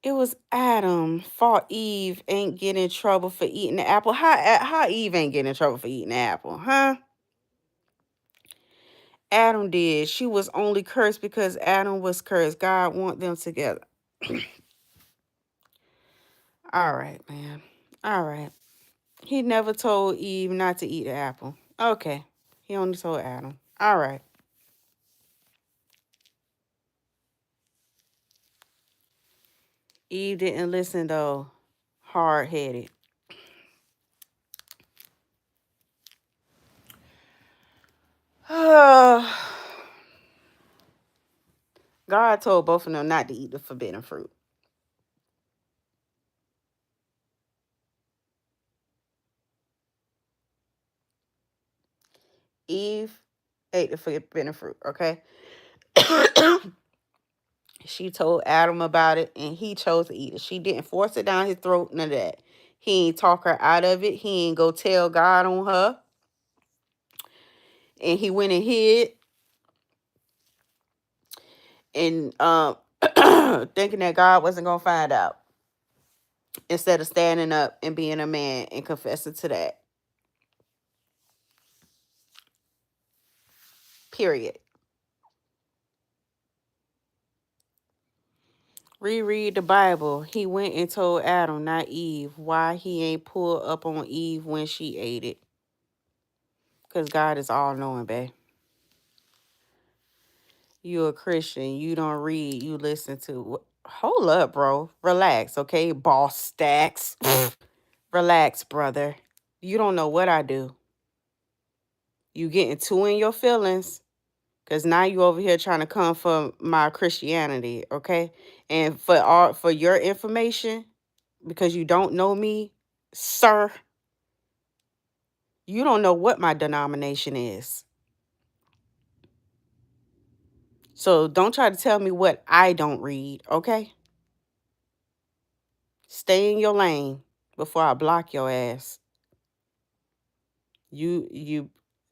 It was Adam fought Eve ain't get in trouble for eating the apple. How Eve ain't getting in trouble for eating the apple, huh? Adam did. She was only cursed because Adam was cursed. God want them together. All right, man. All right. He never told Eve not to eat the apple. Okay. He only told Adam. All right. Eve didn't listen though. Hard headed. God told both of them not to eat the forbidden fruit. Eve ate the forbidden fruit, okay? She told Adam about it and he chose to eat it. She didn't force it down his throat, none of that. He ain't talk her out of it. He ain't go tell God on her. And he went and hid and thinking that God wasn't gonna find out. Instead of standing up and being a man and confessing to that. Period. Reread the Bible. He went and told Adam, not Eve, why he ain't pulled up on Eve when she ate it. Because God is all knowing, babe. You a Christian. You don't read. You listen to. Hold up, bro. Relax, okay? Boss stacks. Relax, brother. You don't know what I do. You getting too in your feelings. Because now you over here trying to come for my Christianity, okay? And for your information, because you don't know me, sir, you don't know what my denomination is. So don't try to tell me what I don't read, okay? Stay in your lane before I block your ass. You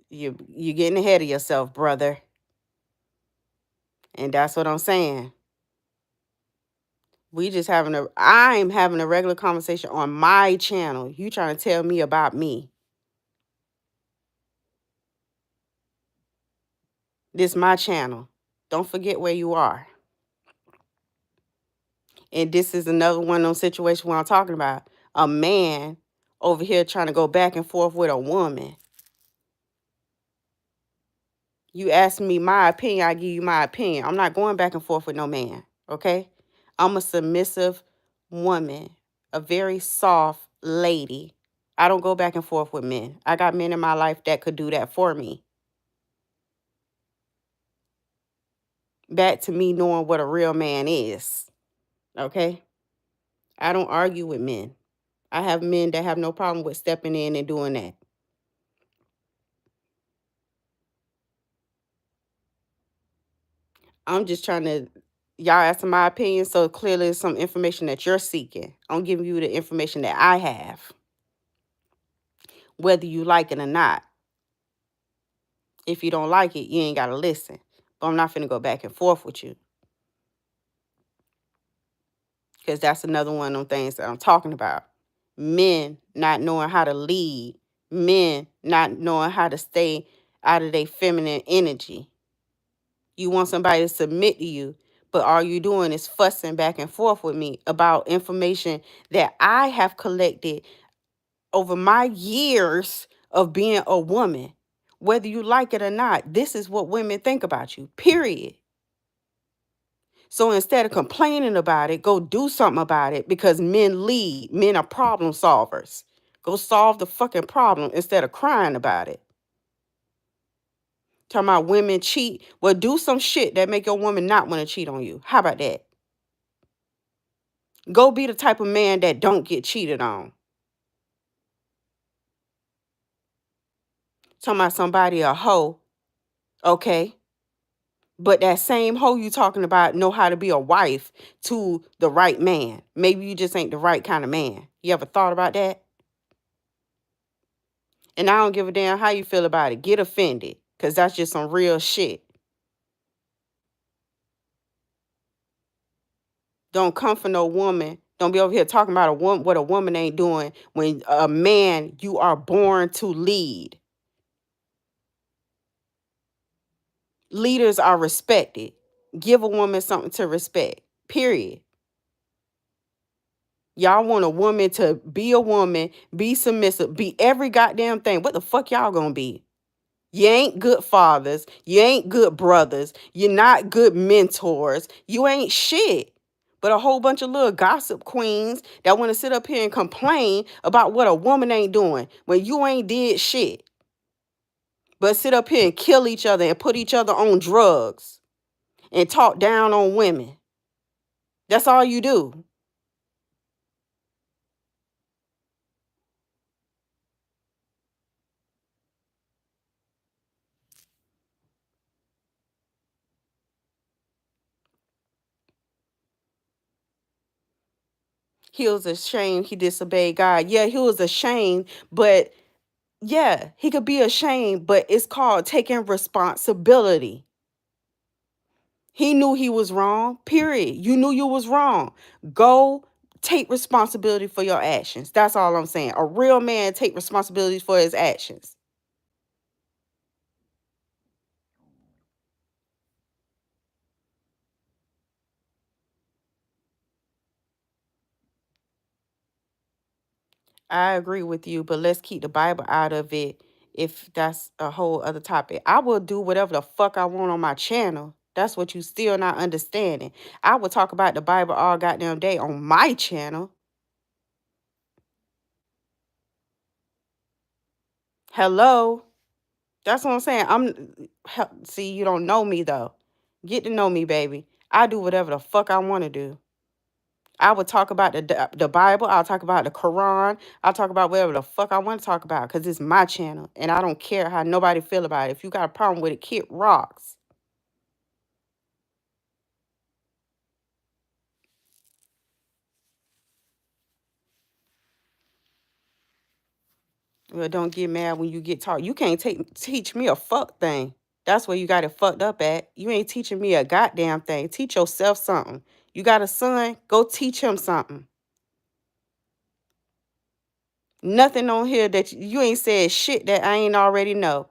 getting ahead of yourself, brother. And that's what I'm saying. I'm having a regular conversation on my channel. You trying to tell me about me. This is my channel. Don't forget where you are. And this is another one of those situations where I'm talking about a man over here trying to go back and forth with a woman. You ask me my opinion, I give you my opinion. I'm not going back and forth with no man, okay? I'm a submissive woman, a very soft lady. I don't go back and forth with men. I got men in my life that could do that for me. Back to me knowing what a real man is, okay? I don't argue with men. I have men that have no problem with stepping in and doing that. I'm just trying to, y'all asking my opinion, so clearly it's some information that you're seeking. I'm giving you the information that I have, whether you like it or not. If you don't like it, you ain't got to listen. But I'm not finna go back and forth with you. Because that's another one of them things that I'm talking about. Men not knowing how to lead. Men not knowing how to stay out of their feminine energy. You want somebody to submit to you, but all you doing is fussing back and forth with me about information that I have collected over my years of being a woman. Whether you like it or not, this is what women think about you, period. So instead of complaining about it, go do something about it, because men lead. Men are problem solvers. Go solve the fucking problem instead of crying about it. Talking about women cheat. Well, do some shit that make your woman not want to cheat on you. How about that? Go be the type of man that don't get cheated on. Talking about somebody a hoe. Okay. But that same hoe you talking about know how to be a wife to the right man. Maybe you just ain't the right kind of man. You ever thought about that? And I don't give a damn how you feel about it. Get offended, because that's just some real shit. Don't come for no woman. Don't be over here talking about what a woman ain't doing when a man, you are born to lead. Leaders are respected. Give a woman something to respect. Period. Y'all want a woman to be a woman, be submissive, be every goddamn thing. What the fuck y'all gonna be? You ain't good fathers. You ain't good brothers. You're not good mentors. You ain't shit. But a whole bunch of little gossip queens that want to sit up here and complain about what a woman ain't doing when you ain't did shit. But sit up here and kill each other and put each other on drugs and talk down on women. That's all you do. He was ashamed he disobeyed God. Yeah, he was ashamed, but yeah, he could be ashamed, but it's called taking responsibility. He knew he was wrong, period. You knew you was wrong. Go take responsibility for your actions. That's all I'm saying. A real man take responsibility for his actions. I agree with you, but let's keep the Bible out of it if that's a whole other topic. I will do whatever the fuck I want on my channel. That's what you still not understanding. I will talk about the Bible all goddamn day on my channel. Hello? That's what I'm saying. See, you don't know me though. Get to know me, baby. I do whatever the fuck I want to do. I would talk about the Bible. I'll talk about the Quran. I'll talk about whatever the fuck I want to talk about because it's my channel and I don't care how nobody feel about it. If you got a problem with it, Kid rocks. Well, don't get mad when you get taught. You can't teach me a fuck thing. That's where you got it fucked up at. You ain't teaching me a goddamn thing. Teach yourself something. You got a son, go teach him something. Nothing on here that you ain't said shit that I ain't already know.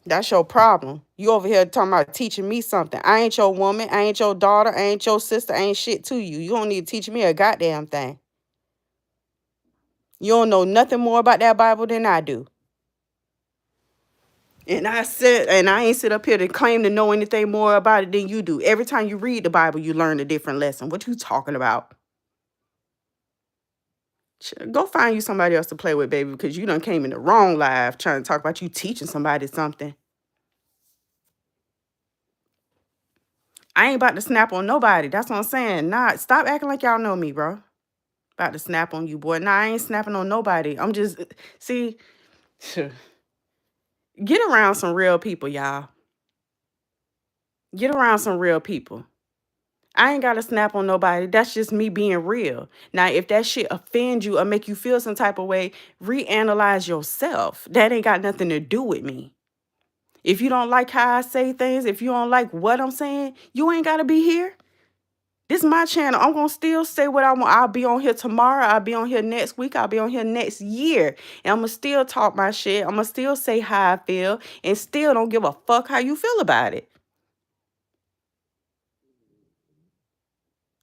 That's your problem. You over here talking about teaching me something. I ain't your woman. I ain't your daughter. I ain't your sister. I ain't shit to you. You don't need to teach me a goddamn thing. You don't know nothing more about that Bible than I do. And I ain't sit up here to claim to know anything more about it than you do. Every time you read the Bible, you learn a different lesson. What you talking about? Go find you somebody else to play with, baby, because you done came in the wrong live trying to talk about you teaching somebody something. I ain't about to snap on nobody. That's what I'm saying. Nah, stop acting like y'all know me, bro. About to snap on you, boy. Nah, I ain't snapping on nobody. I'm just, see, get around some real people, y'all. Get around some real people. I ain't got to snap on nobody. That's just me being real. Now, if that shit offends you or make you feel some type of way, reanalyze yourself. That ain't got nothing to do with me. If you don't like how I say things, if you don't like what I'm saying, you ain't got to be here. This is my channel. I'm going to still say what I want. I'll be on here tomorrow. I'll be on here next week. I'll be on here next year. And I'm going to still talk my shit. I'm going to still say how I feel and still don't give a fuck how you feel about it.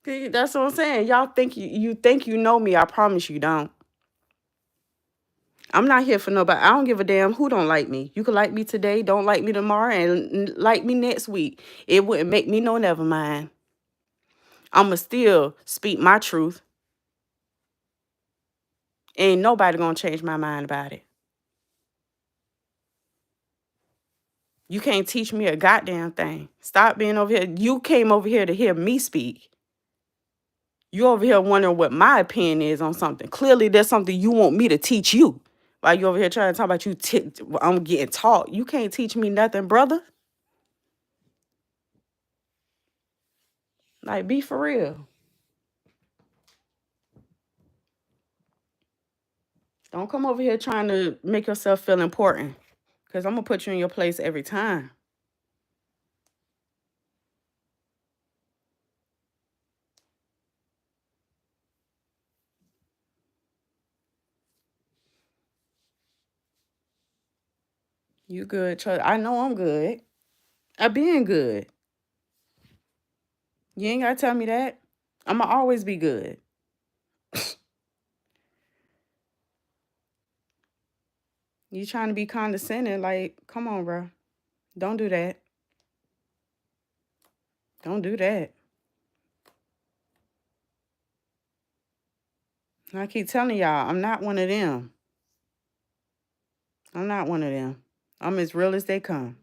See, that's what I'm saying. Y'all think you think you know me. I promise you don't. I'm not here for nobody. I don't give a damn who don't like me. You can like me today, don't like me tomorrow, and like me next week. It wouldn't make me no never mind. I'ma still speak my truth. Ain't nobody gonna change my mind about it. You can't teach me a goddamn thing. Stop being over here. You came over here to hear me speak. You over here wondering what my opinion is on something. Clearly, there's something you want me to teach you. While you over here trying to talk about I'm getting taught. You can't teach me nothing, brother. Like, be for real. Don't come over here trying to make yourself feel important. Because I'm going to put you in your place every time. You good, I know I'm good. I been good. You ain't got to tell me that. I'm going to always be good. You trying to be condescending. Like, come on, bro. Don't do that. Don't do that. I keep telling y'all, I'm not one of them. I'm not one of them. I'm as real as they come.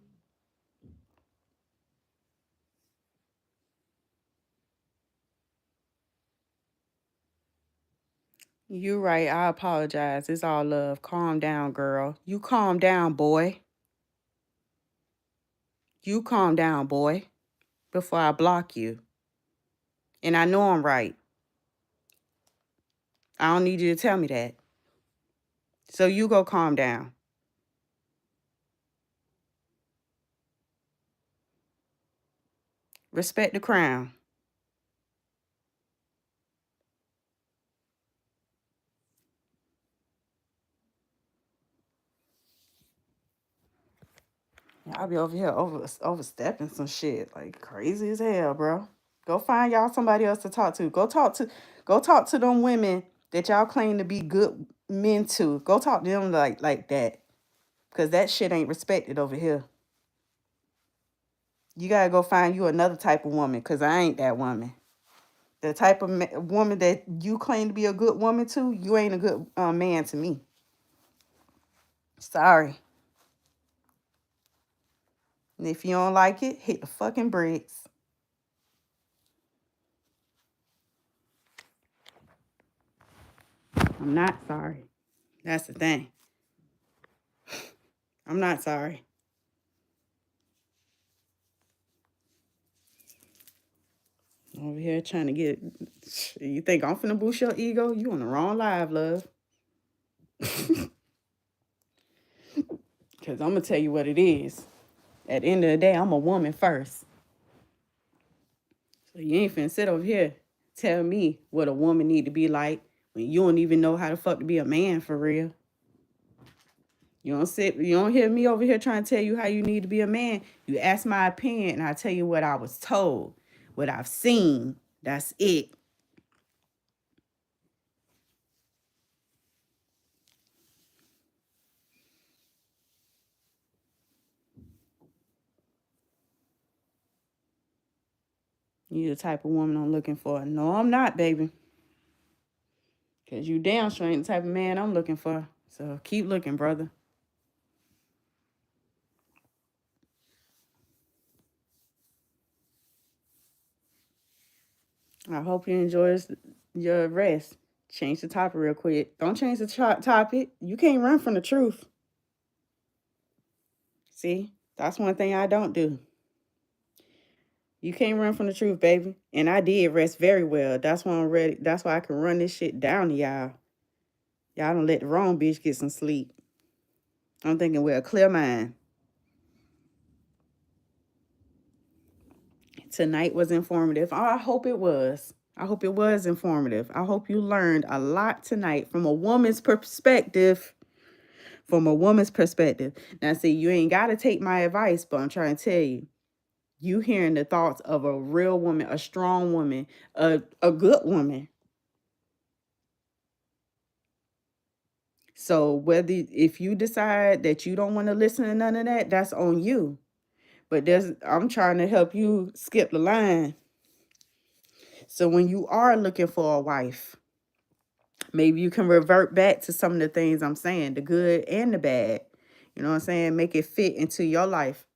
You right. I apologize. It's all love. Calm down, girl. You calm down, boy. You calm down, boy, before I block you. And I know I'm right. I don't need you to tell me that. So you go calm down. Respect the crown. I'll be over here overstepping some shit. Like crazy as hell, bro. Go find y'all somebody else to talk to. Go talk to them women that y'all claim to be good men to. Go talk to them like that. Cause that shit ain't respected over here. You gotta go find you another type of woman, cause I ain't that woman. The type of woman that you claim to be a good woman to, you ain't a good man to me. Sorry. And if you don't like it, hit the fucking bricks. I'm not sorry. That's the thing. I'm not sorry. Over here trying to get. You think I'm finna boost your ego? You on the wrong live, love. Because I'm going to tell you what it is. At the end of the day, I'm a woman first. So you ain't finna sit over here tell me what a woman need to be like when you don't even know how the fuck to be a man for real. You don't hear me over here trying to tell you how you need to be a man. You ask my opinion and I tell you what I was told, what I've seen. That's it. You the type of woman I'm looking for. No, I'm not, baby. Because you damn sure ain't the type of man I'm looking for. So keep looking, brother. I hope you enjoy your rest. Change the topic real quick. Don't change the topic. You can't run from the truth. See, that's one thing I don't do. You can't run from the truth, baby. And I did rest very well. That's why I'm ready. That's why I can run this shit down to y'all. Y'all don't let the wrong bitch get some sleep. I'm thinking with a clear mind. Tonight was informative. Oh, I hope it was. I hope it was informative. I hope you learned a lot tonight from a woman's perspective. From a woman's perspective. Now, see, you ain't got to take my advice, but I'm trying to tell you, you hearing the thoughts of a real woman, a strong woman, a good woman. So if you decide that you don't want to listen to none of that, that's on you. But I'm trying to help you skip the line. So when you are looking for a wife, maybe you can revert back to some of the things I'm saying, the good and the bad. You know what I'm saying? Make it fit into your life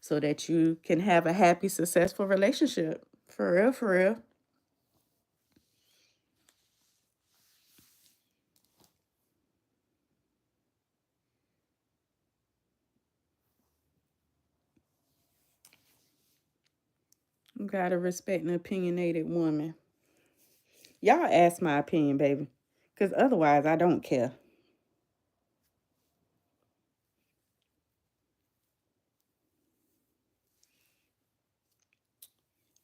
so that you can have a happy, successful relationship. For real, for real. You gotta respect an opinionated woman. Y'all ask my opinion, baby. Because otherwise, I don't care.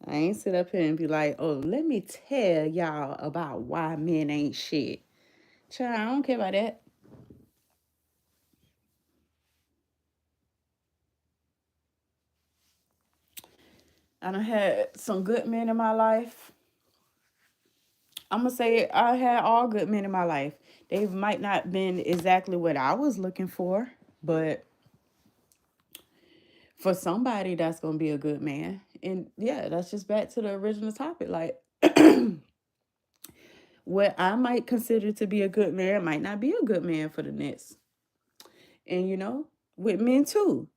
I ain't sit up here and be like, oh, let me tell y'all about why men ain't shit. Child, I don't care about that. I done had some good men in my life. I'm gonna say I had all good men in my life. They might not been exactly what I was looking for, but for somebody that's gonna be a good man. And yeah, that's just back to the original topic. Like what I might consider to be a good man might not be a good man for the next. And with men too.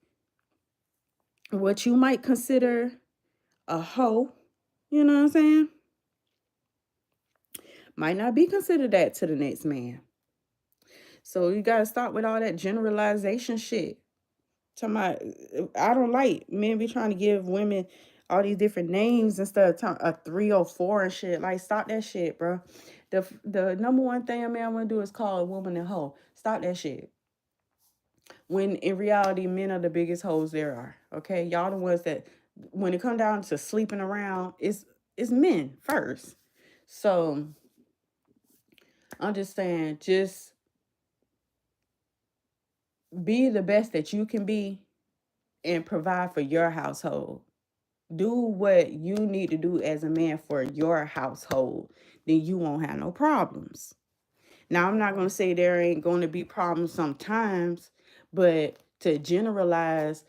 What you might consider a hoe, you know what I'm saying? Might not be considered that to the next man. So you gotta stop with all that generalization shit. Talking about, I don't like men be trying to give women all these different names instead of a 3 or 4 and shit. Like, stop that shit, bro. The number one thing a man want to do is call a woman a hoe. Stop that shit. When in reality, men are the biggest hoes there are. Okay, y'all the ones that, when it come down to sleeping around, it's men first. So I'm just saying, just be the best that you can be and provide for your household. Do what you need to do as a man for your household, then you won't have no problems. Now, I'm not going to say there ain't going to be problems sometimes, but to generalize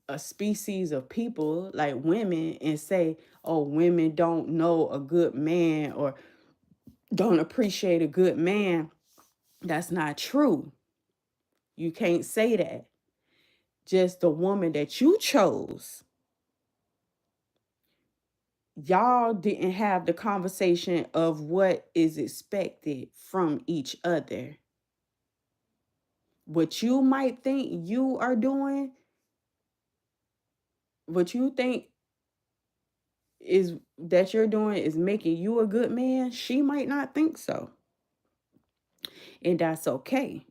a species of people like women and say, oh, women don't know a good man or don't appreciate a good man, that's not true. You can't say that. Just the woman that you chose, y'all didn't have the conversation of what is expected from each other. What you might think you are doing, what you think is that you're doing is making you a good man, she might not think so. And that's okay.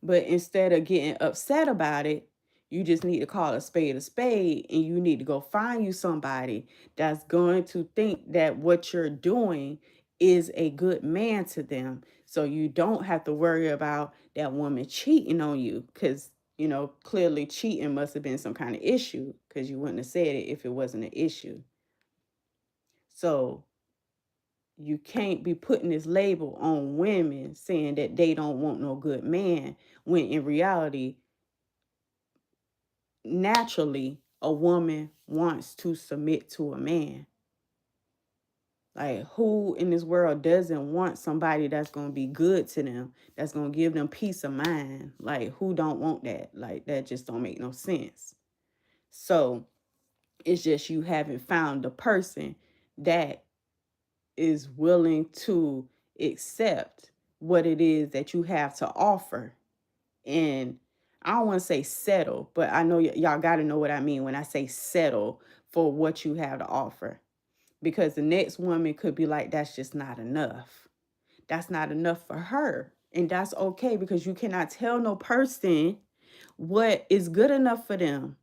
But instead of getting upset about it, you just need to call a spade, and you need to go find you somebody that's going to think that what you're doing is a good man to them. So you don't have to worry about that woman cheating on you because, clearly cheating must have been some kind of issue because you wouldn't have said it if it wasn't an issue. So you can't be putting this label on women saying that they don't want no good man when in reality, naturally, a woman wants to submit to a man. Like, who in this world doesn't want somebody that's going to be good to them, that's going to give them peace of mind? Like, who don't want that? Like, that just don't make no sense. So it's just you haven't found the person that is willing to accept what it is that you have to offer. And I don't want to say settle, but I know y'all got to know what I mean when I say settle for what you have to offer. Because the next woman could be like, that's just not enough. That's not enough for her. And that's okay because you cannot tell no person what is good enough for them.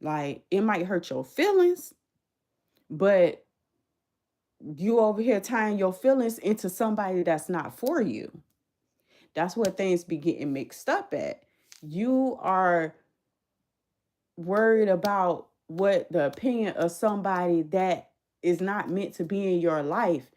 Like, it might hurt your feelings, but you over here tying your feelings into somebody that's not for you. That's where things be getting mixed up at. You are worried about what the opinion of somebody that is not meant to be in your life.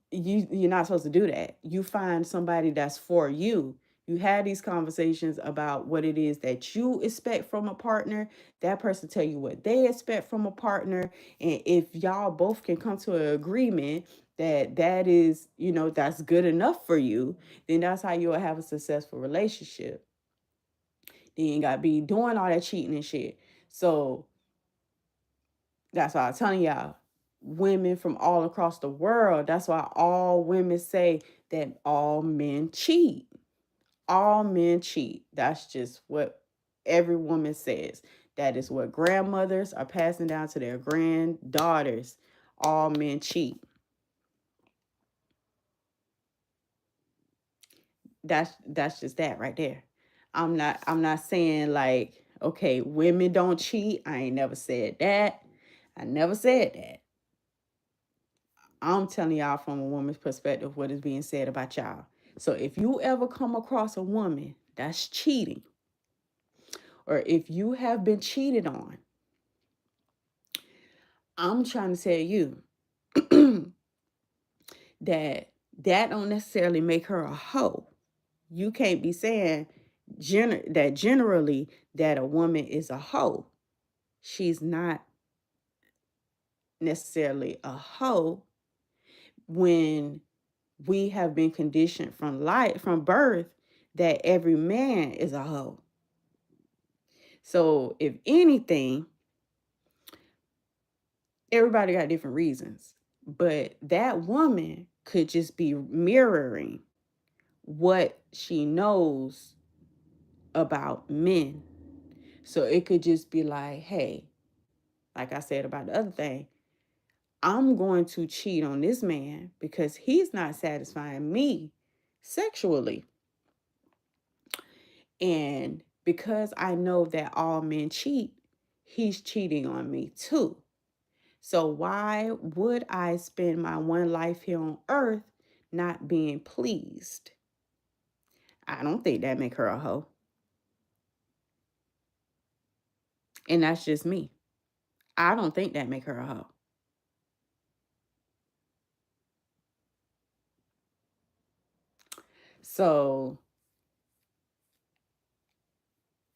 You're not supposed to do that. You find somebody that's for you. You had these conversations about what it is that you expect from a partner. That person tell you what they expect from a partner. And if y'all both can come to an agreement that is, that's good enough for you, then that's how you'll have a successful relationship. Then you ain't got to be doing all that cheating and shit. So that's why I'm telling y'all, women from all across the world, that's why all women say that all men cheat. All men cheat. That's just what every woman says. That is what grandmothers are passing down to their granddaughters. All men cheat. That's just that right there. I'm not saying like, okay, women don't cheat. I ain't never said that. I never said that. I'm telling y'all from a woman's perspective what is being said about y'all. So if you ever come across a woman that's cheating, or if you have been cheated on, I'm trying to tell you that don't necessarily make her a hoe. You can't be saying that generally that a woman is a hoe. She's not necessarily a hoe when we have been conditioned from birth that every man is a hoe. So if anything, everybody got different reasons, but that woman could just be mirroring what she knows about men. So it could just be like, hey, like I said about the other thing, I'm going to cheat on this man because he's not satisfying me sexually. And because I know that all men cheat, he's cheating on me too. So why would I spend my one life here on earth not being pleased? I don't think that make her a hoe. And that's just me. I don't think that make her a hoe. So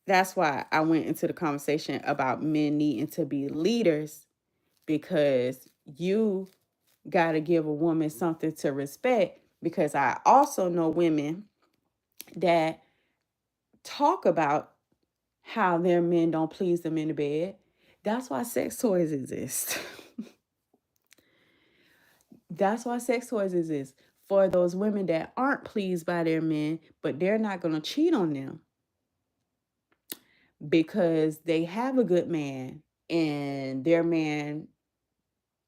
that's why I went into the conversation about men needing to be leaders, because you got to give a woman something to respect. Because I also know women that talk about how their men don't please them in the bed. That's why sex toys exist. That's why sex toys exist. For those women that aren't pleased by their men, but they're not going to cheat on them because they have a good man, and their man,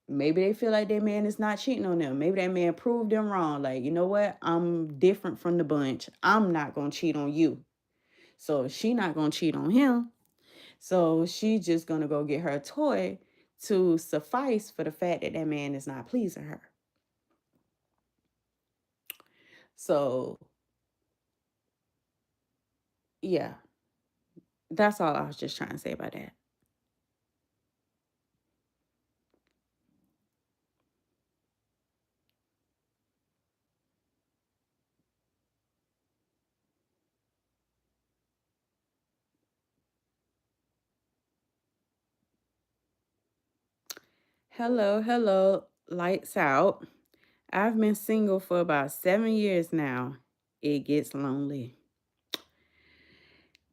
maybe they feel like their man is not cheating on them. Maybe that man proved them wrong. Like, you know what? I'm different from the bunch. I'm not going to cheat on you. So she not going to cheat on him. So she's just going to go get her a toy to suffice for the fact that that man is not pleasing her. So, yeah, that's all I was just trying to say about that. Hello, hello, lights out. I've been single for about 7 years now. It gets lonely.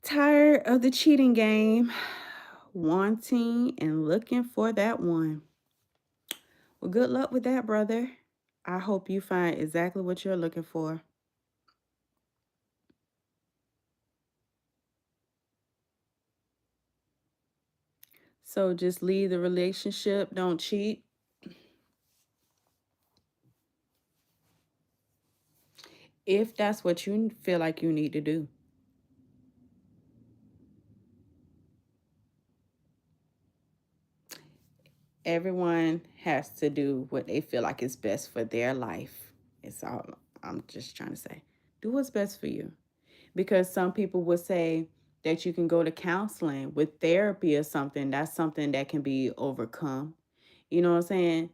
Tired of the cheating game, wanting and looking for that one. Well, good luck with that, brother. I hope you find exactly what you're looking for. So just leave the relationship, don't cheat. If that's what you feel like you need to do. Everyone has to do what they feel like is best for their life. It's all I'm just trying to say. Do what's best for you. Because some people would say that you can go to counseling with therapy or something. That's something that can be overcome. You know what I'm saying?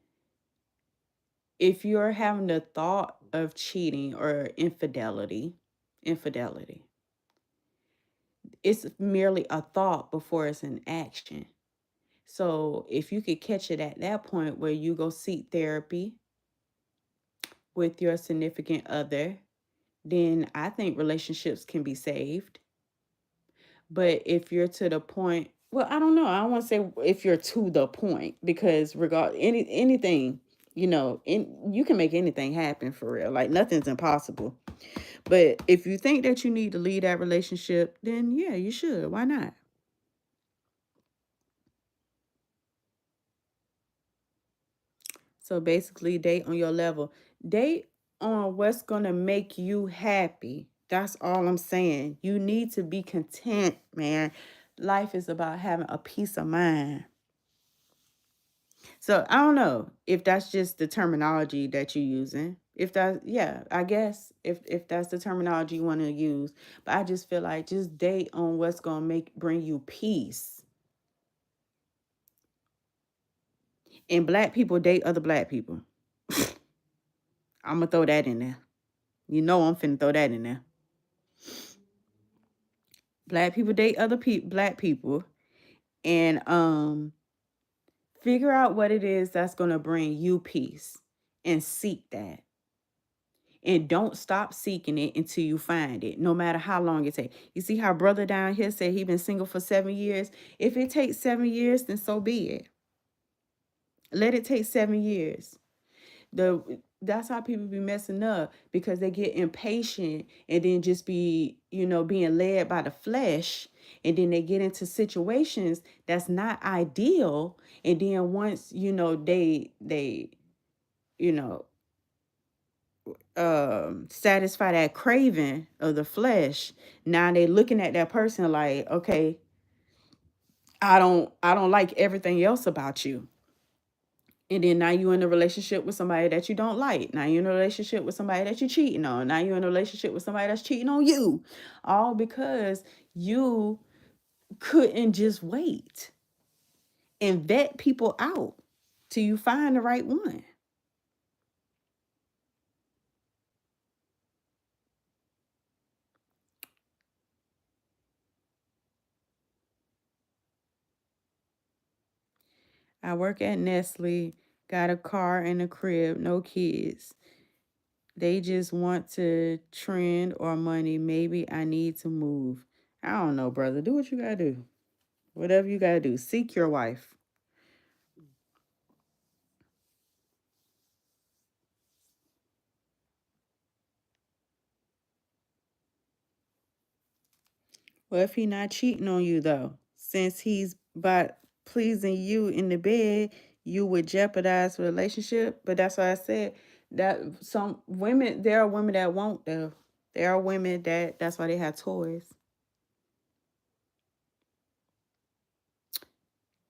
If you're having the thought of cheating or infidelity, it's merely a thought before it's an action. So if you could catch it at that point where you go seek therapy with your significant other, then I think relationships can be saved. But if you're to the point, well, I don't know. I don't want to say if you're to the point, because anything, you can make anything happen for real. Like nothing's impossible. But if you think that you need to leave that relationship, then yeah, you should. Why not? So basically, date on your level. Date on what's going to make you happy. That's all I'm saying. You need to be content, man. Life is about having a peace of mind. So I don't know if that's just the terminology that you're using. If that, yeah, I guess if that's the terminology you want to use. But I just feel like just date on what's gonna bring you peace. And black people date other black people. I'm gonna throw that in there. You know I'm finna throw that in there. Black people date other black people, and figure out what it is that's gonna bring you peace, and seek that. And don't stop seeking it until you find it, no matter how long it takes. You see how brother down here said he been single for 7 years? If it takes 7 years, then so be it. Let it take 7 years. That's how people be messing up, because they get impatient and then just be, being led by the flesh. And then they get into situations that's not ideal. And then once, they, you know, satisfy that craving of the flesh, now they looking at that person like, okay, I don't like everything else about you. And then now you're in a relationship with somebody that you don't like. Now you're in a relationship with somebody that you're cheating on. Now you're in a relationship with somebody that's cheating on you. All because you couldn't just wait and vet people out till you find the right one. I work at Nestle, got a car and a crib, no kids. They just want to trend or money. Maybe I need to move. I don't know, brother. Do what you gotta do. Whatever you gotta do. Seek your wife. Well, if he not cheating on you though, since he's about pleasing you in the bed, you would jeopardize the relationship. But that's why I said that some women, there are women that won't though. There are women that's why they have toys.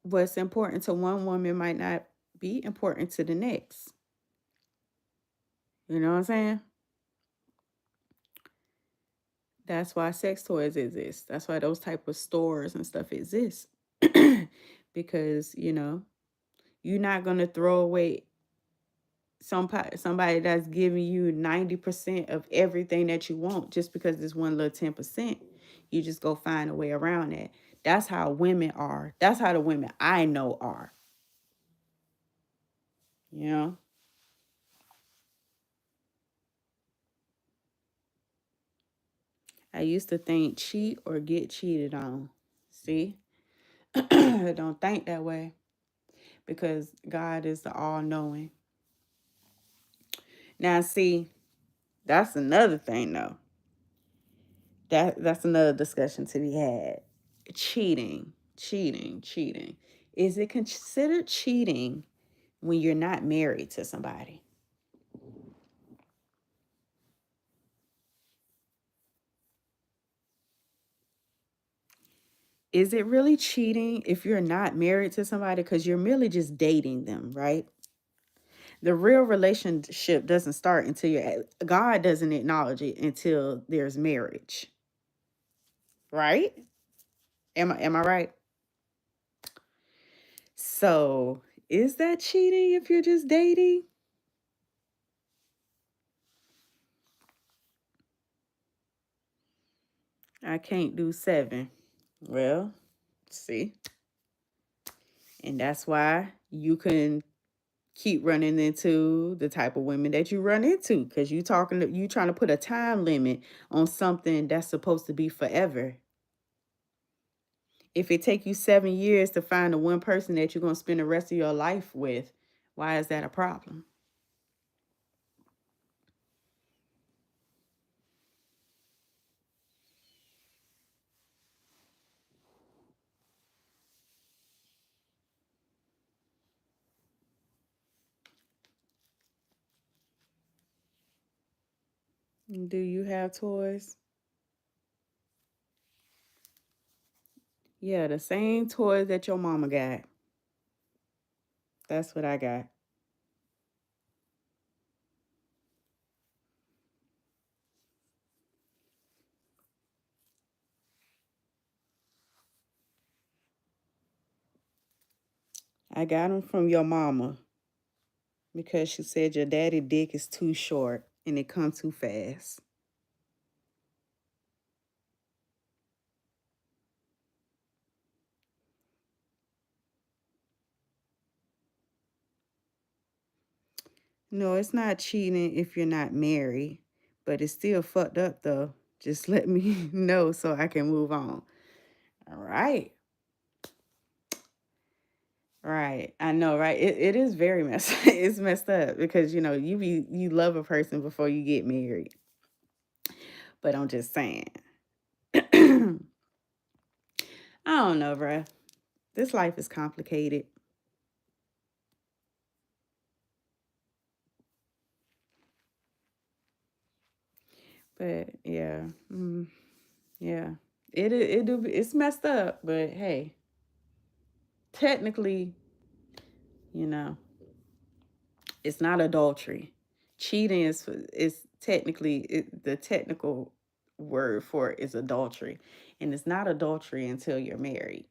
What's important to one woman might not be important to the next. You know what I'm saying? That's why sex toys exist. That's why those type of stores and stuff exist. Because, you're not going to throw away somebody that's giving you 90% of everything that you want just because there's one little 10%. You just go find a way around that. That's how women are. That's how the women I know are. You know? I used to think cheat or get cheated on. See? Don't think that way, because God is the all-knowing. Now, see, that's another thing, though. That's another discussion to be had. Cheating, cheating, cheating. Is it considered cheating when you're not married to somebody? Is it really cheating if you're not married to somebody, because you're merely just dating them, right? The real relationship doesn't start until God doesn't acknowledge it until there's marriage, right? Am I right? So, is that cheating if you're just dating? I can't do 7. Well, see. And that's why you can keep running into the type of women that you run into, because you trying to put a time limit on something that's supposed to be forever. If it take you 7 years to find the one person that you're going to spend the rest of your life with, why is that a problem? Do you have toys? Yeah, the same toys that your mama got. That's what I got. I got them from your mama because she said your daddy dick is too short and it come too fast. No, it's not cheating if you're not married, but it's still fucked up though. Just let me know so I can move on. All right. Right. I know, right? It is very messed it's messed up because you love a person before you get married. But I'm just saying. I don't know, bruh. This life is complicated. But yeah. Yeah. It's messed up, but hey, technically, you know, it's not adultery. Cheating is technically the technical word for it is adultery. And it's not adultery until you're married.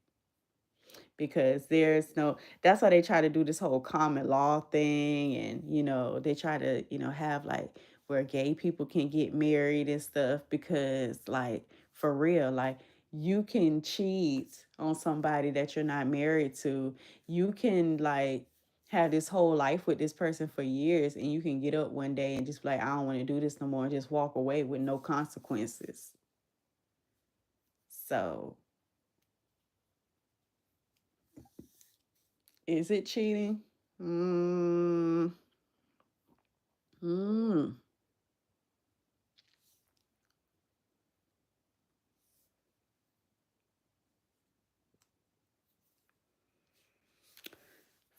Because there's no that's why they try to do this whole common law thing, and they try to have like where gay people can get married and stuff, because like for real, like you can cheat on somebody that you're not married to. You can like have this whole life with this person for years, and you can get up one day and just be like, I don't want to do this no more, and just walk away with no consequences. So is it cheating? Mm, mm.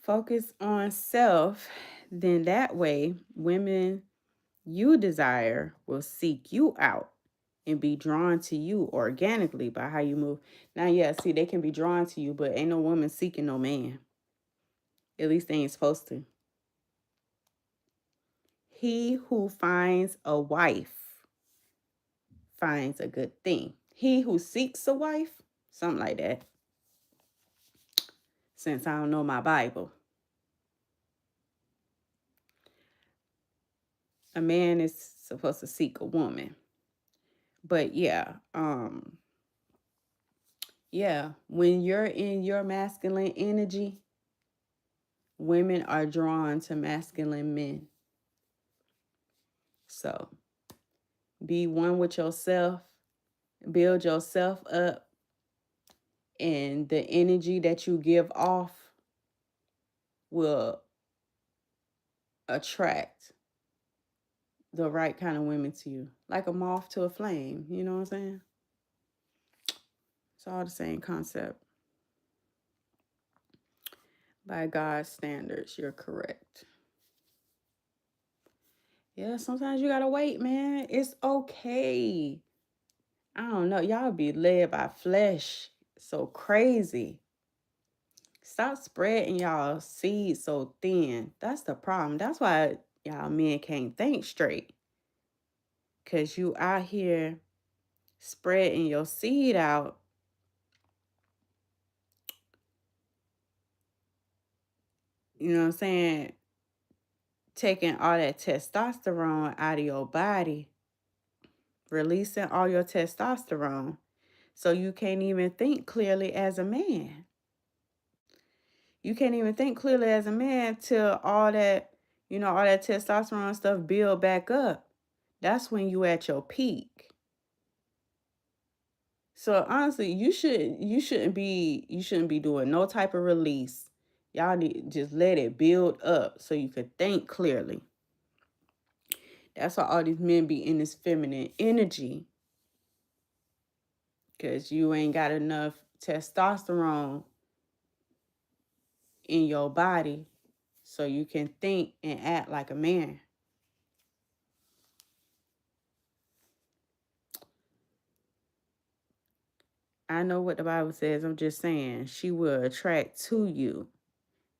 Focus on self, then that way, women you desire will seek you out and be drawn to you organically by how you move. Now, yeah, see, they can be drawn to you, but ain't no woman seeking no man. At least they ain't supposed to. He who finds a wife finds a good thing. He who seeks a wife, something like that, since I don't know my Bible. A man is supposed to seek a woman. But yeah, when you're in your masculine energy, women are drawn to masculine men. So be one with yourself, build yourself up, and the energy that you give off will attract the right kind of women to you, like a moth to a flame. You know what I'm saying? It's all the same concept. By God's standards, you're correct. Yeah, sometimes you gotta wait, man. It's okay. I don't know. Y'all be led by flesh so crazy. Stop spreading y'all seed so thin. That's the problem. That's why y'all men can't think straight. Cause you out here spreading your seed out, you know what I'm saying? Taking all that testosterone out of your body, releasing all your testosterone. So you can't even think clearly as a man. You can't even think clearly as a man till all that testosterone stuff build back up. That's when you at your peak. So honestly, you shouldn't be doing no type of release. Y'all need just let it build up so you could think clearly. That's why all these men be in this feminine energy, because you ain't got enough testosterone in your body so you can think and act like a man. I know what the Bible says. I'm just saying she will attract to you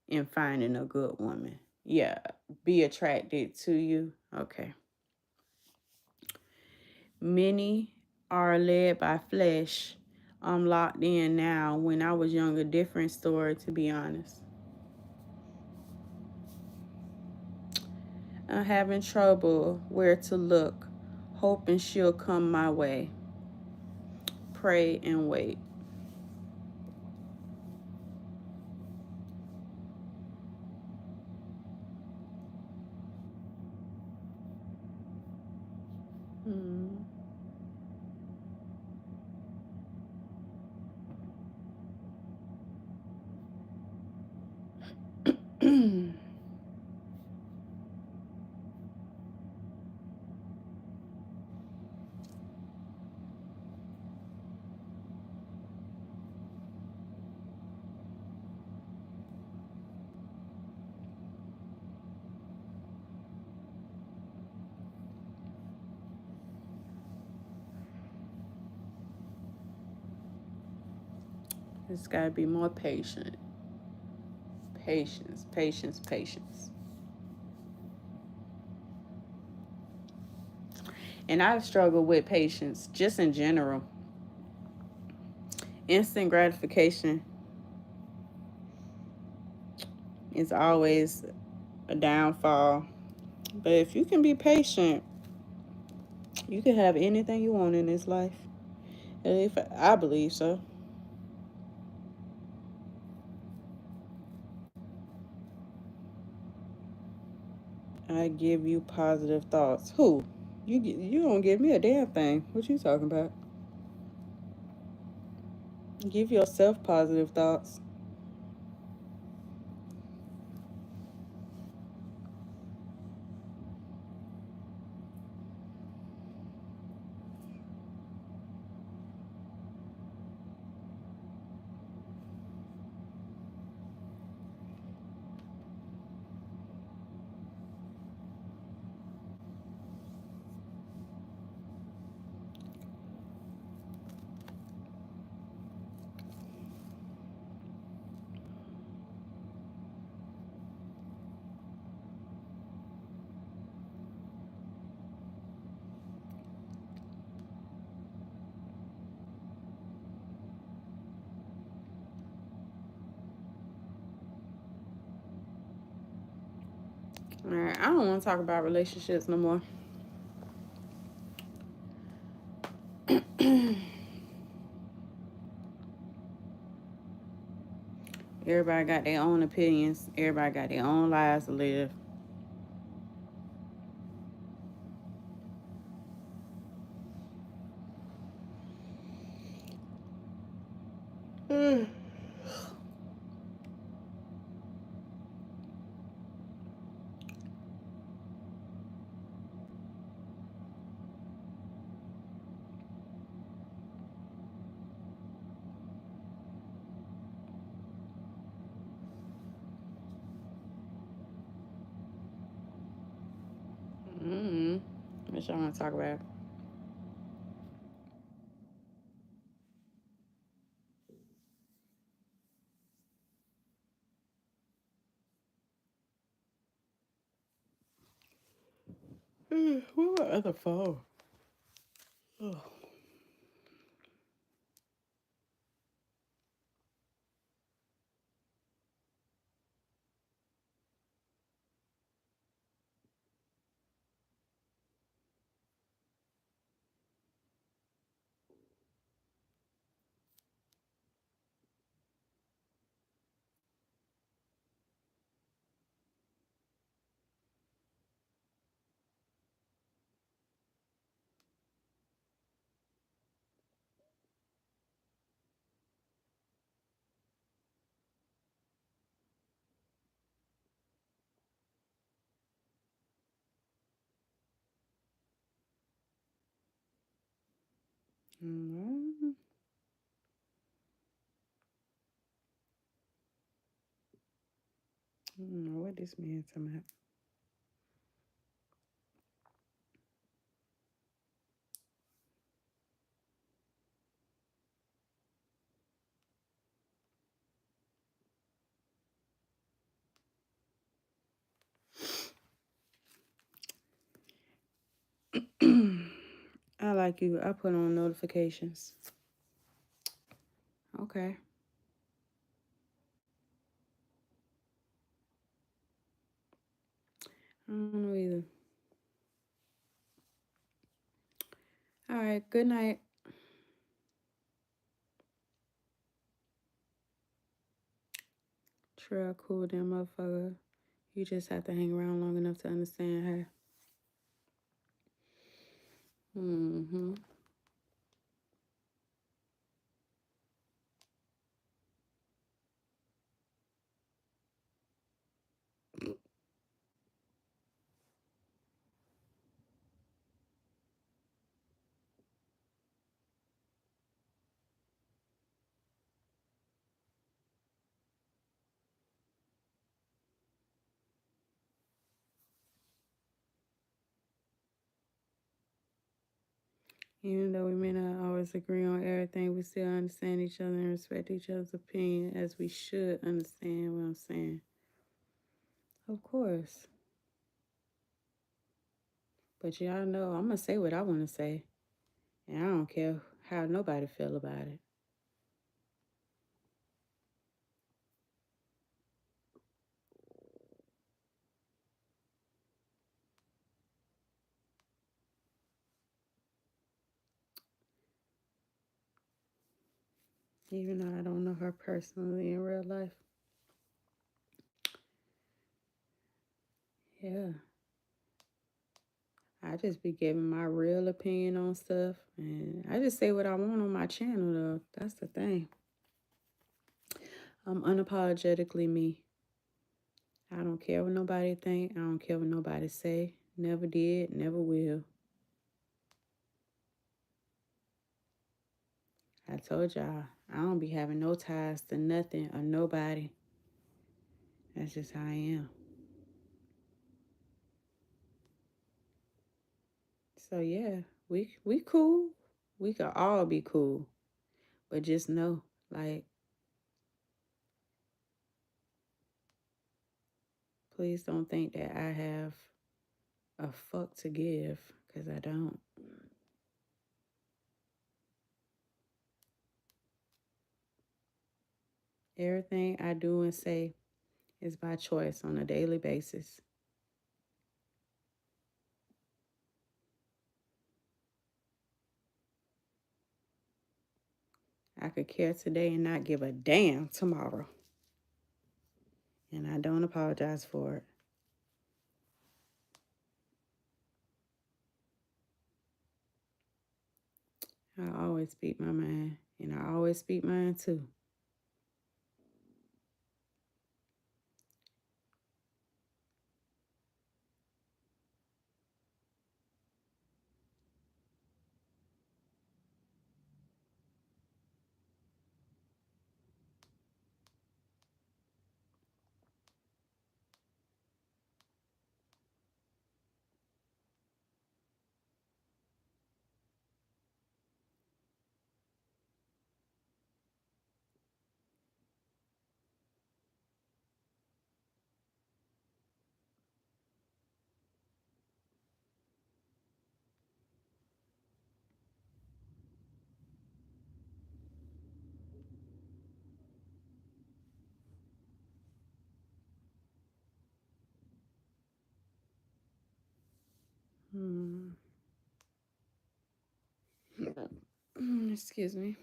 in finding a good woman. Yeah, be attracted to you. Okay. Many are led by flesh. I'm locked in now. When I was younger, different story, to be honest. I'm having trouble where to look, hoping she'll come my way. Pray and wait. Hmm. Just gotta be more patient. Patience, patience, patience. And I've struggled with patience just in general. Instant gratification is always a downfall. But if you can be patient, you can have anything you want in this life. If I believe so. I give you positive thoughts. Who? You don't give me a damn thing. What you talking about? Give yourself positive thoughts. All right, I don't want to talk about relationships no more. Everybody got their own opinions. Everybody got their own lives to live. Mm-hmm. What y'all want to talk about? Where my other phone? Oh. Mm-hmm. I don't know what this man talking about. like you. I put on notifications. Okay. I don't know either. All right. Good night. True, cool, damn motherfucker. You just have to hang around long enough to understand her. Mm-hmm. Even though we may not always agree on everything, we still understand each other and respect each other's opinion as we should understand what I'm saying. Of course. But y'all know I'm going to say what I want to say. And I don't care how nobody feel about it. Even though I don't know her personally in real life. Yeah. I just be giving my real opinion on stuff. And I just say what I want on my channel, though. That's the thing. I'm unapologetically me. I don't care what nobody think. I don't care what nobody say. Never did, never will. I told y'all, I don't be having no ties to nothing or nobody. That's just how I am. So yeah, we cool. We could all be cool. But just know, like, please don't think that I have a fuck to give, because I don't. Everything I do and say is by choice on a daily basis. I could care today and not give a damn tomorrow. And I don't apologize for it. I always speak my mind, and I always speak mine too. Excuse me.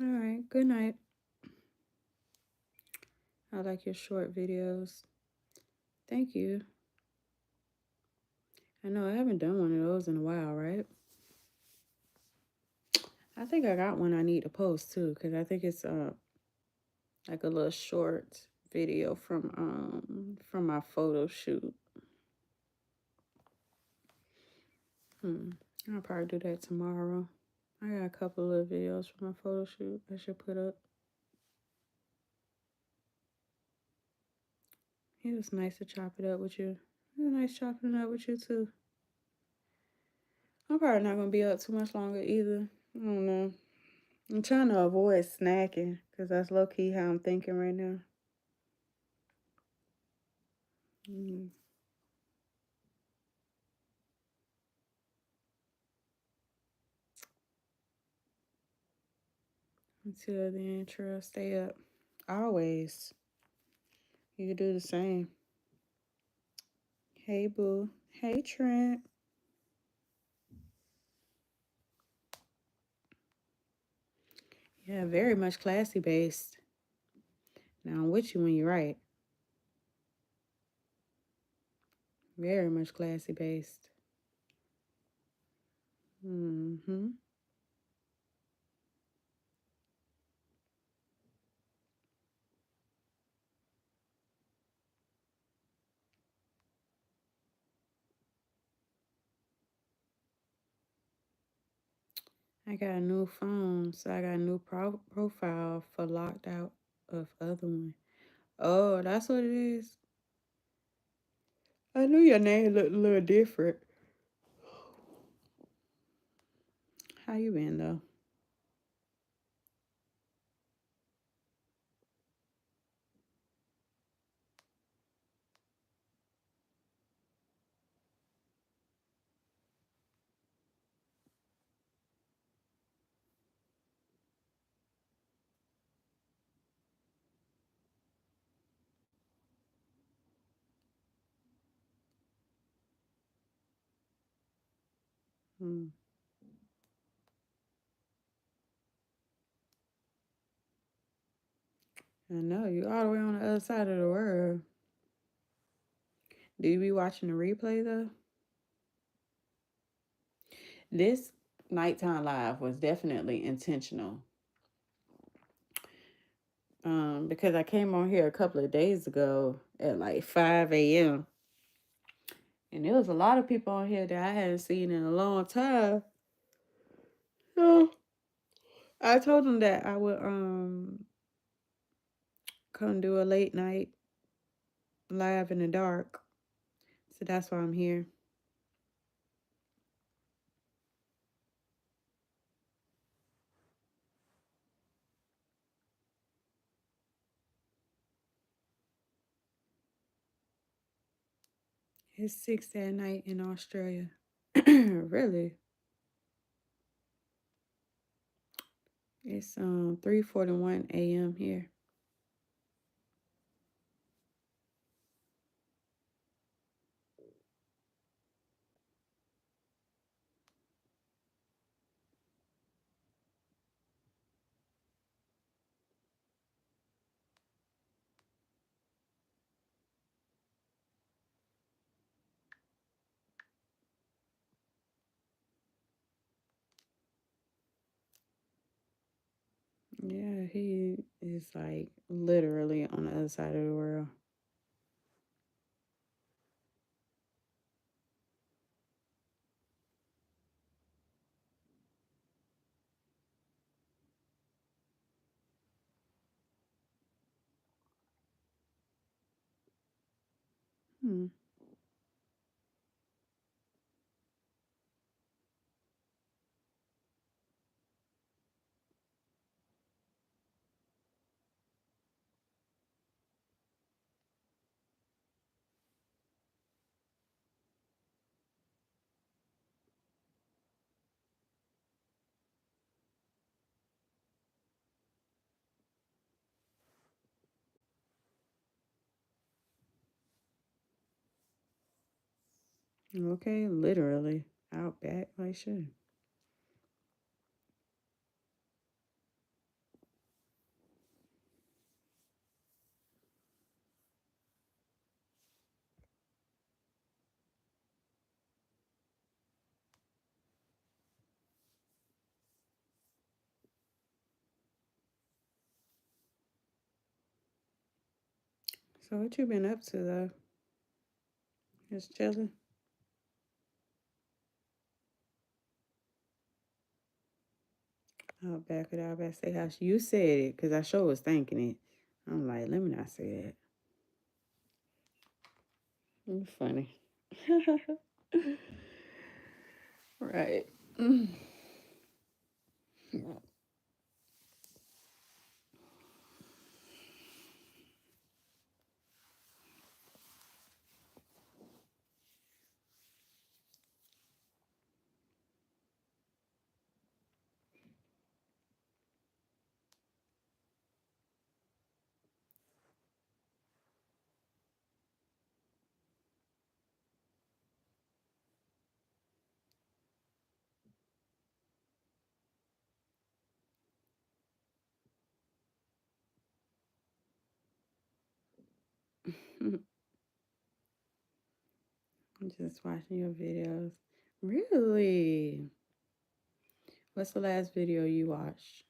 All right. Good night. I like your short videos. Thank you. I know I haven't done one of those in a while, right? I think I got one I need to post too, because I think it's like a little short video from my photo shoot. I'll probably do that tomorrow. I got a couple of videos from my photo shoot I should put up. It was nice to chop it up with you. It was nice chopping it up with you too. I'm probably not gonna be up too much longer either. I don't know. I'm trying to avoid snacking because that's low key how I'm thinking right now. Mm. Until then, Trill, stay up. Always. You do the same. Hey, boo. Hey, Trent. Yeah, very much classy based. Now, I'm with you when you're right. Very much classy based. Mm-hmm. I got a new phone, so I got a new profile for locked out of other one. Oh, that's what it is. I knew your name looked a little different. How you been though? Hmm. I know you all the way on the other side of the world. Do you be watching the replay though? This nighttime live was definitely intentional. Because I came on here a couple of days ago at like 5 a.m. And there was a lot of people on here that I hadn't seen in a long time. So I told them that I would come do a late night live in the dark. So that's why I'm here. It's 6 that night in Australia. Really? It's 3:41 a.m. here. Yeah, he is like literally on the other side of the world. Hmm. Okay, literally out back like shit. So what you been up to though? Just chilling. Out back at our back say house. You said it because I sure was thinking it. I'm like, let me not say it. You're funny. Right. I'm just watching your videos. Really? What's the last video you watched?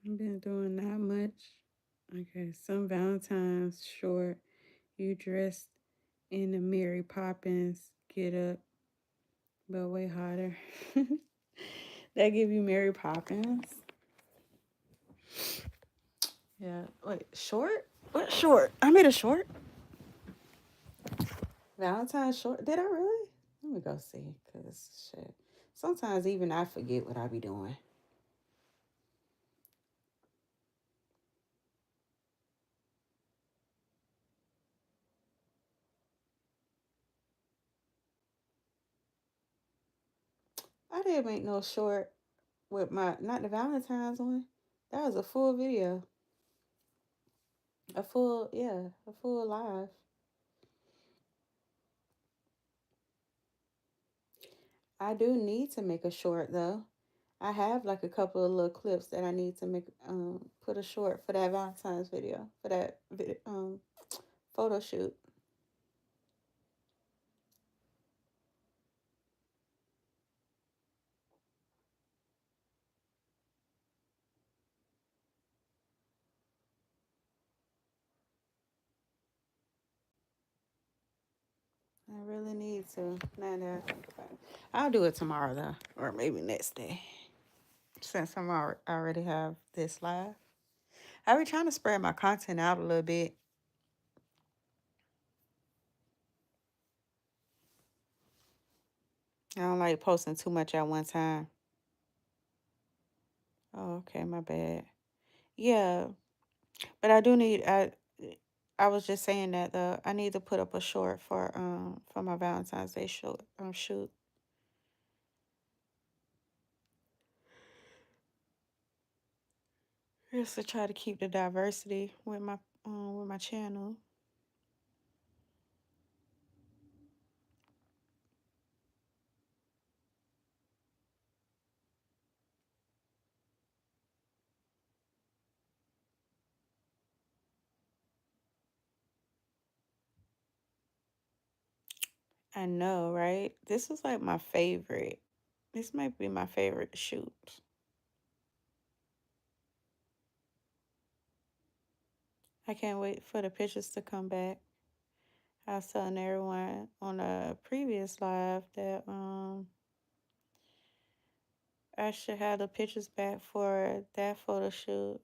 I've been doing not much. Okay, some Valentine's short. You dressed in the Mary Poppins get up, but way hotter. That give you Mary Poppins. Yeah. Wait, short? What short? I made a short. Valentine's short. Did I really? Let me go see. Cause shit. Sometimes even I forget what I be doing. I didn't make no short with my not the Valentine's one. That was a full video. A full live. I do need to make a short though. I have like a couple of little clips that I need to make put a short for that Valentine's video for that photo shoot. I really need to. Now that I think about it. I'll do it tomorrow though, or maybe next day. Since I already have this live, I be trying to spread my content out a little bit. I don't like posting too much at one time. Oh, okay, my bad. Yeah, but I do need I was just saying that I need to put up a short for my Valentine's Day shoot. Just to try to keep the diversity with my channel. I know, right? This is like my favorite. This might be my favorite shoot. I can't wait for the pictures to come back. I was telling everyone on a previous live that I should have the pictures back for that photo shoot.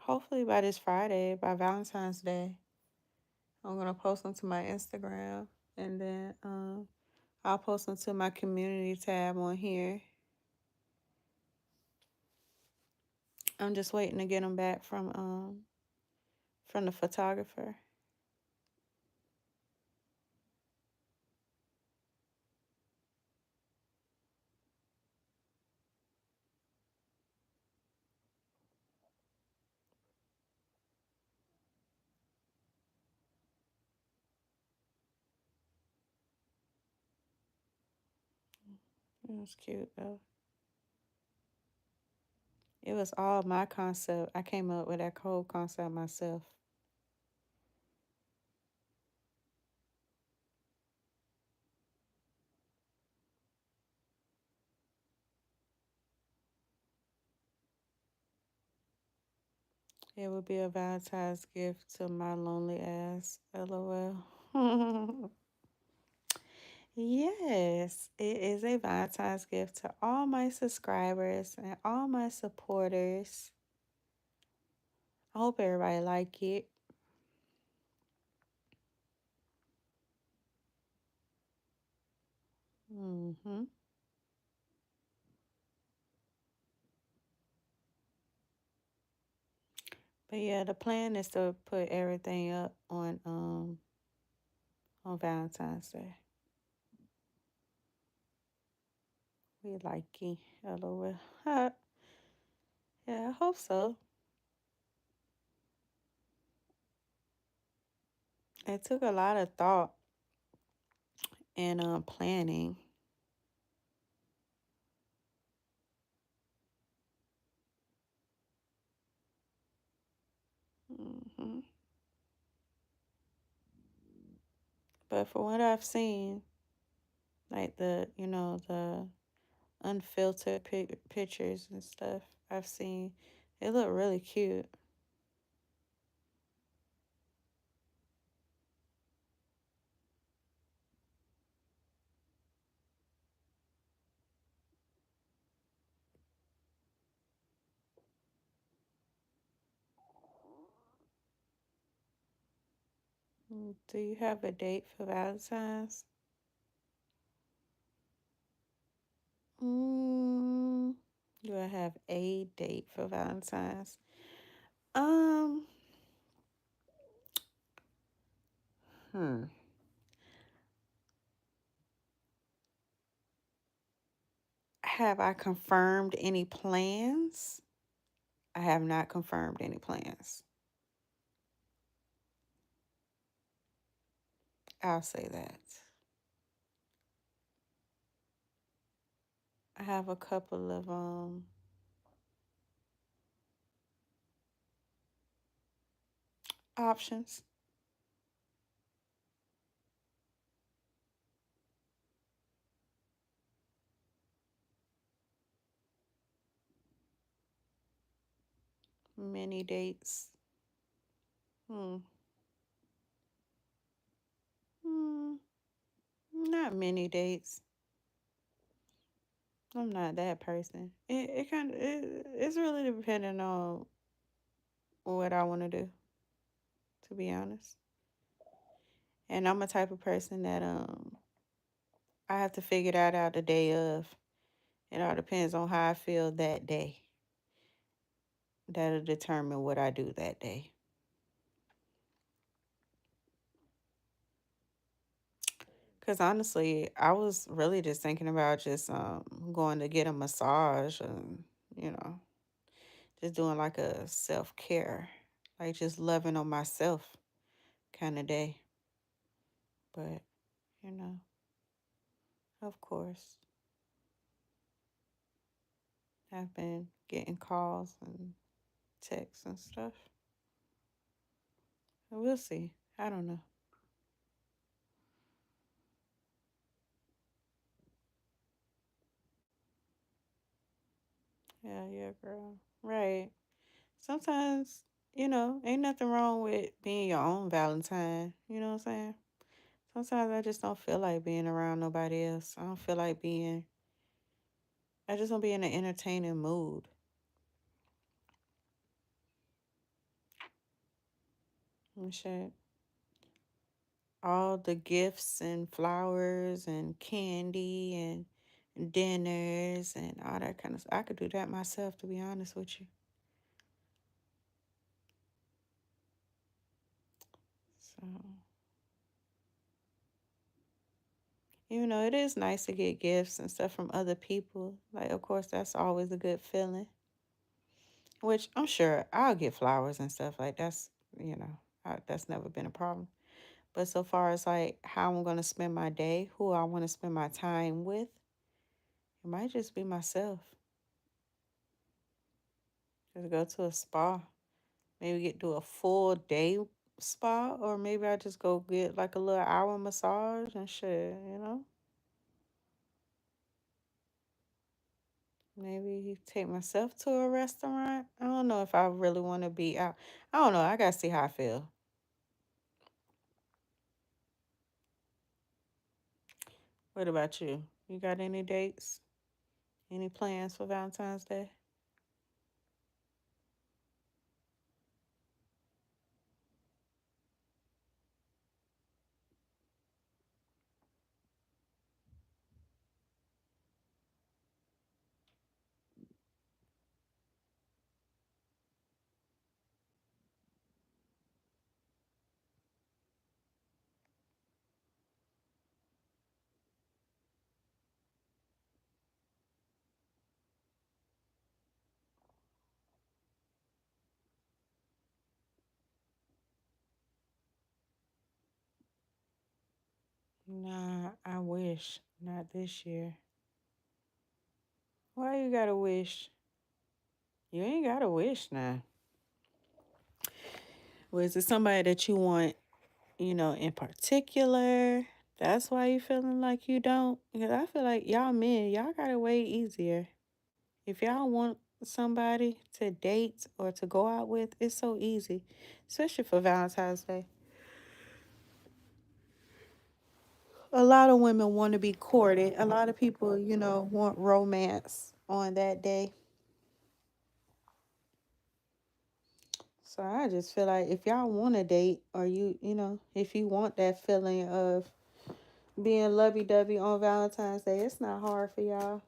Hopefully by this Friday, by Valentine's Day. I'm gonna post them to my Instagram and then I'll post them to my community tab on here. I'm just waiting to get them back from the photographer. It was cute though. It was all my concept. I came up with that whole concept myself. It would be a Valentine's gift to my lonely ass. LOL. Yes, it is a Valentine's gift to all my subscribers and all my supporters. I hope everybody like it. hmm But yeah, the plan is to put everything up on Valentine's Day. We like it. LOL. Yeah, I hope so. It took a lot of thought and planning. hmm But for what I've seen, like the unfiltered pictures and stuff I've seen, it look really cute. Do you have a date for Valentine's? Mm, do I have a date for Valentine's? Um, hmm. Have I confirmed any plans? I have not confirmed any plans. I'll say that. I have a couple of options. Many dates. Hmm. Hmm. Not many dates. I'm not that person. It's really depending on what I want to do, to be honest. And I'm a type of person that I have to figure that out the day of. It all depends on how I feel that day. That'll determine what I do that day. Cause honestly, I was really just thinking about just going to get a massage and you know just doing like a self care, like just loving on myself kind of day. But you know, of course, I've been getting calls and texts and stuff. We'll see. I don't know. Yeah, yeah, girl. Right. Sometimes, ain't nothing wrong with being your own Valentine. You know what I'm saying? Sometimes I just don't feel like being around nobody else. I don't feel like I just want to be in an entertaining mood and shit. All the gifts and flowers and candy and dinners and all that kind of stuff. I could do that myself, to be honest with you. So, even though it is nice to get gifts and stuff from other people, like, of course, that's always a good feeling. Which I'm sure I'll get flowers and stuff like that's never been a problem. But so far as like how I'm gonna spend my day, who I want to spend my time with, It might just be myself. Just go to a spa. Maybe get do a full day spa, or maybe I just go get like a little hour massage and shit. Maybe take myself to a restaurant. I don't know if I really want to be out. I don't know. I gotta see how I feel. What about you? You got any dates? Any plans for Valentine's Day? Nah, I wish. Not this year. Why you gotta wish? You ain't gotta wish now. Was it somebody that you want, in particular? That's why you feeling like you don't? Because I feel like y'all men, y'all got it way easier. If y'all want somebody to date or to go out with, it's so easy, especially for Valentine's Day. A lot of women want to be courted. A lot of people, want romance on that day. So I just feel like if y'all want to date, or if you want that feeling of being lovey dovey on Valentine's Day, it's not hard for y'all.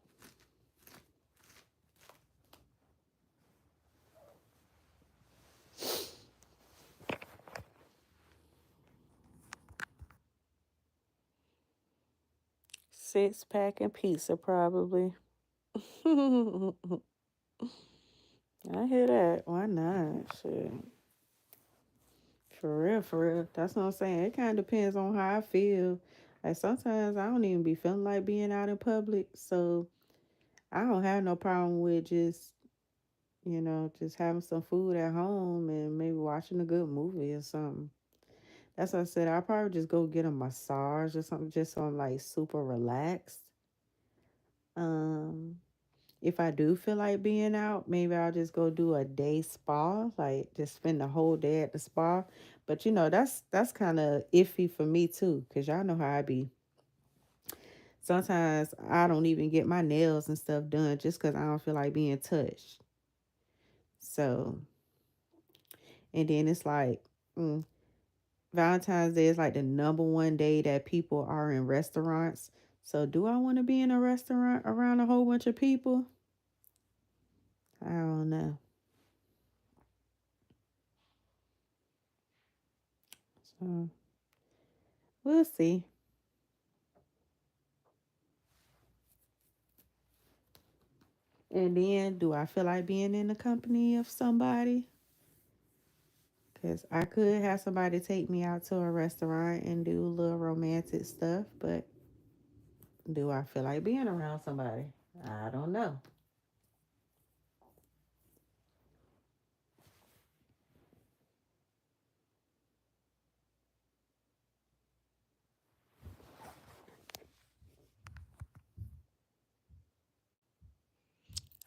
Six pack and pizza, probably. I hear that. Why not? Shit. For real, for real. That's what I'm saying. It kind of depends on how I feel. Like sometimes I don't even be feeling like being out in public. So I don't have no problem with just having some food at home and maybe watching a good movie or something. That's what I said. I'll probably just go get a massage or something just so I'm like super relaxed. Um, if I do feel like being out, maybe I'll just go do a day spa, like just spend the whole day at the spa. But that's kind of iffy for me too, cause y'all know how I be. Sometimes I don't even get my nails and stuff done just cause I don't feel like being touched. So, and then it's like, mm, Valentine's Day is like the number one day that people are in restaurants. So, do I want to be in a restaurant around a whole bunch of people? I don't know. So, we'll see. And then, do I feel like being in the company of somebody? Because I could have somebody take me out to a restaurant and do a little romantic stuff, but do I feel like being around somebody? I don't know.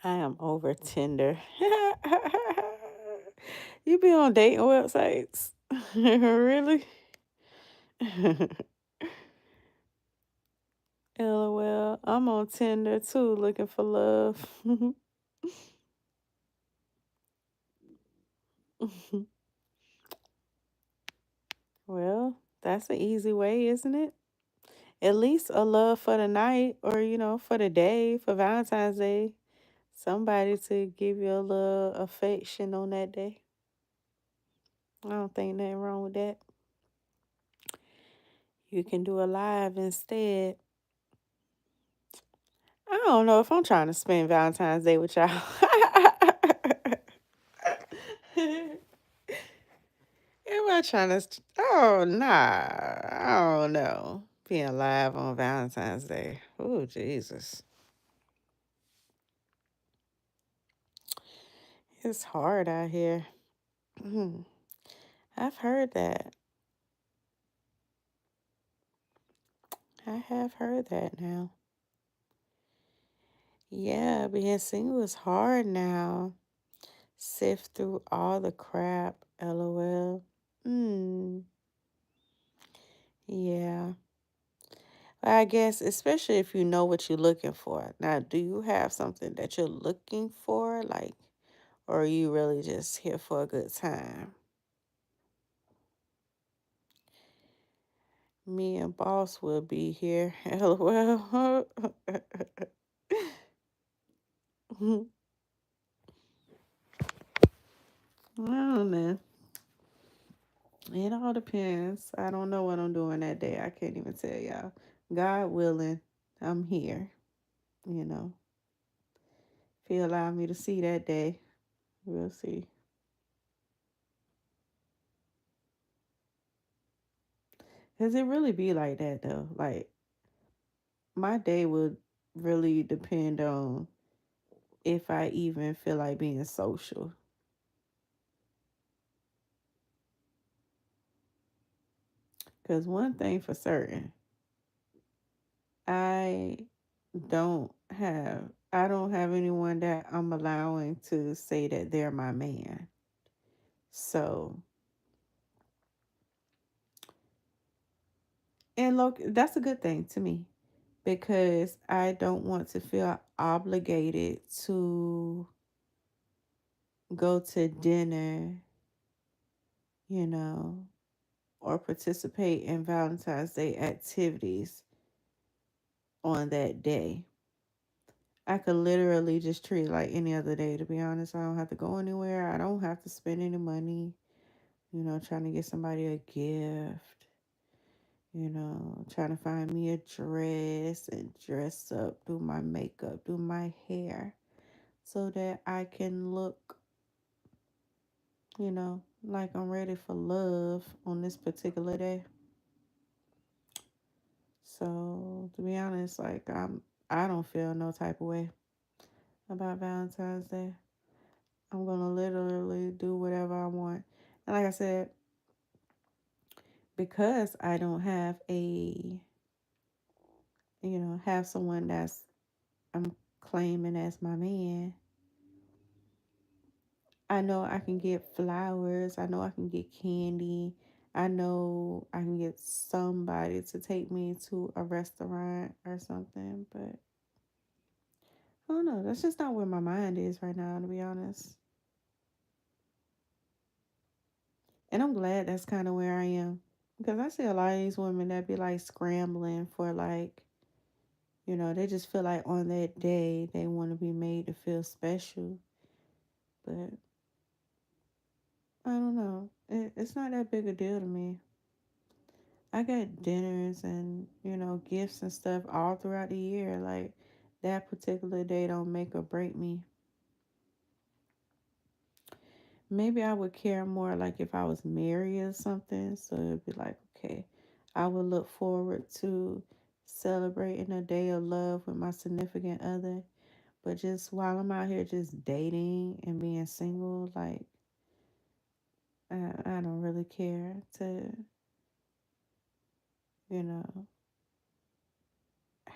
I am over Tinder. You be on dating websites? Really? LOL. I'm on Tinder too, looking for love. Well, that's an easy way, isn't it? At least a love for the night, or, for the day, for Valentine's Day. Somebody to give you a little affection on that day. I don't think nothing wrong with that. You can do a live instead. I don't know if I'm trying to spend Valentine's Day with y'all. Am I trying to? Oh, nah. I don't know. Being live on Valentine's Day. Oh, Jesus. It's hard out here. I've heard that. I have heard that now. Yeah, being single is hard now. Sift through all the crap, lol. Hmm. Yeah. I guess, especially if you know what you're looking for. Now, do you have something that you're looking for? Like, or are you really just here for a good time? Me and boss will be here. LOL. I don't know. It all depends. I don't know what I'm doing that day. I can't even tell y'all. God willing, I'm here. You know, if He allow me to see that day, we'll see. Cause it really be like that though. Like my day would really depend on if I even feel like being social. Cause one thing for certain, I I don't have anyone that I'm allowing to say that they're my man. So, and look, that's a good thing to me because I don't want to feel obligated to go to dinner, you know, or participate in Valentine's Day activities on that day. I could literally just treat it like any other day, to be honest. I don't have to go anywhere. I don't have to spend any money, trying to get somebody a gift, trying to find me a dress and dress up, do my makeup, do my hair so that I can look, like I'm ready for love on this particular day. So to be honest, like I don't feel no type of way about Valentine's Day. I'm gonna literally do whatever I want. And like I said, because I don't have someone that's I'm claiming as my man, I know I can get flowers. I know I can get candy. I know I can get somebody to take me to a restaurant or something. But I don't know. That's just not where my mind is right now, to be honest. And I'm glad that's kind of where I am. Because I see a lot of these women that be like scrambling for like, they just feel like on that day they want to be made to feel special. But I don't know. It's not that big a deal to me. I got dinners and, gifts and stuff all throughout the year. Like that particular day don't make or break me. Maybe I would care more like if I was married or something. So it'd be like, okay, I would look forward to celebrating a day of love with my significant other. But just while I'm out here just dating and being single, like I don't really care to, you know,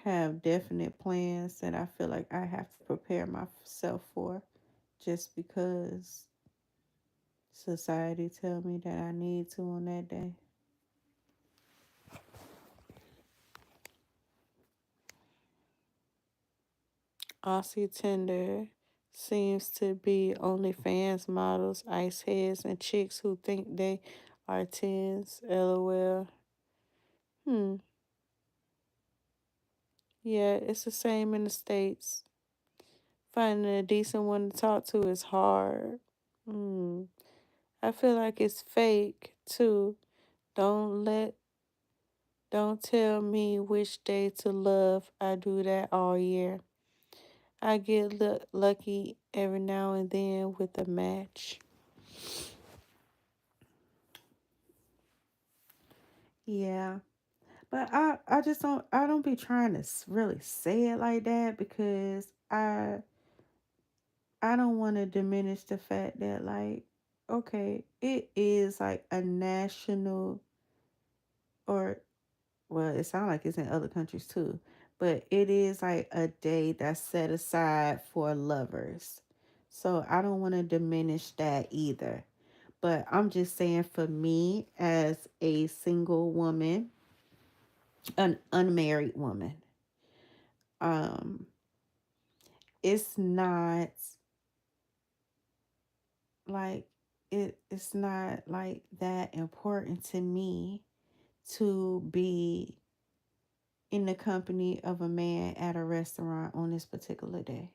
have definite plans that I feel like I have to prepare myself for just because society tell me that I need to on that day. Aussie Tinder seems to be OnlyFans models, ice heads, and chicks who think they are tens. LOL. Hmm. Yeah, it's the same in the States. Finding a decent one to talk to is hard. Hmm. I feel like it's fake too. Don't let don't tell me which day to love. I do that all year. I get lucky every now and then with a match. Yeah. But I don't be trying to really say it like that because I don't want to diminish the fact that, like, okay, it is like a national, or, well, it sounds like it's in other countries too, but it is like a day that's set aside for lovers. So I don't want to diminish that either. But I'm just saying, for me as a single woman, an unmarried woman, um, it's not like it's not like that important to me to be in the company of a man at a restaurant on this particular day.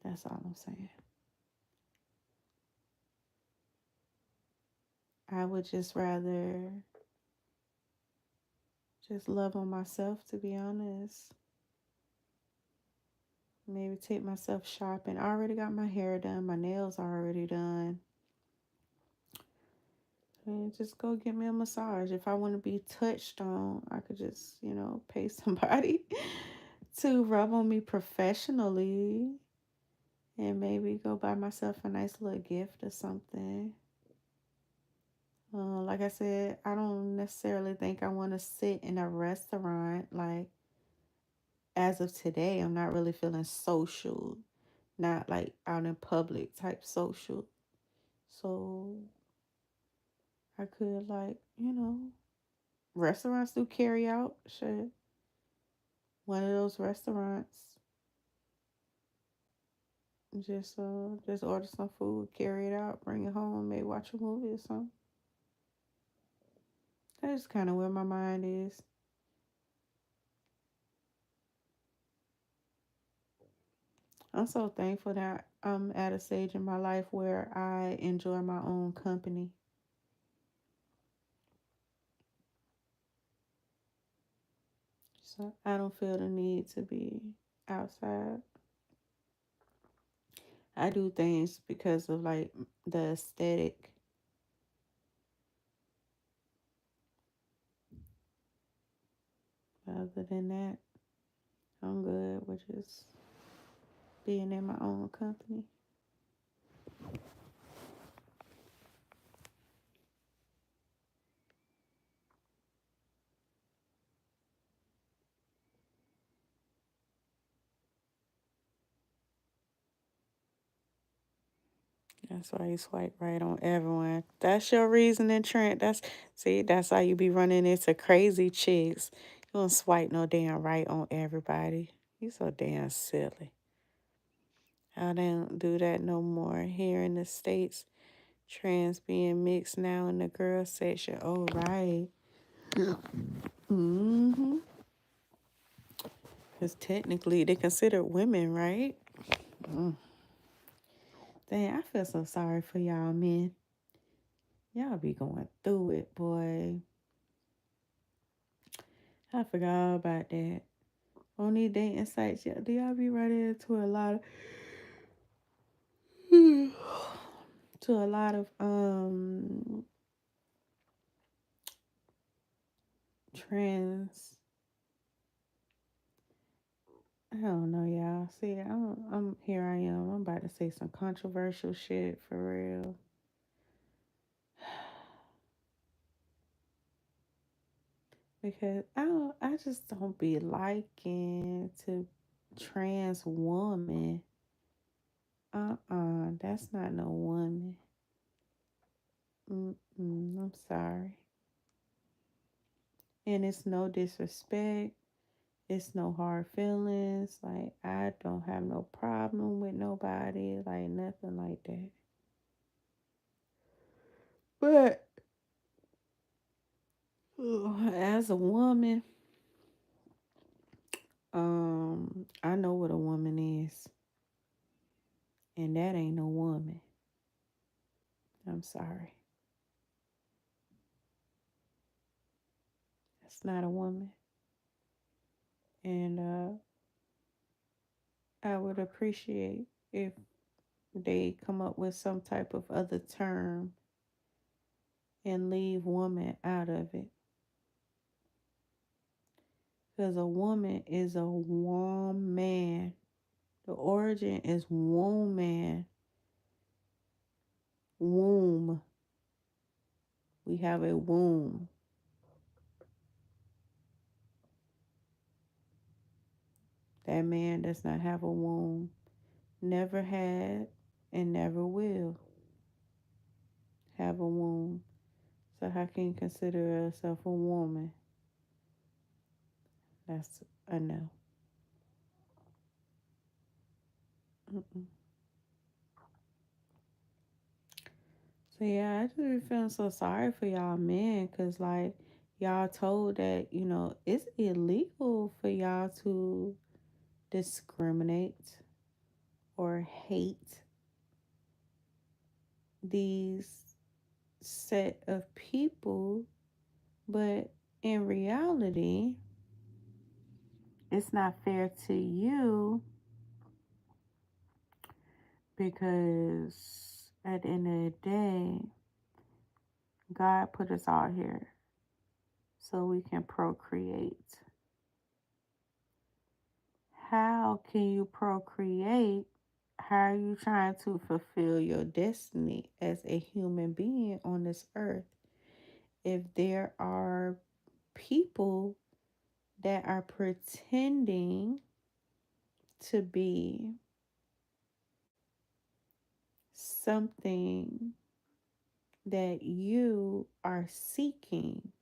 That's all I'm saying. I would just rather just love on myself, to be honest. Maybe take myself shopping. I already got my hair done, my nails are already done. And just go get me a massage. If I want to be touched on, I could just, pay somebody to rub on me professionally, and maybe go buy myself a nice little gift or something. Like I said, I don't necessarily think I want to sit in a restaurant. Like, as of today, I'm not really feeling social, not like out in public type social. So I could, like, restaurants do carry out. Shit. One of those restaurants, just order some food, carry it out, bring it home, maybe watch a movie or something. That's kind of where my mind is. I'm so thankful that I'm at a stage in my life where I enjoy my own company. So I don't feel the need to be outside. I do things because of, like, the aesthetic. Other than that, I'm good with just being in my own company. That's why you swipe right on everyone. That's your reasoning, Trent. That's how you be running into crazy chicks. You don't swipe no damn right on everybody. You so damn silly. I don't do that no more. Here in the States, trans being mixed now in the girl section. Oh, right. Mm-hmm. Because technically they consider women, right? Mm. Dang, I feel so sorry for y'all, men. Y'all be going through it, boy. I forgot all about that. On these dating sites, yeah, do y'all be running into a lot of to a lot of trans. I don't know, y'all. See, I'm here. I am. I'm about to say some controversial shit for real. Because I just don't be liking to trans woman. That's not no woman. I'm sorry. And it's no disrespect. It's no hard feelings. Like, I don't have no problem with nobody. Like, nothing like that. But as a woman, I know what a woman is. And that ain't no woman. I'm sorry. That's not a woman. And I would appreciate if they come up with some type of other term and leave woman out of it. Because a woman is a woman. The origin is womb, man. Womb. We have a womb. That man does not have a womb. Never had and never will have a womb. So how can you consider yourself a woman? That's a no. Mm-mm. So yeah, I just be feeling so sorry for y'all men, cause like y'all told that it's illegal for y'all to discriminate or hate these set of people, but in reality, it's not fair to you because at the end of the day, God put us all here so we can procreate. How can you procreate? How are you trying to fulfill your destiny as a human being on this earth if there are people that are pretending to be something that you are seeking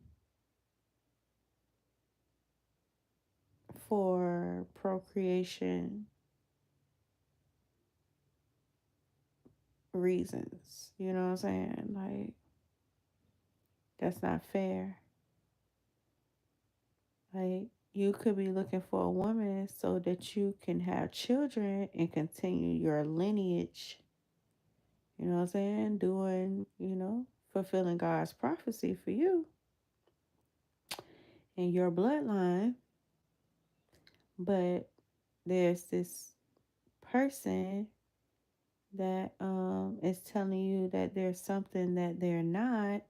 for procreation reasons? You know what I'm saying? Like, that's not fair. Like, you could be looking for a woman so that you can have children and continue your lineage. You know what I'm saying? Fulfilling God's prophecy for you and your bloodline. But there's this person that is telling you that there's something that they're not,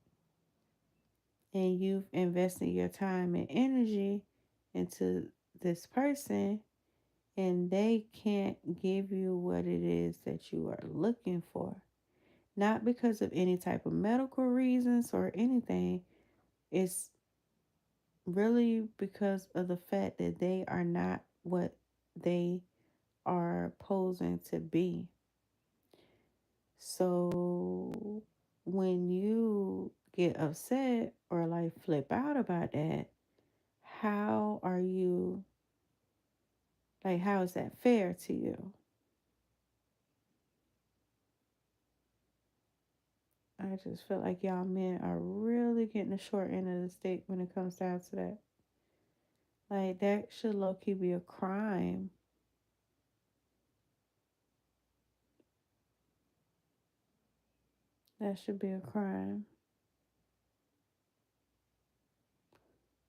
and you've invested your time and energy into this person, and they can't give you what it is that you are looking for. Not because of any type of medical reasons or anything. It's really because of the fact that they are not what they are posing to be. So when you get upset or like flip out about that, how are you, like, how is that fair to you? I just feel like y'all men are really getting the short end of the stick when it comes down to that. Like, that should low key be a crime. That should be a crime.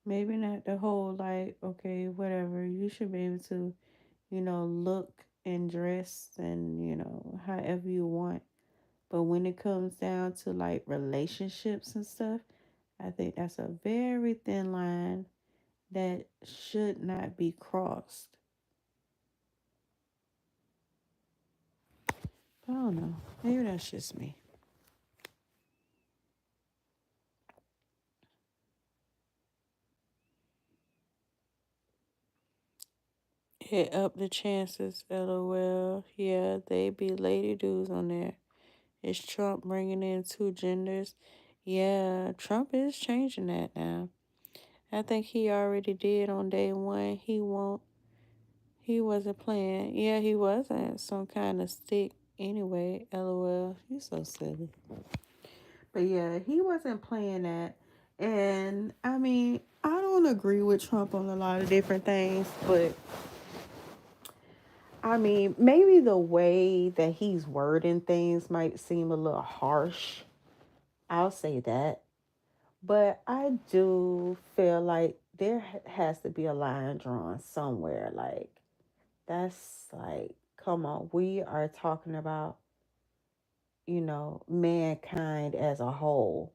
Maybe not the whole, like, okay, whatever. You should be able to, look and dress and, however you want. But when it comes down to like relationships and stuff, I think that's a very thin line that should not be crossed. I don't know. Maybe that's just me. It up the chances, LOL. Yeah, they be lady dudes on there. Is Trump bringing in two genders? Yeah, Trump is changing that now. I think he already did on day one. He wasn't playing. Yeah, he wasn't some kind of stick anyway. LOL. You so silly. But yeah, he wasn't playing that. And I mean, I don't agree with Trump on a lot of different things, but I mean, maybe the way that he's wording things might seem a little harsh. I'll say that. But I do feel like there has to be a line drawn somewhere. Like, that's like, come on, we are talking about, mankind as a whole.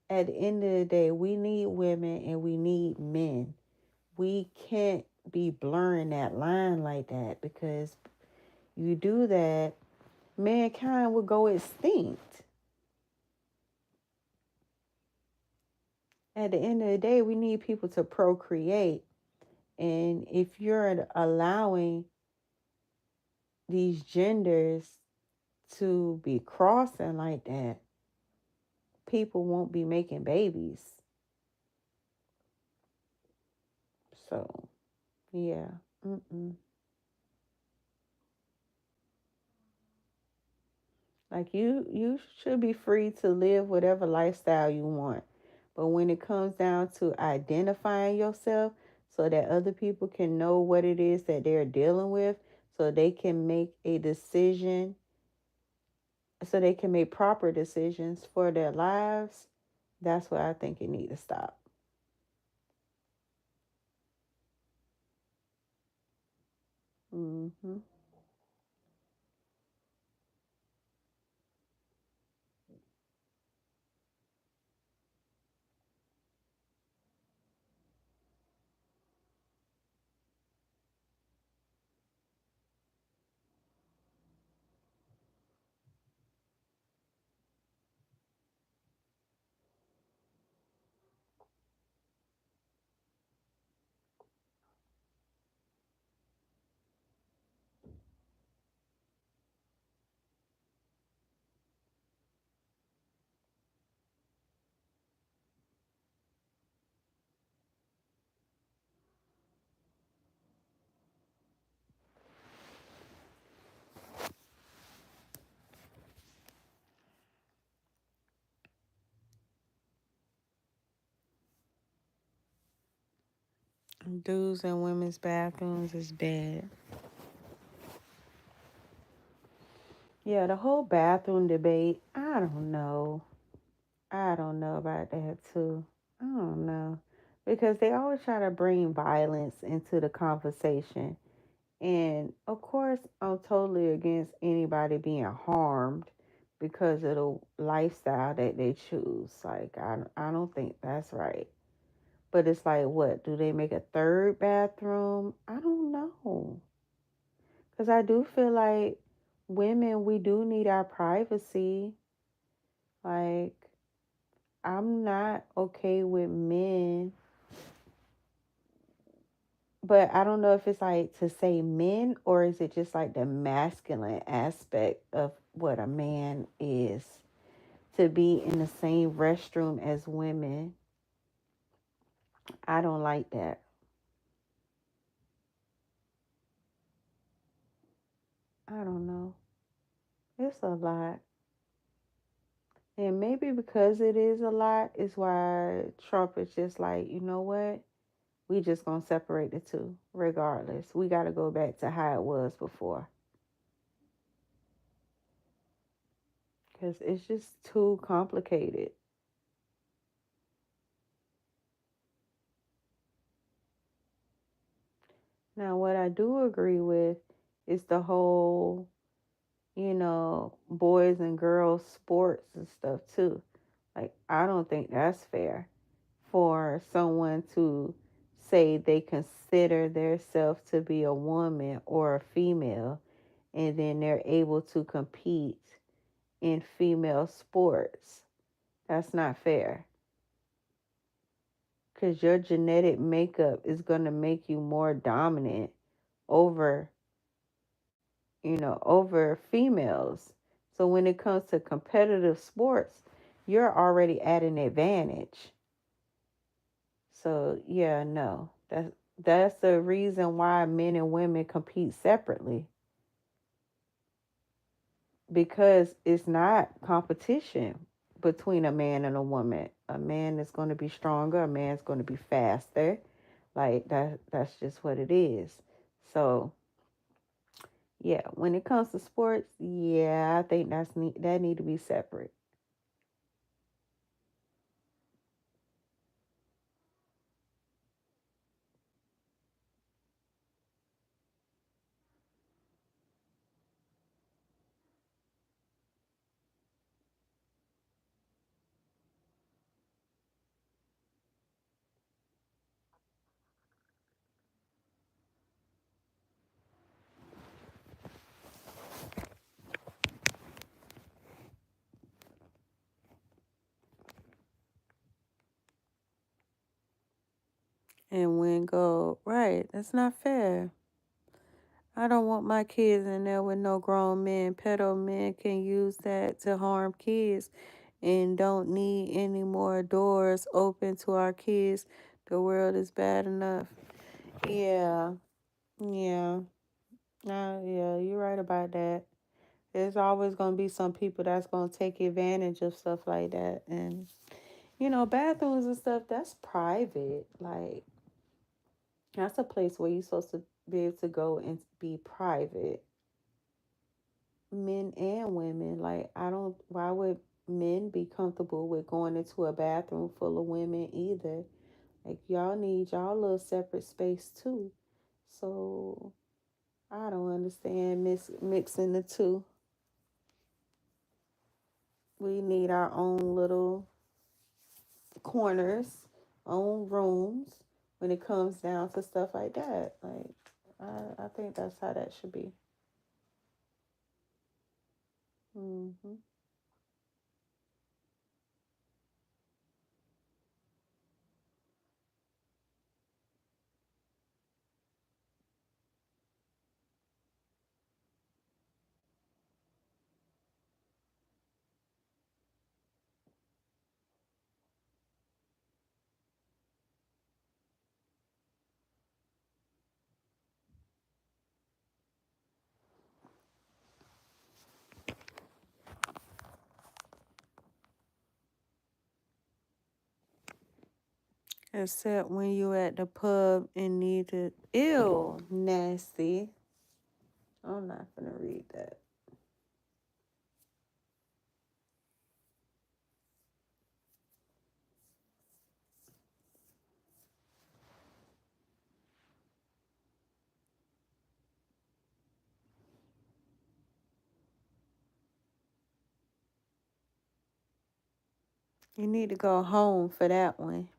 At the end of the day, we need women and we need men. We can't be blurring that line like that, because you do that, mankind will go extinct. At the end of the day, we need people to procreate. And if you're allowing these genders to be crossing like that, people won't be making babies. So, yeah. Mm-mm. Like you should be free to live whatever lifestyle you want. But when it comes down to identifying yourself so that other people can know what it is that they're dealing with, so they can make a decision, so they can make proper decisions for their lives, that's where I think it need to stop. Hmm. Dudes and women's bathrooms is bad. Yeah, the whole bathroom debate, I don't know. I don't know about that too. I don't know. Because they always try to bring violence into the conversation. And of course, I'm totally against anybody being harmed because of the lifestyle that they choose. Like, I don't think that's right. But it's like, what? Do they make a third bathroom? I don't know. Because I do feel like women, we do need our privacy. Like, I'm not okay with men, but I don't know if it's like to say men, or is it just like the masculine aspect of what a man is to be in the same restroom as women. I don't like that. I don't know. It's a lot. And maybe because it is a lot, is why Trump is just like, you know what? We just gonna separate the two, regardless. We gotta go back to how it was before. Because it's just too complicated. Now, what I do agree with is the whole, boys and girls sports and stuff too. Like, I don't think that's fair for someone to say they consider themselves to be a woman or a female, and then they're able to compete in female sports. That's not fair, because your genetic makeup is going to make you more dominant over, over females. So when it comes to competitive sports, you're already at an advantage. So yeah, no. That's the reason why men and women compete separately, because it's not competition between a man and a woman. A man is going to be stronger, a man's going to be faster. Like that's just what it is. So, yeah, when it comes to sports, yeah, I think that need to be separate. and go, right, that's not fair. I don't want my kids in there with no grown men. Pedo men can use that to harm kids and don't need any more doors open to our kids. The world is bad enough. Yeah, yeah. Yeah, you're right about that. There's always going to be some people that's going to take advantage of stuff like that. And, bathrooms and stuff, that's private. Like, that's a place where you're supposed to be able to go and be private. Men and women. Like, why would men be comfortable with going into a bathroom full of women either? Like, y'all need y'all little separate space too. So, I don't understand mixing the two. We need our own little corners, own rooms when it comes down to stuff like that. Like, I think that's how that should be. Hmm. Except when you at the pub and need to, ew, nasty. I'm not gonna read that. You need to go home for that one.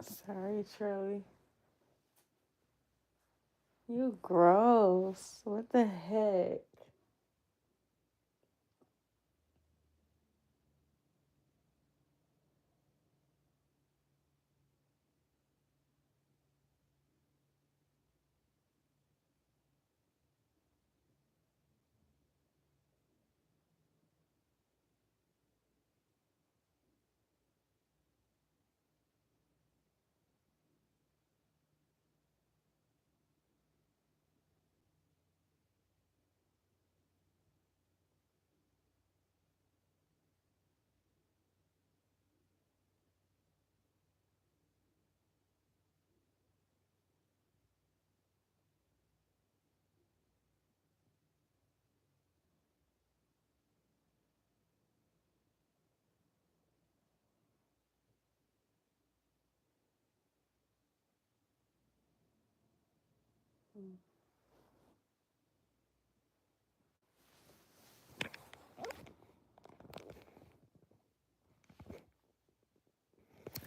Sorry, Charlie. You gross. What the heck?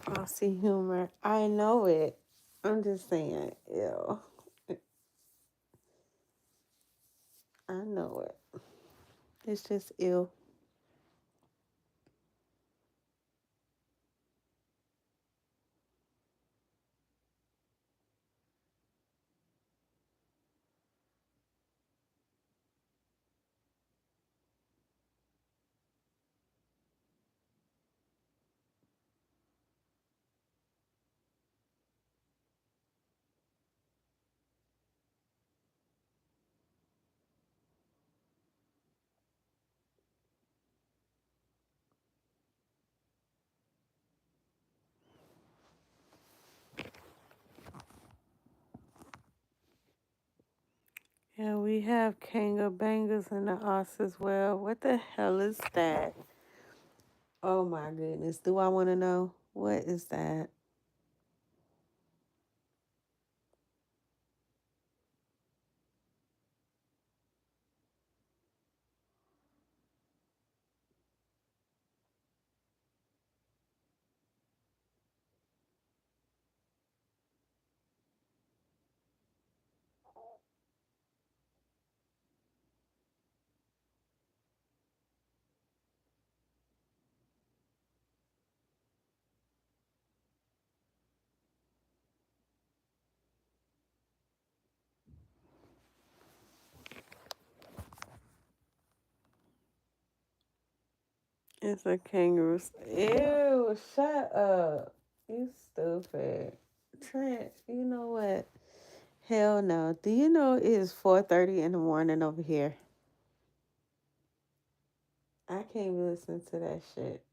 I see humor. I know it. I'm just saying, ew. I know it. It's just ill. Yeah, we have Kanga Bangers in the us as well. What the hell is that? Oh my goodness. Do I want to know? What is that? It's a kangaroo. Ew, shut up. You stupid. Trent, you know what? Hell no. Do you know it is 4:30 in the morning over here? I can't even listen to that shit.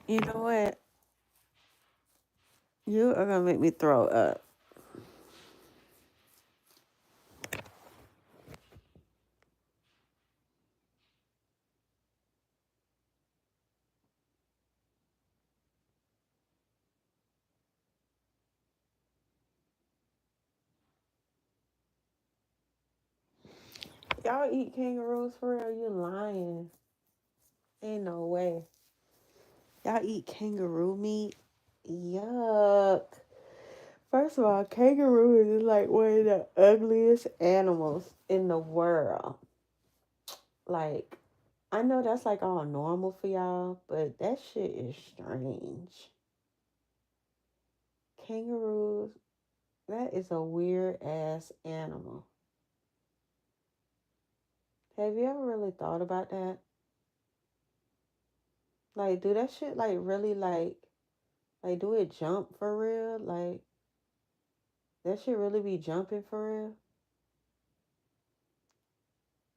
You know what? You are gonna make me throw up. Y'all eat kangaroos for real? You lying. Ain't no way. Y'all eat kangaroo meat? Yuck. First of all, kangaroos is like one of the ugliest animals in the world. Like, I know that's like all normal for y'all, but that shit is strange. Kangaroos, that is a weird ass animal. Have you ever really thought about that? Like, do that shit like really like do it jump for real? Like that shit really be jumping for real?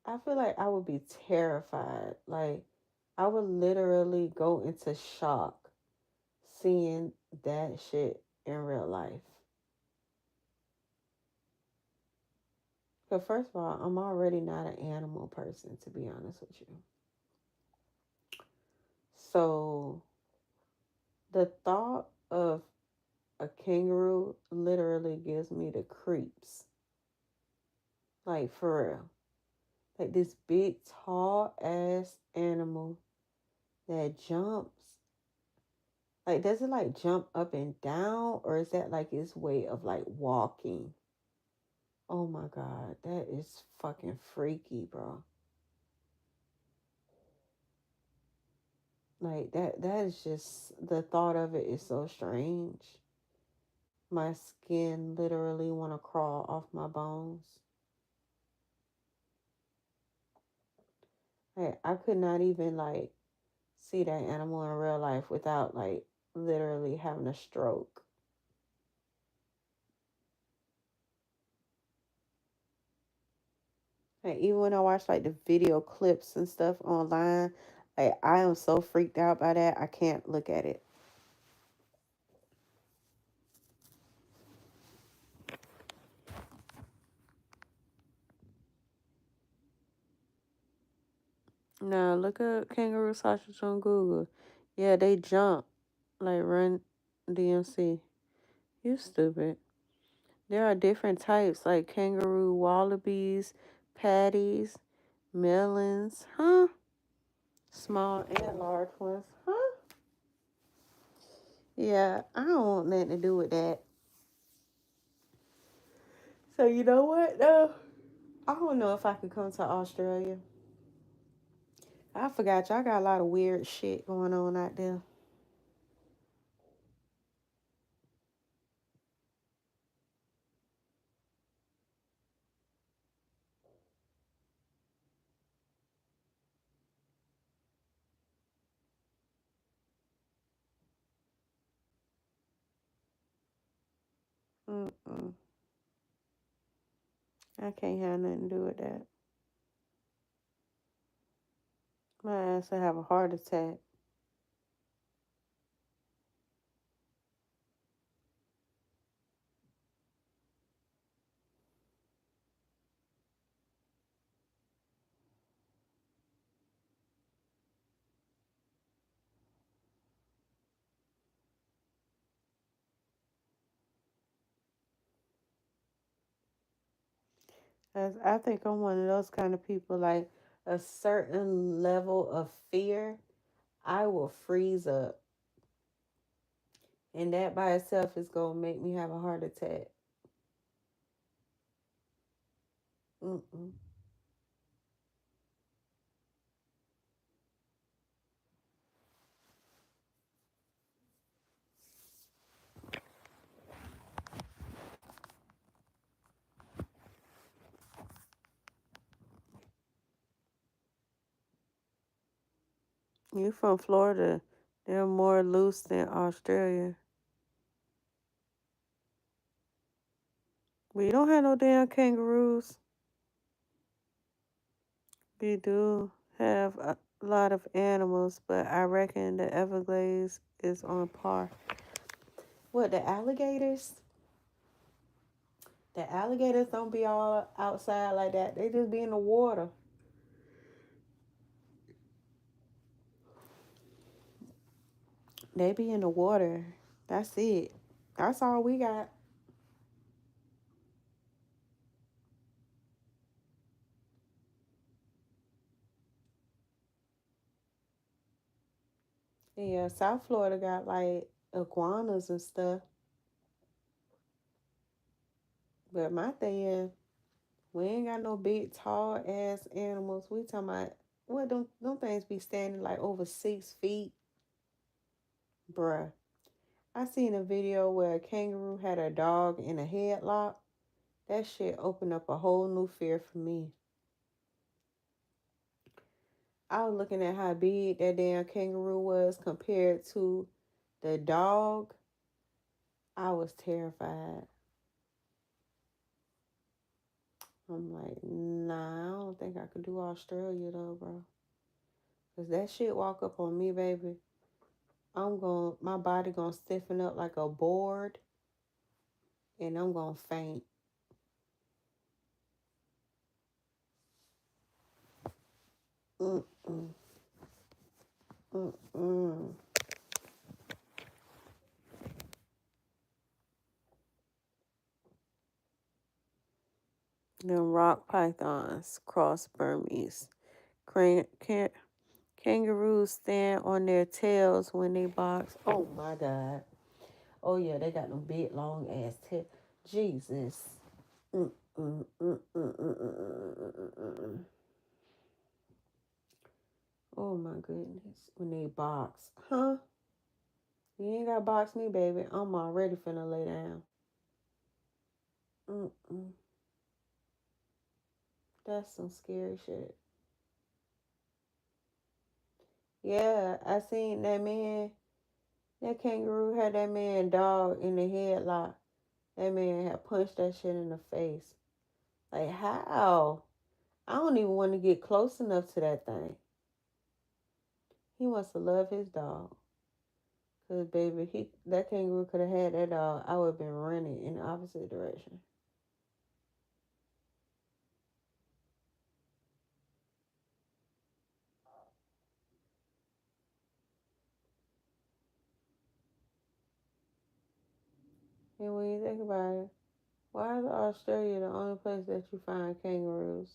I feel like I would be terrified. Like I would literally go into shock seeing that shit in real life. But first of all, I'm already not an animal person, to be honest with you. So the thought of a kangaroo literally gives me the creeps. Like for real. Like this big, tall ass animal that jumps. Like, does it like jump up and down, or is that like its way of like walking? Oh my God, that is fucking freaky, bro. Like that is just the thought of it is so strange. My skin literally want to crawl off my bones. Like, I could not even like see that animal in real life without like literally having a stroke. Like even when I watch like the video clips and stuff online, like I am so freaked out by that I can't look at it. Now look up kangaroo sausage on Google. Yeah, they jump like run DMC. You stupid. There are different types like kangaroo wallabies, patties, melons, huh? Small and large ones, huh? Yeah, I don't want nothing to do with that. So you know what though? I don't know if I could come to Australia. I forgot y'all got a lot of weird shit going on out there. Mm-mm. I can't have nothing to do with that. My ass will have a heart attack. 'Cause I think I'm one of those kind of people, like a certain level of fear, I will freeze up. And that by itself is going to make me have a heart attack. Mm-mm. You from Florida. They're more loose than Australia. We don't have no damn kangaroos. We do have a lot of animals, but I reckon the Everglades is on par. What, the alligators? The alligators don't be all outside like that. They just be in the water. They be in the water. That's it. That's all we got. Yeah, South Florida got like iguanas and stuff. But my thing is, we ain't got no big, tall ass animals. We talking about what them things be standing like over 6 feet, bruh. I seen a video where a kangaroo had a dog in a headlock. That shit opened up a whole new fear for me. I was looking at how big that damn kangaroo was compared to the dog. I was terrified. I'm like, nah, I don't think I could do Australia though, bro. Cause that shit walk up on me, baby. My body gonna stiffen up like a board, and I'm gonna faint. Mm-mm, mm-mm. Them rock pythons cross Burmese. Kangaroos stand on their tails when they box. Oh my God. Oh yeah, they got them big long ass tails. Jesus. Mm, mm, mm, mm, mm, mm, mm, mm, mm, mm. Oh my goodness. When they box. Huh? You ain't gotta box me, baby. I'm already finna lay down. Mm-mm. That's some scary shit. Yeah, I seen that man. That kangaroo had that man dog in the headlock. That man had punched that shit in the face. Like, how? I don't even want to get close enough to that thing. He wants to love his dog. Cause baby, that kangaroo could have had that dog. I would have been running in the opposite direction. And when you think about it, why is Australia the only place that you find kangaroos?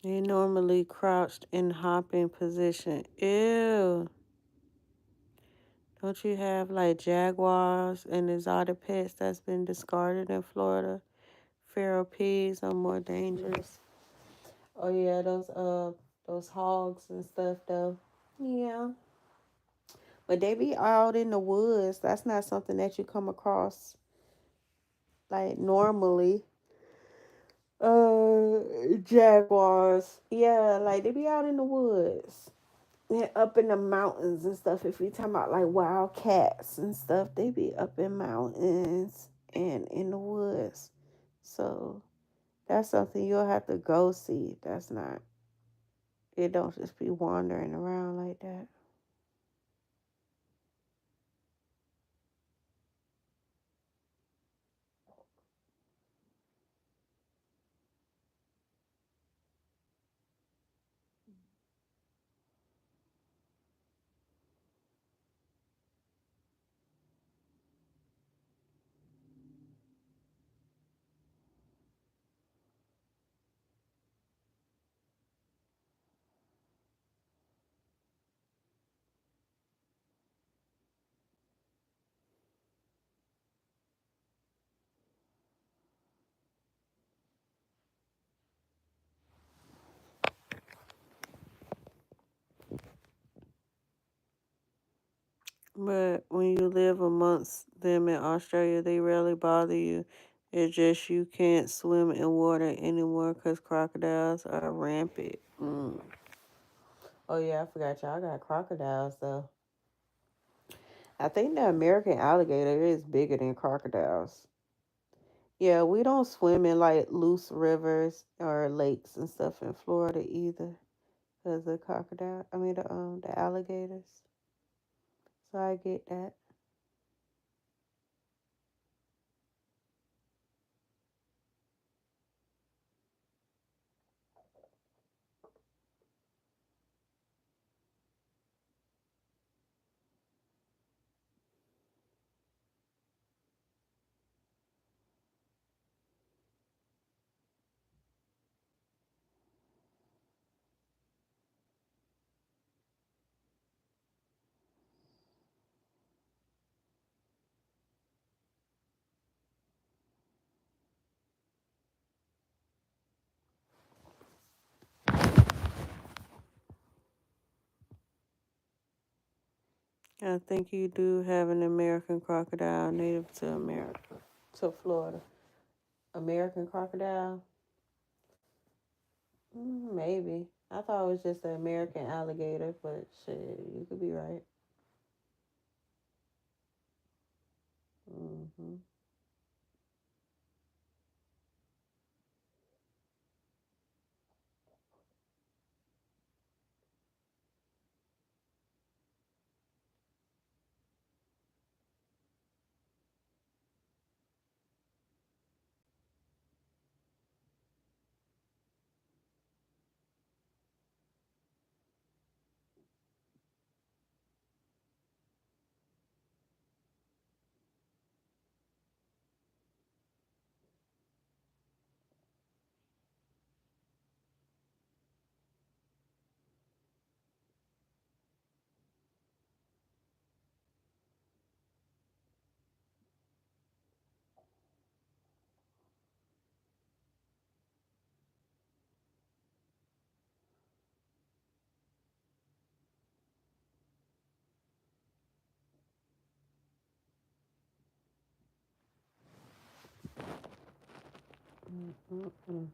They normally crouched in hopping position. Ew. Don't you have like jaguars and exotic pets that's been discarded in Florida? Feral pigs are more dangerous. Oh yeah, those hogs and stuff though. Yeah. But they be out in the woods. That's not something that you come across like normally. Jaguars. Yeah, like they be out in the woods. Yeah, up in the mountains and stuff. If we talking about like wild cats and stuff, they be up in mountains and in the woods. So that's something you'll have to go see. That's not, it don't just be wandering around like that. But when you live amongst them in Australia, they rarely bother you. It's just you can't swim in water anymore because crocodiles are rampant. Mm. Oh yeah, I forgot y'all got crocodiles though. I think the American alligator is bigger than crocodiles. Yeah, we don't swim in like loose rivers or lakes and stuff in Florida either, cause the crocodile. I mean the alligators. So I get that. I think you do have an American crocodile native to America, to Florida. American crocodile? Maybe. I thought it was just an American alligator, but shit, you could be right. Hmm. Mm-mm.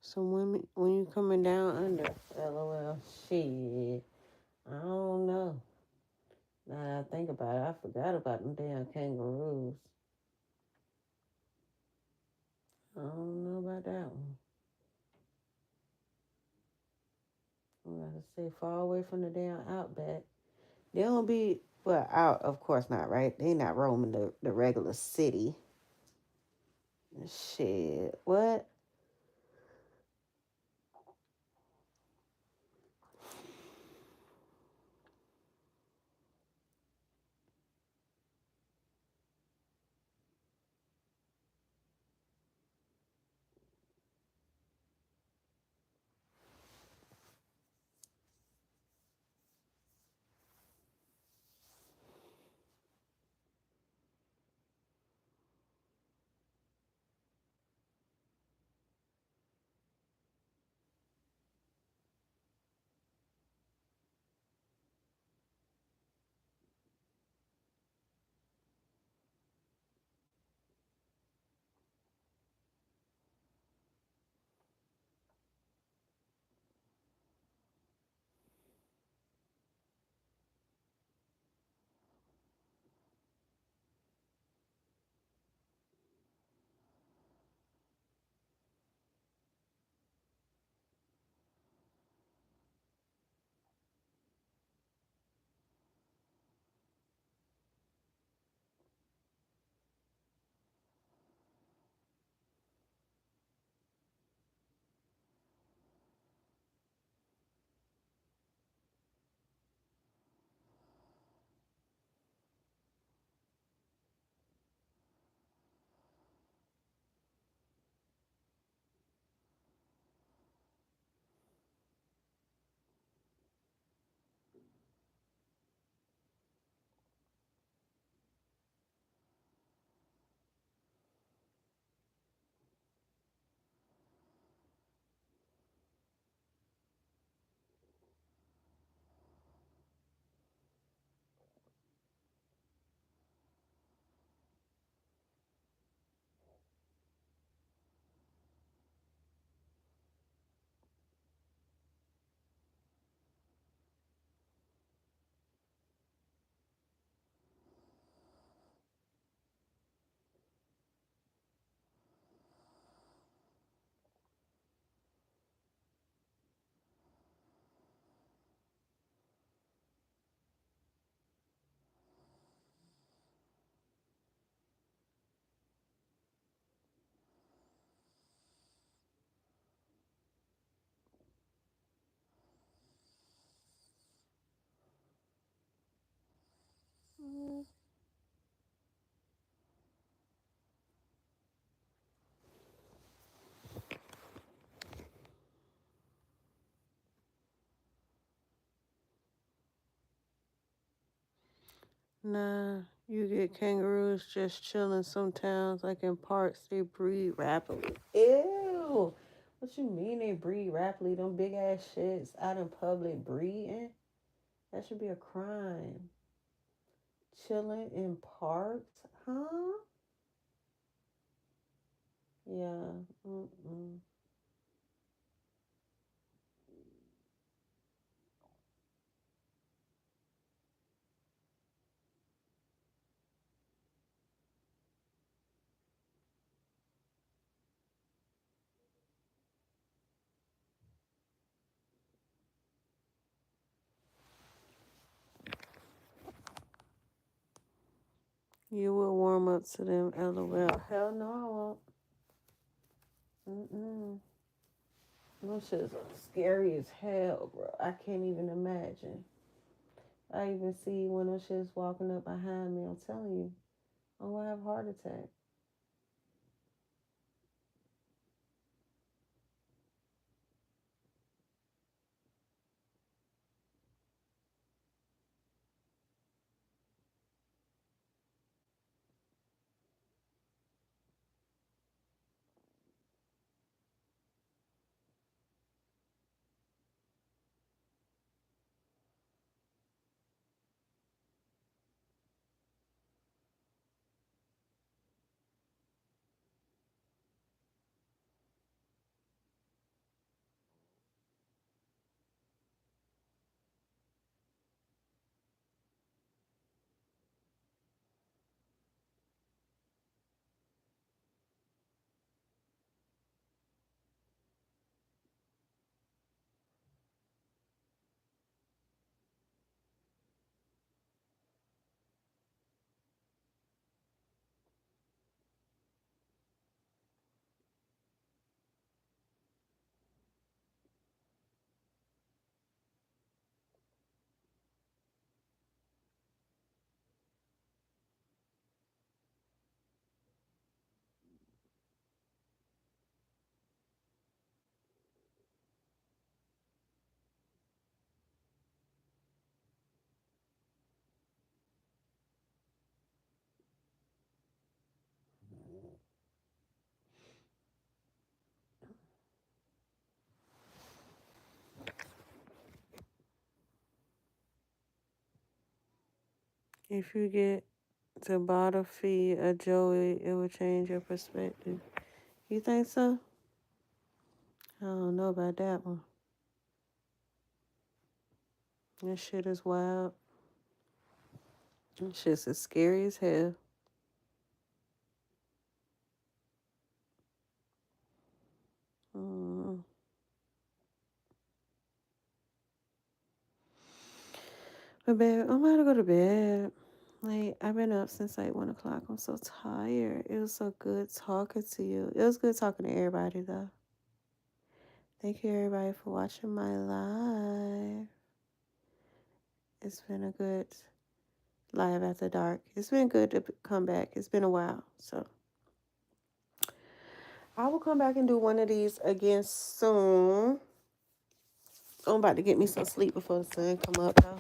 So when you coming down under, LOL, shit, I don't know. Now that I think about it, I forgot about them damn kangaroos. I don't know about that one. I gotta stay far away from the damn outback. They don't be, well, out, of course not, right? They not roaming the regular city. Shit, what? Nah, you get kangaroos just chilling sometimes, like in parks, they breed rapidly. Ew! What you mean they breed rapidly? Them big ass shits out in public breeding? That should be a crime. Chilling in parks? Huh? Yeah. Mm-mm. You will warm up to them, LOL. Hell no, I won't. Mm-mm. Those shit's scary as hell, bro. I can't even imagine. I even see one of those shits walking up behind me. I'm telling you, I'm gonna have a heart attack. If you get to bottle feed a Joey, it will change your perspective. You think so? I don't know about that one. That shit is wild. That shit's as scary as hell. Mm. But babe, I'm about to go to bed. Like, I've been up since like 1 o'clock. I'm so tired. It was so good talking to you. It was good talking to everybody though. Thank you everybody for watching my live. It's been a good live after dark. It's been good to come back. It's been a while. So I will come back and do one of these again soon. I'm about to get me some sleep before the sun come up though.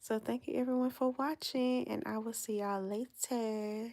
So thank you everyone for watching, and I will see y'all later.